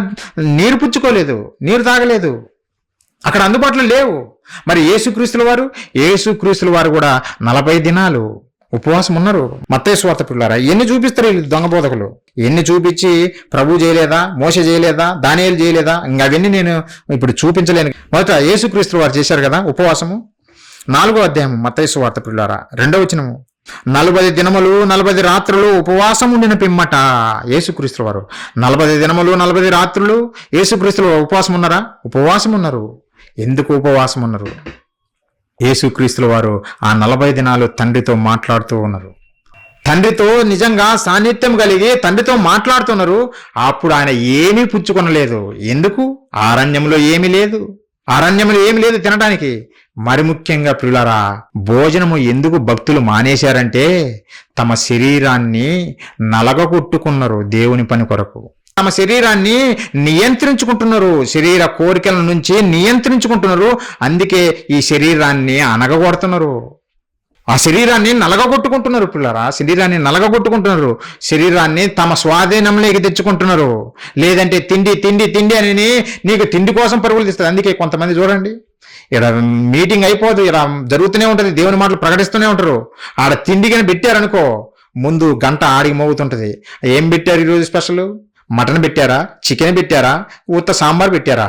నీరు పుచ్చుకోలేదు, నీరు తాగలేదు. అక్కడ అందుబాటులో లేవు. మరి యేసుక్రీస్తుల వారు కూడా 40 దినాలు ఉపవాసం ఉన్నారు. మత్తయి సువార్త పిల్లారా, ఎన్ని చూపిస్తారు వీళ్ళు దొంగ బోధకులు? ఎన్ని చూపించి ప్రభు చేయలేదా, మోషే చేయలేదా, దానియేలు చేయలేదా? ఇంకా అవన్నీ నేను ఇప్పుడు చూపించలేను. మొదట యేసుక్రీస్తుల వారు చేశారు కదా ఉపవాసము. 4వ అధ్యాయం మత్తయి సువార్త పిల్లారా, 2వ వచనము. 40 దినములు 40 రాత్రులు ఉపవాసం ఉండిన పిమ్మట యేసుక్రీస్తుల వారు 40 దినములు 40 రాత్రులు యేసుక్రీస్తుల ఉపవాసం ఉన్నారా? ఉపవాసం ఉన్నారు. ఎందుకు ఉపవాసం ఉన్నారు? యేసుక్రీస్తుల వారు ఆ 40 దినాలు తండ్రితో మాట్లాడుతూ ఉన్నారు. తండ్రితో నిజంగా సాన్నిధ్యం కలిగి తండ్రితో మాట్లాడుతున్నారు. అప్పుడు ఆయన ఏమీ పుచ్చుకొనలేదు. ఎందుకు? అరణ్యంలో ఏమీ లేదు తినడానికి. మరి ముఖ్యంగా ప్రియులారా, భోజనము ఎందుకు భక్తులు మానేశారంటే తమ శరీరాన్ని నలగొట్టుకున్నారు దేవుని పని కొరకు. తమ శరీరాన్ని నియంత్రించుకుంటున్నారు, శరీర కోరికల నుంచి నియంత్రించుకుంటున్నారు. అందుకే ఈ శరీరాన్ని అనగగొడుతున్నారు. ఆ శరీరాన్ని నలగగొట్టుకుంటున్నారు పిల్లరా, శరీరాన్ని నలగగొట్టుకుంటున్నారు, శరీరాన్ని తమ స్వాధీనంలోకి తెచ్చుకుంటున్నారు. లేదంటే తిండి తిండి తిండి అని నీకు తిండి కోసం పరుగులు తీస్తుంది. అందుకే కొంతమంది చూడండి, ఇక్కడ మీటింగ్ అయిపోదు, ఇక్కడ జరుగుతూనే ఉంటుంది, దేవుని మాటలు ప్రకటిస్తూనే ఉంటారు. ఆడ తిండి కానీ పెట్టారనుకో, ముందు గంట ఆడికి మోగుతుంటుంది. ఏం పెట్టారు ఈరోజు స్పెషల్? మటన్ పెట్టారా, చికెన్ పెట్టారా, ఉత్త సాంబార్ పెట్టారా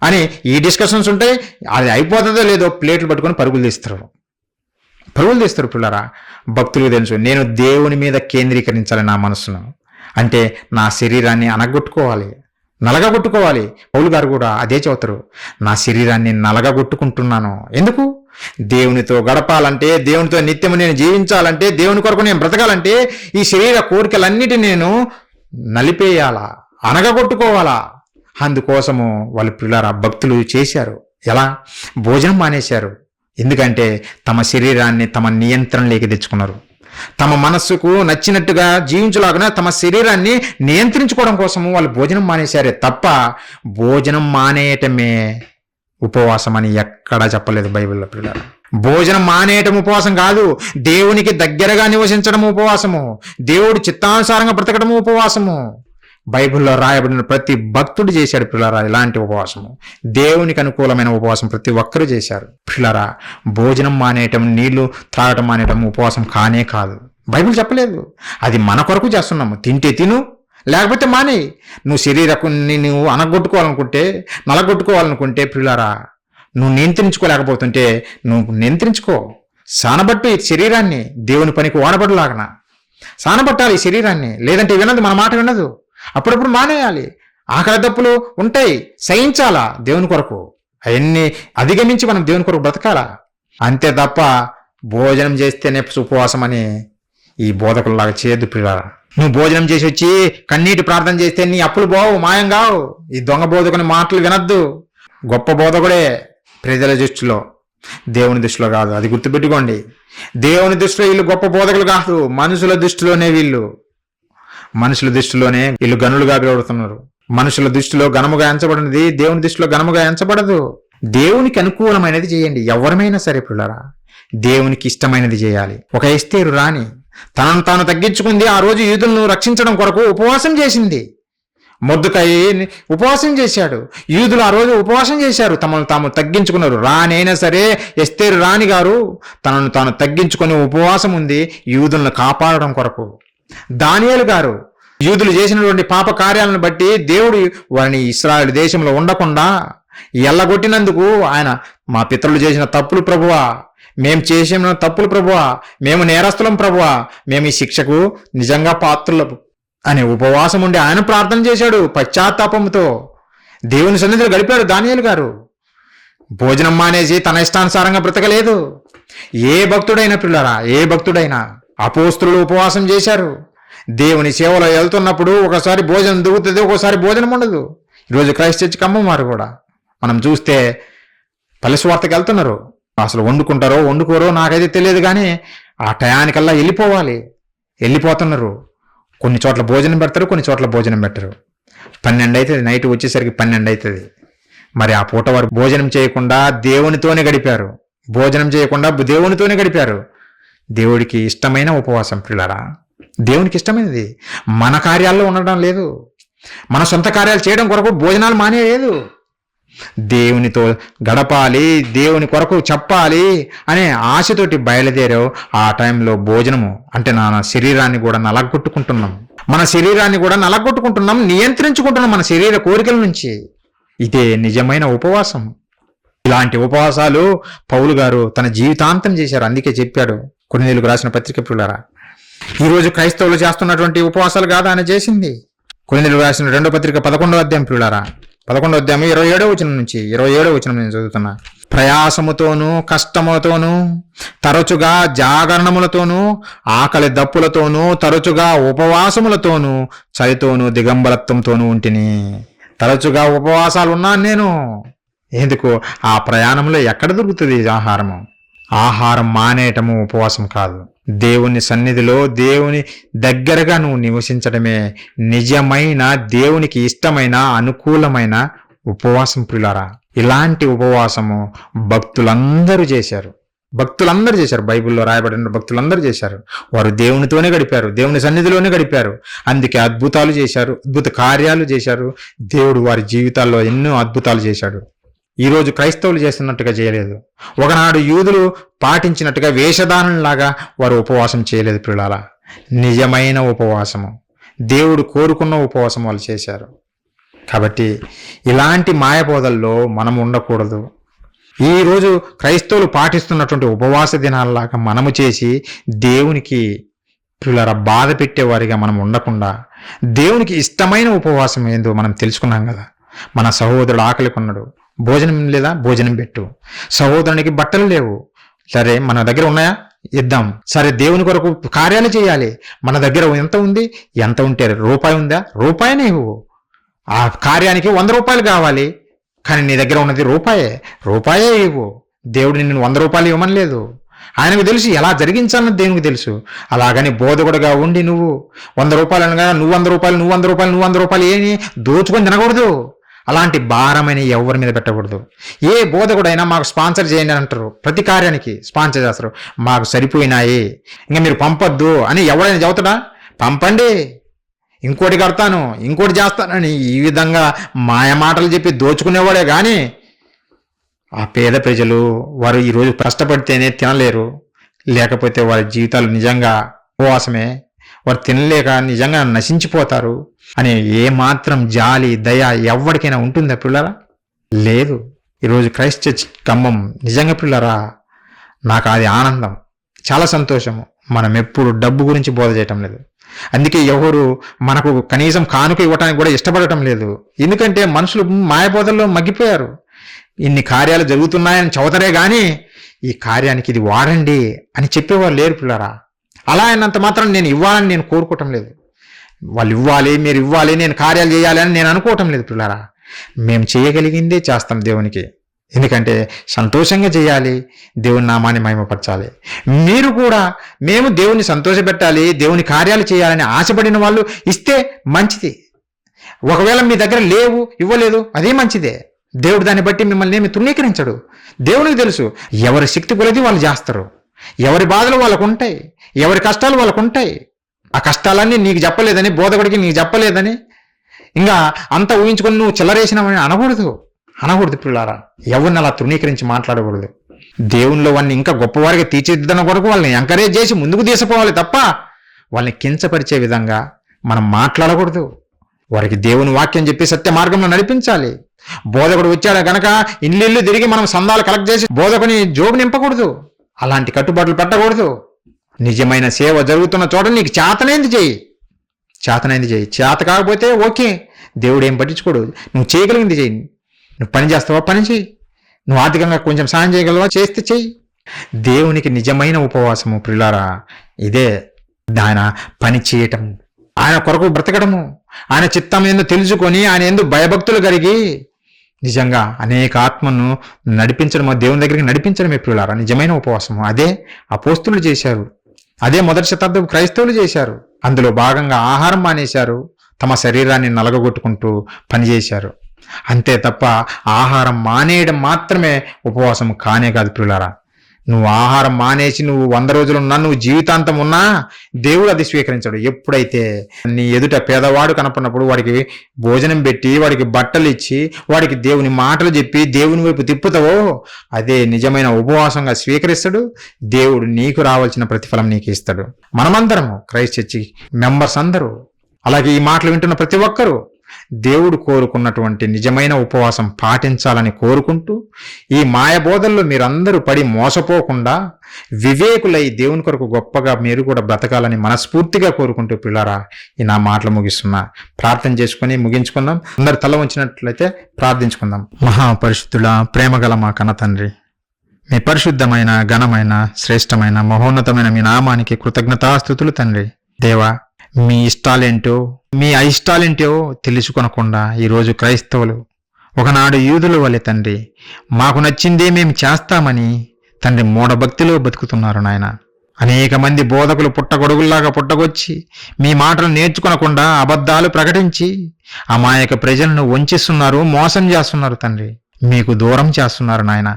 అని ఈ డిస్కషన్స్ ఉంటాయి. అది అయిపోతుందో లేదో ప్లేట్లు పట్టుకొని పరుగులు తీస్తారు పిల్లరా. భక్తులకు తెలుసు, నేను దేవుని మీద కేంద్రీకరించాలి నా మనసును, అంటే నా శరీరాన్ని నలగగొట్టుకోవాలి. పౌలు గారు కూడా అదే చెబుతారు, నా శరీరాన్ని నలగగొట్టుకుంటున్నాను. ఎందుకు? దేవునితో గడపాలంటే, దేవునితో నిత్యము నేను జీవించాలంటే, దేవుని కొరకు నేను బ్రతకాలంటే ఈ శరీర కోరికలన్నిటిని నేను నలిపేయాలా, అనగగొట్టుకోవాలా. అందుకోసము వాళ్ళు పిల్లరా భక్తులు చేశారు. ఎలా? భోజనం మానేశారు. ఎందుకంటే తమ శరీరాన్ని తమ నియంత్రణలోకి తెచ్చుకున్నారు. తమ మనస్సుకు నచ్చినట్టుగా జీవించలాగా తమ శరీరాన్ని నియంత్రించుకోవడం కోసము వాళ్ళు భోజనం మానేశారే తప్ప భోజనం మానేయటమే ఉపవాసం అని ఎక్కడా చెప్పలేదు బైబిల్లో పిల్లలు. భోజనం మానేయటం ఉపవాసం కాదు, దేవునికి దగ్గరగా నివసించడం ఉపవాసము, దేవుడు చిత్తానుసారంగా బ్రతకడం ఉపవాసము. బైబిల్లో రాయబడిన ప్రతి భక్తుడు చేశాడు పిల్లరా ఇలాంటి ఉపవాసము. దేవునికి అనుకూలమైన ఉపవాసం ప్రతి ఒక్కరూ చేశారు పిల్లరా. భోజనం మానేయటం, నీళ్లు త్రాగటం మానేయటం ఉపవాసం కానే కాదు. బైబిల్ చెప్పలేదు. అది మన కొరకు చేస్తున్నాము. తింటే తిను, లేకపోతే మానే. నువ్వు శరీరాన్ని నువ్వు నలగొట్టుకోవాలనుకుంటే పిల్లరా, నువ్వు నియంత్రించుకోలేకపోతుంటే నువ్వు నియంత్రించుకో. సానబట్టు ఈ శరీరాన్ని దేవుని పనికి వాడబడలాగన సానబట్టాలి ఈ శరీరాన్ని. లేదంటే వినదు, మన మాట వినదు. అప్పుడప్పుడు మానేయాలి. ఆకలి దప్పులు ఉంటాయి, సహించాలా దేవుని కొరకు. అవన్నీ అధిగమించి మనం దేవుని కొరకు బ్రతకాలా. అంతే తప్ప భోజనం చేస్తేనే ఉపవాసం అని ఈ బోధకుల్లాగా చేయొద్దు పిల్లరా. నువ్వు భోజనం చేసి వచ్చి కన్నీటి ప్రార్థన చేస్తే నీ అప్పులు పోవు, మాయం కావు. ఈ దొంగ బోధకుని మాటలు వినద్దు. గొప్ప బోధకుడే ప్రజల దృష్టిలో, దేవుని దృష్టిలో కాదు. అది గుర్తుపెట్టుకోండి. దేవుని దృష్టిలో వీళ్ళు గొప్ప బోధకులు కాదు, మనుషుల దృష్టిలోనే వీళ్ళు గనులుగా పిలువడుతున్నారు. మనుషుల దృష్టిలో ఘనముగా ఎంచబడినది దేవుని దృష్టిలో ఘనముగా ఎంచబడదు. దేవునికి అనుకూలమైనది చేయండి. ఎవరమైనా సరే పిల్లరా, దేవునికి ఇష్టమైనది చేయాలి. ఒక ఎస్తేరు రాణి తనను తాను తగ్గించుకుంది. ఆ రోజు యూదులను రక్షించడం కొరకు ఉపవాసం చేసింది. మొర్దెకై ఉపవాసం చేశాడు. యూదులు ఆ రోజు ఉపవాసం చేశారు, తమను తాము తగ్గించుకున్నారు. రానైనా సరే ఎస్తేరు రాణి గారు తనను తాను తగ్గించుకొని ఉపవాసం ఉంది యూదులను కాపాడడం కొరకు. దానియేలు గారు యూదులు చేసినటువంటి పాప కార్యాలను బట్టి దేవుడు వారిని ఇశ్రాయేలు దేశంలో ఉండకుండా ఎల్లగొట్టినందుకు ఆయన, మా పితరులు చేసిన తప్పులు ప్రభువా, మేము చేసిన తప్పులు ప్రభువా, మేము నేరస్తులం ప్రభువా, మేము ఈ శిక్షకు నిజంగా పాత్రులము అనే ఉపవాసం ఉండి ఆయన ప్రార్థన చేశాడు. పశ్చాత్తాపంతో దేవుని సన్నిధిలో గడిపాడు దానియేలు గారు. భోజనం మానేసి తన ఇష్టానుసారంగా బ్రతకలేదు. ఏ భక్తుడైనా పిల్లరా, ఏ భక్తుడైనా. అపోస్తులు ఉపవాసం చేశారు. దేవుని సేవలో వెళ్తున్నప్పుడు ఒకసారి భోజనం దిగుతుంది, ఒక్కోసారి భోజనం ఉండదు. ఈరోజు క్రైస్ట్ చర్చ్ ఖమ్మం వారు కూడా మనం చూస్తే పల్లెస్వార్తకి వెళ్తున్నారు. అసలు వండుకుంటారో వండుకోరో నాకైతే తెలియదు, కానీ ఆ టయానికల్లా వెళ్ళిపోతున్నారు. కొన్ని చోట్ల భోజనం పెడతారు, కొన్ని చోట్ల భోజనం పెట్టరు. 12 అవుతుంది, నైట్ వచ్చేసరికి 12 అవుతుంది. మరి ఆ పూట వారు భోజనం చేయకుండా దేవునితోనే గడిపారు. దేవుడికి ఇష్టమైన ఉపవాసం పిల్లరా, దేవునికి ఇష్టమైనది. మన కార్యాల్లో ఉండడం లేదు, మన సొంత కార్యాలు చేయడం కొరకు భోజనాలు మానేయలేదు. దేవునితో గడపాలి, దేవుని కొరకు చెప్పాలి అనే ఆశతోటి బయలుదేరావు. ఆ టైంలో భోజనము అంటే నా శరీరాన్ని కూడా నలగొట్టుకుంటున్నాం, నియంత్రించుకుంటున్నాం మన శరీర కోరికల నుంచి. ఇదే నిజమైన ఉపవాసం. ఇలాంటి ఉపవాసాలు పౌలు గారు తన జీవితాంతం చేశారు. అందుకే చెప్పాడు కొరింథీయులకు రాసిన పత్రిక పిల్లరా, ఈరోజు క్రైస్తవులు చేస్తున్నటువంటి ఉపవాసాలు కాదు ఆయన చేసింది. కొరింథీయులకు రాసిన 2వ పత్రిక 11వ అధ్యాయం పిల్లరా, 11వ అధ్యాయం 27వ వచనం నుంచి 27వ వచనం నేను చదువుతున్నా. ప్రయాసముతోనూ కష్టముతోనూ తరచుగా జాగరణములతోనూ ఆకలి దప్పులతోనూ తరచుగా ఉపవాసములతోనూ చలితోనూ దిగంబరత్వంతోనూ ఉంటిని. తరచుగా ఉపవాసాలు ఉన్నాను నేను. ఎందుకు? ఆ ప్రయాణంలో ఎక్కడ దొరుకుతుంది ఆహారం మానేయటము ఉపవాసం కాదు. దేవుని సన్నిధిలో దేవుని దగ్గరగా నువ్వు నివసించడమే నిజమైన దేవునికి ఇష్టమైన అనుకూలమైన ఉపవాసం ప్రియులారా. ఇలాంటి ఉపవాసము భక్తులందరూ చేశారు. భక్తులందరూ చేశారు, బైబిల్లో రాయబడిన భక్తులందరూ చేశారు. వారు దేవునితోనే గడిపారు, దేవుని సన్నిధిలోనే గడిపారు. అందుకే అద్భుతాలు చేశారు, అద్భుత కార్యాలు చేశారు. దేవుడు వారి జీవితాల్లో ఎన్నో అద్భుతాలు చేశాడు. ఈరోజు క్రైస్తవులు చేస్తున్నట్టుగా చేయలేదు. ఒకనాడు యూదులు పాటించినట్టుగా వేషధానంలాగా వారు ఉపవాసం చేయలేదు ప్రియులారా. నిజమైన ఉపవాసము, దేవుడు కోరుకున్న ఉపవాసం వాళ్ళు చేశారు. కాబట్టి ఇలాంటి మాయబోధల్లో మనం ఉండకూడదు. ఈరోజు క్రైస్తవులు పాటిస్తున్నటువంటి ఉపవాస దినాల్లాగా మనము చేసి దేవునికి ప్రియులారా బాధ పెట్టేవారిగా మనం ఉండకుండా, దేవునికి ఇష్టమైన ఉపవాసం ఏందో మనం తెలుసుకున్నాం కదా. మన సహోదరుడు ఆకలి కొన్నాడు, భోజనం లేదా, భోజనం పెట్టు. సహోదరునికి బట్టలు లేవు, సరే మన దగ్గర ఉన్నాయా, ఇద్దాం. సరే దేవుని కొరకు కార్యాలు చేయాలి, మన దగ్గర ఎంత ఉంది, ఎంత ఉంటే రూపాయి ఉందా, రూపాయినే ఇవ్వు. ఆ కార్యానికి 100 రూపాయలు కావాలి, కానీ నీ దగ్గర ఉన్నది రూపాయే ఇవ్వు. దేవుడు నిన్ను 100 రూపాయలు ఇవ్వమని లేదు. ఆయనకు తెలుసు ఎలా జరిగించాలన్నది దేవునికి తెలుసు. అలాగని బోధకుడుగా ఉండి నువ్వు 100 రూపాయలు అనగా నువ్వు 100 రూపాయలు ఏమి దోచుకొని తినకూడదు. అలాంటి భారమైన ఎవరి మీద పెట్టకూడదు. ఏ బోధకుడైనా మాకు స్పాన్సర్ చేయండి అని అంటారు, ప్రతి కార్యానికి స్పాన్సర్ చేస్తారు. మాకు సరిపోయినాయి, ఇంకా మీరు పంపొద్దు అని ఎవరైనా చెబుతాడా? పంపండి, ఇంకోటి కడతాను, ఇంకోటి చేస్తానని ఈ విధంగా మాయ మాటలు చెప్పి దోచుకునేవాడే. కానీ ఆ పేద ప్రజలు వారు ఈరోజు కష్టపడితేనే తినలేరు, లేకపోతే వారి జీవితాలు నిజంగా ఉపవాసమే, వారు తినలేక నిజంగా నశించిపోతారు అని ఏమాత్రం జాలి దయ ఎవరికైనా ఉంటుందా పిల్లరా? లేదు. ఈరోజు క్రైస్ట్ చర్చ్ ఖమ్మం నిజంగా పిల్లరా నాకు అది ఆనందం, చాలా సంతోషము. మనం ఎప్పుడు డబ్బు గురించి బోధ చేయటం లేదు. అందుకే ఎవరు మనకు కనీసం కానుక ఇవ్వటానికి కూడా ఇష్టపడటం లేదు. ఎందుకంటే మనుషులు మాయబోధల్లో మగ్గిపోయారు. ఇన్ని కార్యాలు జరుగుతున్నాయని చదువుతారే కానీ ఈ కార్యానికి ఇది వాడండి అని చెప్పేవారు లేరు పిల్లరా. అలా అయినంత మాత్రం నేను ఇవ్వాలని నేను కోరుకోవటం లేదు. వాళ్ళు ఇవ్వాలి, మీరు ఇవ్వాలి, నేను కార్యాలు చేయాలి అని నేను అనుకోవటం లేదు పిల్లరా. మేము చేయగలిగిందే చేస్తాం దేవునికి. ఎందుకంటే సంతోషంగా చేయాలి, దేవుని నామాన్ని మహిమపరచాలి. మీరు కూడా మేము దేవుని సంతోషపెట్టాలి, దేవుని కార్యాలు చేయాలని ఆశపడిన వాళ్ళు ఇస్తే మంచిది. ఒకవేళ మీ దగ్గర లేవు, ఇవ్వలేదు, అదే మంచిదే. దేవుడు దాన్ని బట్టి మిమ్మల్ని ఏమి తృణీకరించడు. దేవునికి తెలుసు ఎవరి శక్తి కొలది వాళ్ళు చేస్తారు, ఎవరి బాధలు వాళ్ళకు ఉంటాయి, ఎవరి కష్టాలు వాళ్ళకు ఉంటాయి. ఆ కష్టాలన్నీ నీకు చెప్పలేదని, బోధకుడికి నీకు చెప్పలేదని ఇంకా అంతా ఊహించుకొని నువ్వు చిల్లరేసినావని అనకూడదు పిల్లారా. ఎవరిని అలా తృణీకరించి మాట్లాడకూడదు. దేవునిలో వాళ్ళని ఇంకా గొప్పవారిగా తీర్చిదిద్దడం కొరకు వాళ్ళని ఎంకరేజ్ చేసి ముందుకు తీసుకుపోవాలి తప్ప వాళ్ళని కించపరిచే విధంగా మనం మాట్లాడకూడదు. వారికి దేవుని వాక్యం చెప్పి సత్య మార్గంలో నడిపించాలి. బోధకుడు వచ్చాడు గనక ఇల్లు తిరిగి మనం సందాలు కలెక్ట్ చేసి బోధకుని జోబు నింపకూడదు. అలాంటి కట్టుబాట్లు పెట్టకూడదు. నిజమైన సేవ జరుగుతున్న చోట నీకు చేతనైంది చేయి. చేత కాకపోతే ఓకే, దేవుడు ఏం పట్టించుకోడు. నువ్వు చేయగలిగింది చేయి. నువ్వు పని చేస్తావా, పని చేయి. నువ్వు ఆర్థికంగా కొంచెం సాయం చేయగలవా, చేస్తే చెయ్యి. దేవునికి నిజమైన ఉపవాసము ప్రియులారా ఇదే. ఆయన పని చేయటము, ఆయన కొరకు బ్రతకడము, ఆయన చిత్తం ఏందో తెలుసుకొని ఆయన ఏందో భయభక్తులు కలిగి నిజంగా అనేక ఆత్మను నడిపించడం, దేవుని దగ్గరికి నడిపించడమే ప్రియులారా నిజమైన ఉపవాసము. అదే అపోస్తులు చేశారు, అదే మొదటి శతాబ్దపు క్రైస్తవులు చేశారు. అందులో భాగంగా ఆహారం మానేశారు, తమ శరీరాన్ని నలగగొట్టుకుంటూ పనిచేశారు. అంతే తప్ప ఆహారం మానేయడం మాత్రమే ఉపవాసం కానే కాదు ప్రియులారా. నువ్వు ఆహారం మానేసి నువ్వు 100 రోజులు ఉన్నా, నువ్వు జీవితాంతం ఉన్నా దేవుడు అది స్వీకరించాడు. ఎప్పుడైతే నీ ఎదుట పేదవాడు కనపడినప్పుడు వాడికి భోజనం పెట్టి, వాడికి బట్టలు ఇచ్చి, వాడికి దేవుని మాటలు చెప్పి దేవుని వైపు తిప్పుతావో అదే నిజమైన ఉపవాసంగా స్వీకరిస్తాడు. దేవుడు నీకు రావాల్సిన ప్రతిఫలం నీకు ఇస్తాడు. మనమందరము క్రైస్ట్ చర్చి మెంబర్స్ అందరూ, అలాగే ఈ మాటలు వింటున్న ప్రతి ఒక్కరూ దేవుడు కోరుకున్నటువంటి నిజమైన ఉపవాసం పాటించాలని కోరుకుంటూ, ఈ మాయబోధల్లో మీరందరూ పడి మోసపోకుండా వివేకులై దేవుని కొరకు గొప్పగా మీరు కూడా బ్రతకాలని మనస్ఫూర్తిగా కోరుకుంటూ పిల్లారా ఈ నా మాటలు ముగిస్తున్నా. ప్రార్థన చేసుకుని ముగించుకుందాం. అందరు తల ఉంచినట్లయితే ప్రార్థించుకుందాం. మహాపరిశుద్ధుడా, ప్రేమగల మా కన్న తండ్రి, మీ పరిశుద్ధమైన, ఘనమైన, శ్రేష్టమైన, మహోన్నతమైన మీ నామానికి కృతజ్ఞతాస్తుతులు తండ్రి. దేవా, మీ ఇష్టాలేంటో మీ అయిష్టాలేంటో తెలుసుకొనకుండా ఈరోజు క్రైస్తవులు ఒకనాడు యూదుల వలె తండ్రి మాకు నచ్చిందే మేము చేస్తామని తండ్రి మూఢభక్తిలో బతుకుతున్నారు నాయన. అనేక మంది బోధకులు పుట్టగొడుగుల్లాగా పుట్టగొచ్చి మీ మాటలు నేర్చుకొనకుండా అబద్ధాలు ప్రకటించి అమాయక ప్రజలను వంచిస్తున్నారు, మోసం చేస్తున్నారు తండ్రి, మీకు దూరం చేస్తున్నారు నాయన.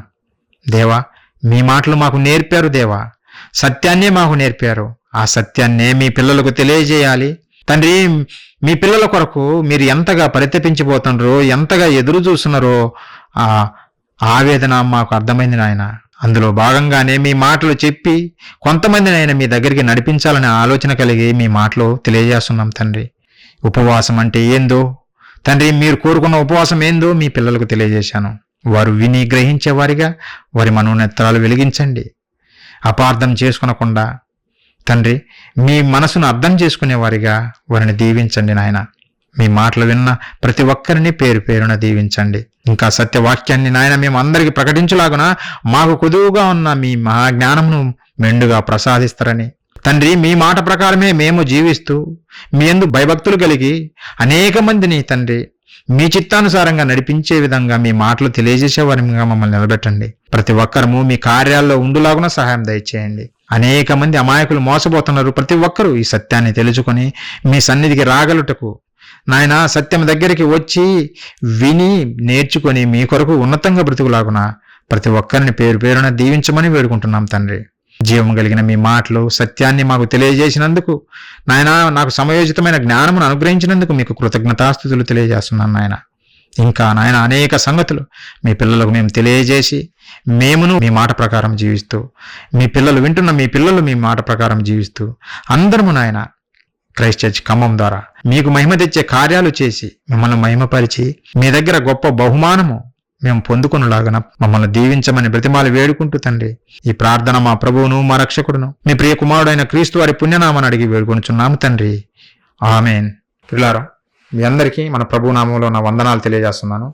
దేవా, మీ మాటలు మాకు నేర్పారు దేవా, సత్యాన్నే మాకు నేర్పారు. ఆ సత్యాన్నే మీ పిల్లలకు తెలియజేయాలి తండ్రి. మీ పిల్లల కొరకు మీరు ఎంతగా పరితపించిపోతున్నారో, ఎంతగా ఎదురు చూస్తున్నారో ఆ ఆవేదన మాకు అర్థమైంది నాయన. అందులో భాగంగానే మీ మాటలు చెప్పి కొంతమందిని ఆయన మీ దగ్గరికి నడిపించాలనే ఆలోచన కలిగి మీ మాటలు తెలియజేస్తున్నాం తండ్రి. ఉపవాసం అంటే ఏందో తండ్రి, మీరు కోరుకున్న ఉపవాసం ఏందో మీ పిల్లలకు తెలియజేశాను. వారు విని గ్రహించేవారిగా వారి మనోనేత్రాలు వెలిగించండి. అపార్థం చేసుకునకుండా తండ్రి, మీ మనసును అర్థం చేసుకునేవారిగా వారిని దీవించండి నాయన. మీ మాటలు విన్న ప్రతి ఒక్కరిని పేరు పేరున దీవించండి. ఇంకా సత్యవాక్యాన్ని నాయన మేము అందరికీ ప్రకటించులాగున మాకు కొదువుగా ఉన్న మీ మహాజ్ఞానమును మెండుగా ప్రసాదిస్తారని తండ్రి, మీ మాట ప్రకారమే మేము జీవిస్తూ మీ యందు భయభక్తులు కలిగి అనేక మందిని తండ్రి మీ చిత్తానుసారంగా నడిపించే విధంగా మీ మాటలు తెలియజేసేవారిగా మమ్మల్ని నిలబెట్టండి. ప్రతి ఒక్కరము మీ కార్యాల్లో ఉండులాగున సహాయం దయచేయండి. అనేక మంది అమాయకులు మోసపోతున్నారు. ప్రతి ఒక్కరూ ఈ సత్యాన్ని తెలుసుకొని మీ సన్నిధికి రాగలుటకు నాయన సత్యం దగ్గరికి వచ్చి విని నేర్చుకొని మీ కొరకు ఉన్నతంగా బ్రతుకులాగున ప్రతి ఒక్కరిని పేరు పేరున దీవించమని వేడుకుంటున్నాం తండ్రి. జీవం కలిగిన మీ మాటలు సత్యాన్ని మాకు తెలియజేసినందుకు నాయన, నాకు సమయోచితమైన జ్ఞానమును అనుగ్రహించినందుకు మీకు కృతజ్ఞతాస్తుతులు తెలియజేస్తున్నాను నాయన. ఇంకా నాయన అనేక సంగతులు మీ పిల్లలకు మేము తెలియజేసి మేమును మీ మాట ప్రకారం జీవిస్తూ, మీ పిల్లలు వింటున్న మీ పిల్లలు మీ మాట ప్రకారం జీవిస్తూ అందరము నాయన క్రైస్ట్ చర్చ్ ఖమ్మం ద్వారా మీకు మహిమ తెచ్చే కార్యాలు చేసి మిమ్మల్ని మహిమపరిచి మీ దగ్గర గొప్ప బహుమానము మేము పొందుకునేలాగా మమ్మల్ని దీవించమని బ్రతిమాలు వేడుకుంటూ తండ్రి, ఈ ప్రార్థన మా ప్రభువును మా రక్షకుడును మీ ప్రియ కుమారుడైన క్రీస్తు వారి పుణ్యనామని అడిగి వేడుకొనుచున్నాము తండ్రి. ఆమెన్. పిల్లారా, మీ అందరికీ మన ప్రభు నామంలో నా వందనాలు తెలియజేస్తున్నాను.